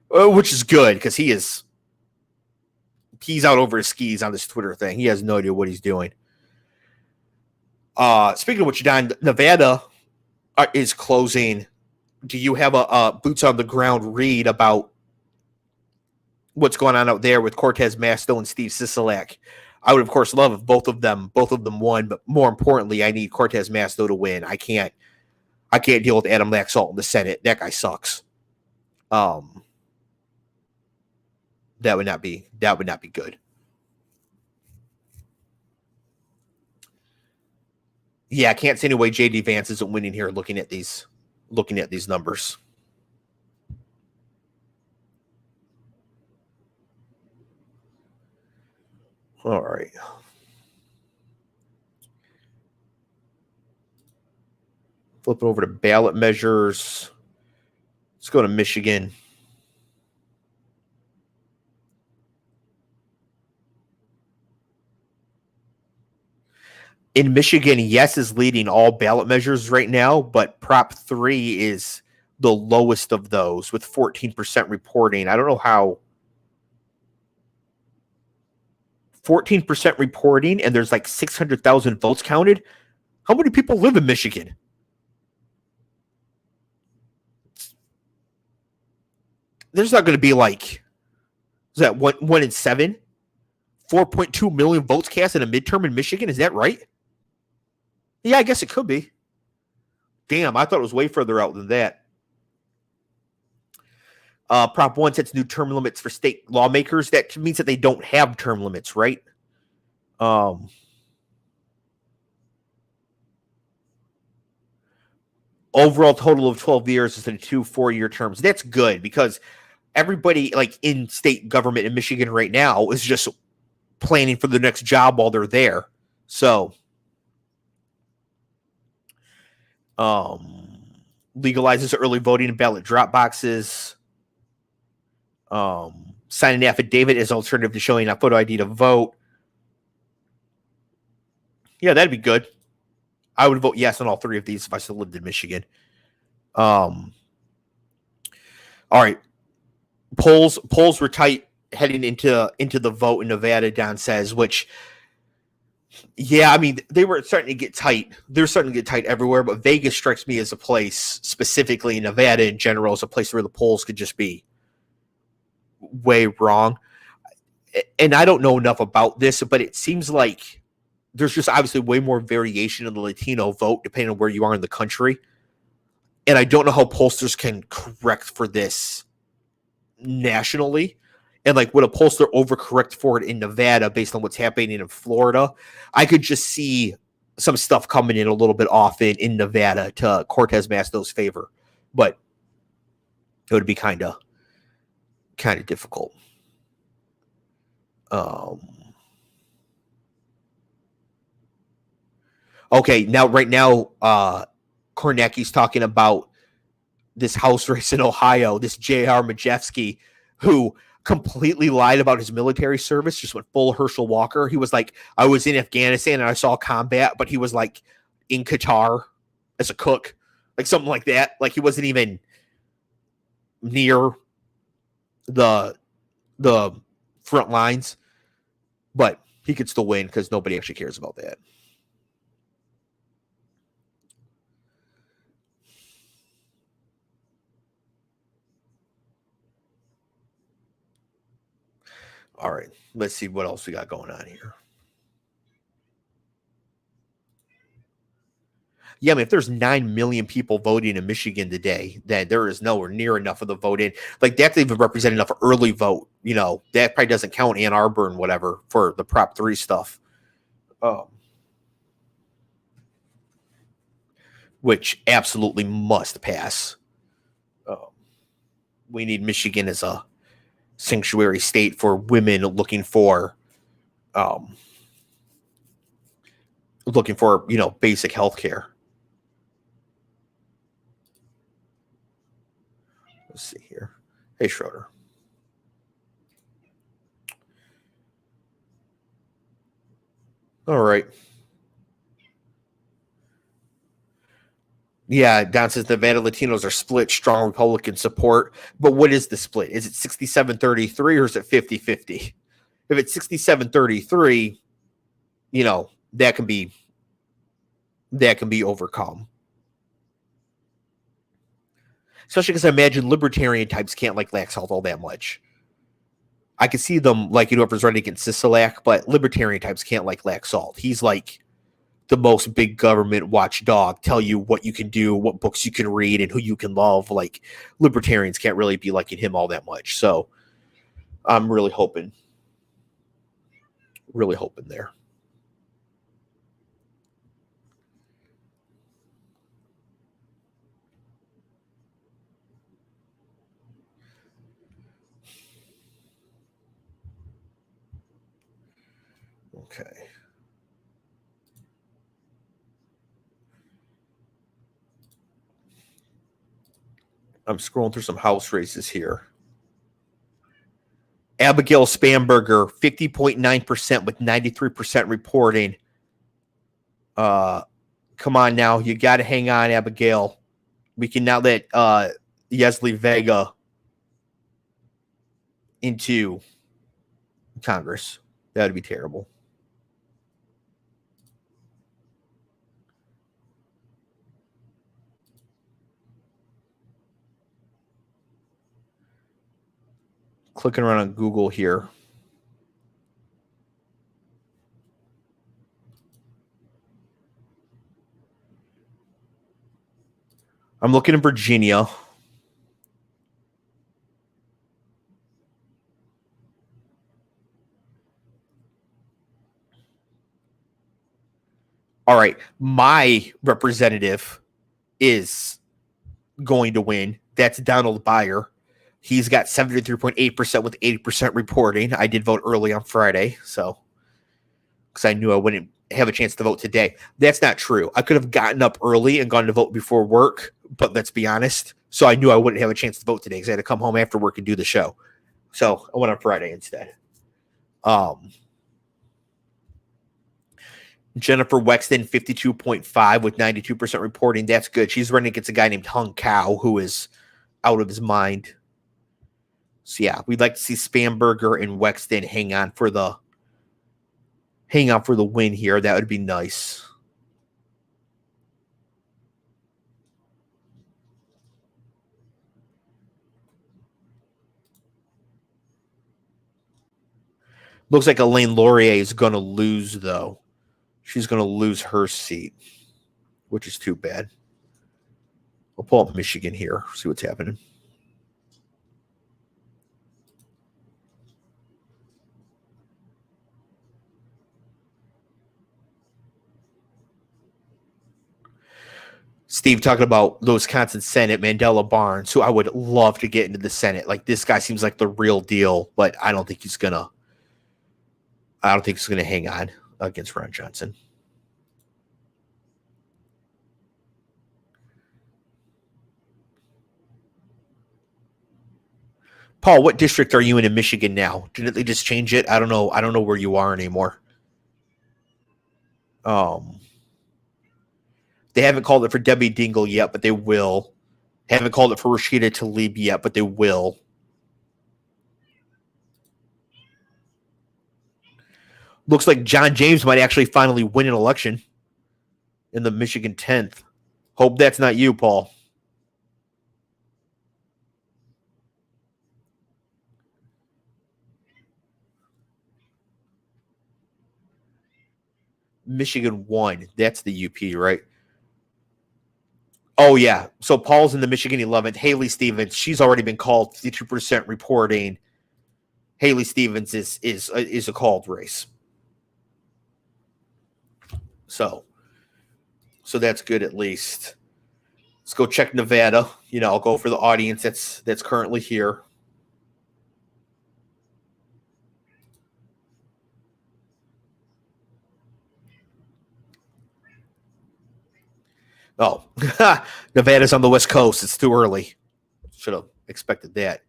which is good because he's out over his skis on this Twitter thing. He has no idea what he's doing. Speaking of which, Don, Nevada is closing. Do you have a boots on the ground read about what's going on out there with Cortez Masto and Steve Sisolak? I would, of course, love if both of them won, but more importantly, I need Cortez Masto to win. I can't deal with Adam Laxalt in the Senate. That guy sucks. That would not be good. Yeah, I can't see any way J.D. Vance isn't winning here looking at these numbers. All right. Flip over to ballot measures. Let's go to Michigan. In Michigan, yes is leading all ballot measures right now, but Prop 3 is the lowest of those with 14% reporting. I don't know how 14% reporting and there's like 600,000 votes counted. How many people live in Michigan? There's not going to be like, is that one in 7? 4.2 million votes cast in a midterm in Michigan. Is that right? Yeah, I guess it could be. Damn, I thought it was way further out than that. Prop 1 sets new term limits for state lawmakers. That means that they don't have term limits, right? Overall total of 12 years is in 2 4-year terms. That's good because everybody like in state government in Michigan right now is just planning for the next job while they're there. So legalizes early voting in ballot drop boxes. Sign an affidavit as an alternative to showing a photo ID to vote. Yeah, that'd be good. I would vote yes on all 3 of these if I still lived in Michigan. All right. Polls were tight heading into the vote in Nevada, Don says, which, yeah, I mean, they were starting to get tight. They're starting to get tight everywhere, but Vegas strikes me as a place, specifically Nevada in general, as a place where the polls could just be way wrong. And I don't know enough about this, but it seems like there's just obviously way more variation in the Latino vote depending on where you are in the country. And I don't know how pollsters can correct for this nationally. And like, would a pollster overcorrect for it in Nevada based on what's happening in Florida? I could just see some stuff coming in a little bit off in Nevada to Cortez Masto's favor, but it would be kind of difficult. Okay, right now, Kornacki's talking about this House race in Ohio, this J.R. Majewski, who completely lied about his military service, just went full Herschel Walker. He was like, I was in Afghanistan and I saw combat, but he was like in Qatar as a cook, like something like that. Like he wasn't even near the front lines, but he could still win because nobody actually cares about that. All right, let's see what else we got going on here. Yeah, I mean, if there's 9 million people voting in Michigan today, then there is nowhere near enough of the vote in. Like, they have to even represent enough early vote. That probably doesn't count Ann Arbor and whatever for the Prop 3 stuff. Which absolutely must pass. We need Michigan as a sanctuary state for women looking for basic health care. Let's see here. Hey, Schroeder. All right. Yeah, Don says Nevada Latinos are split, strong Republican support. But what is the split? Is it 67-33 or is it 50-50? If it's 67-33, that can be overcome. Especially because I imagine libertarian types can't like Laxalt all that much. I could see them like whoever's running against Sisolak, but libertarian types can't like Laxalt. He's like the most big government watchdog, tell you what you can do, what books you can read, and who you can love. Like, libertarians can't really be liking him all that much. So I'm really hoping there. Okay. I'm scrolling through some house races here. Abigail Spamberger, 50.9% with 93% reporting. Come on now. You got to hang on, Abigail. We can now let Yesli Vega into Congress. That would be terrible. Clicking around on Google here. I'm looking in Virginia. All right. My representative is going to win. That's Donald Byer. He's got 73.8% with 80% reporting. I did vote early on Friday, so because I knew I wouldn't have a chance to vote today. That's not true. I could have gotten up early and gone to vote before work, but let's be honest. So I knew I wouldn't have a chance to vote today because I had to come home after work and do the show. So I went on Friday instead. Jennifer Wexton, 52.5 with 92% reporting. That's good. She's running against a guy named Hung Kao, who is out of his mind. So yeah, we'd like to see Spamberger and Wexton hang on for the win here. That would be nice. Looks like Elaine Laurier is going to lose, though. She's going to lose her seat, which is too bad. We'll pull up Michigan here, see what's happening. Steve talking about the Wisconsin Senate, Mandela Barnes, who I would love to get into the Senate. Like, this guy seems like the real deal, but I don't think he's gonna hang on against Ron Johnson. Paul, what district are you in Michigan now? Didn't they just change it? I don't know. I don't know where you are anymore. They haven't called it for Debbie Dingle yet, but they will. Haven't called it for Rashida Tlaib yet, but they will. Looks like John James might actually finally win an election in the Michigan 10th. Hope that's not you, Paul. Michigan won. That's the UP, right? Oh, yeah. So Paul's in the Michigan 11th. Haley Stevens, she's already been called. 52% reporting. Haley Stevens is a called race. So that's good at least. Let's go check Nevada. I'll go for the audience that's currently here. Oh, Nevada's on the West Coast. It's too early. Should have expected that.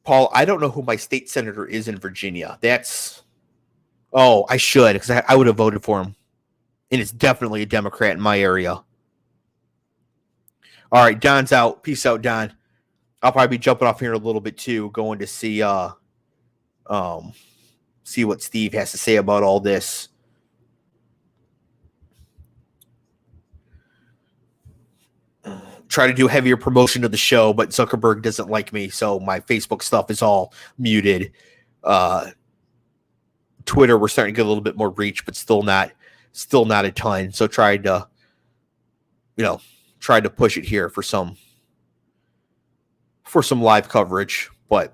Paul, I don't know who my state senator is in Virginia. I should, because I would have voted for him. And it's definitely a Democrat in my area. All right, Don's out. Peace out, Don. I'll probably be jumping off here in a little bit too, going to see what Steve has to say about all this. Try to do heavier promotion of the show, but Zuckerberg doesn't like me, so my Facebook stuff is all muted. Twitter, we're starting to get a little bit more reach, but still not a ton. So tried to push it here for some live coverage, but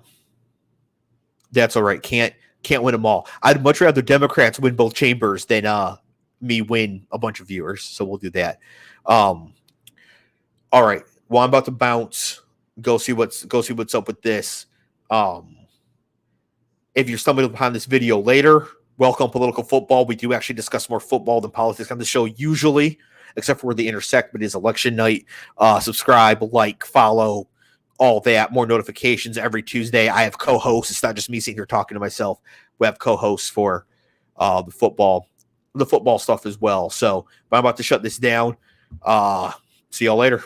that's all right. Can't win them all. I'd much rather Democrats win both chambers than me win a bunch of viewers. So we'll do that. All right. Well, I'm about to bounce. Go see what's up with this. If you're stumbling upon this video later, welcome Political Football. We do actually discuss more football than politics on the show usually, except for where they intersect, but it is election night. Subscribe, like, follow, all that. More notifications every Tuesday. I have co-hosts. It's not just me sitting here talking to myself. We have co-hosts for the football stuff as well. So I'm about to shut this down. See y'all later.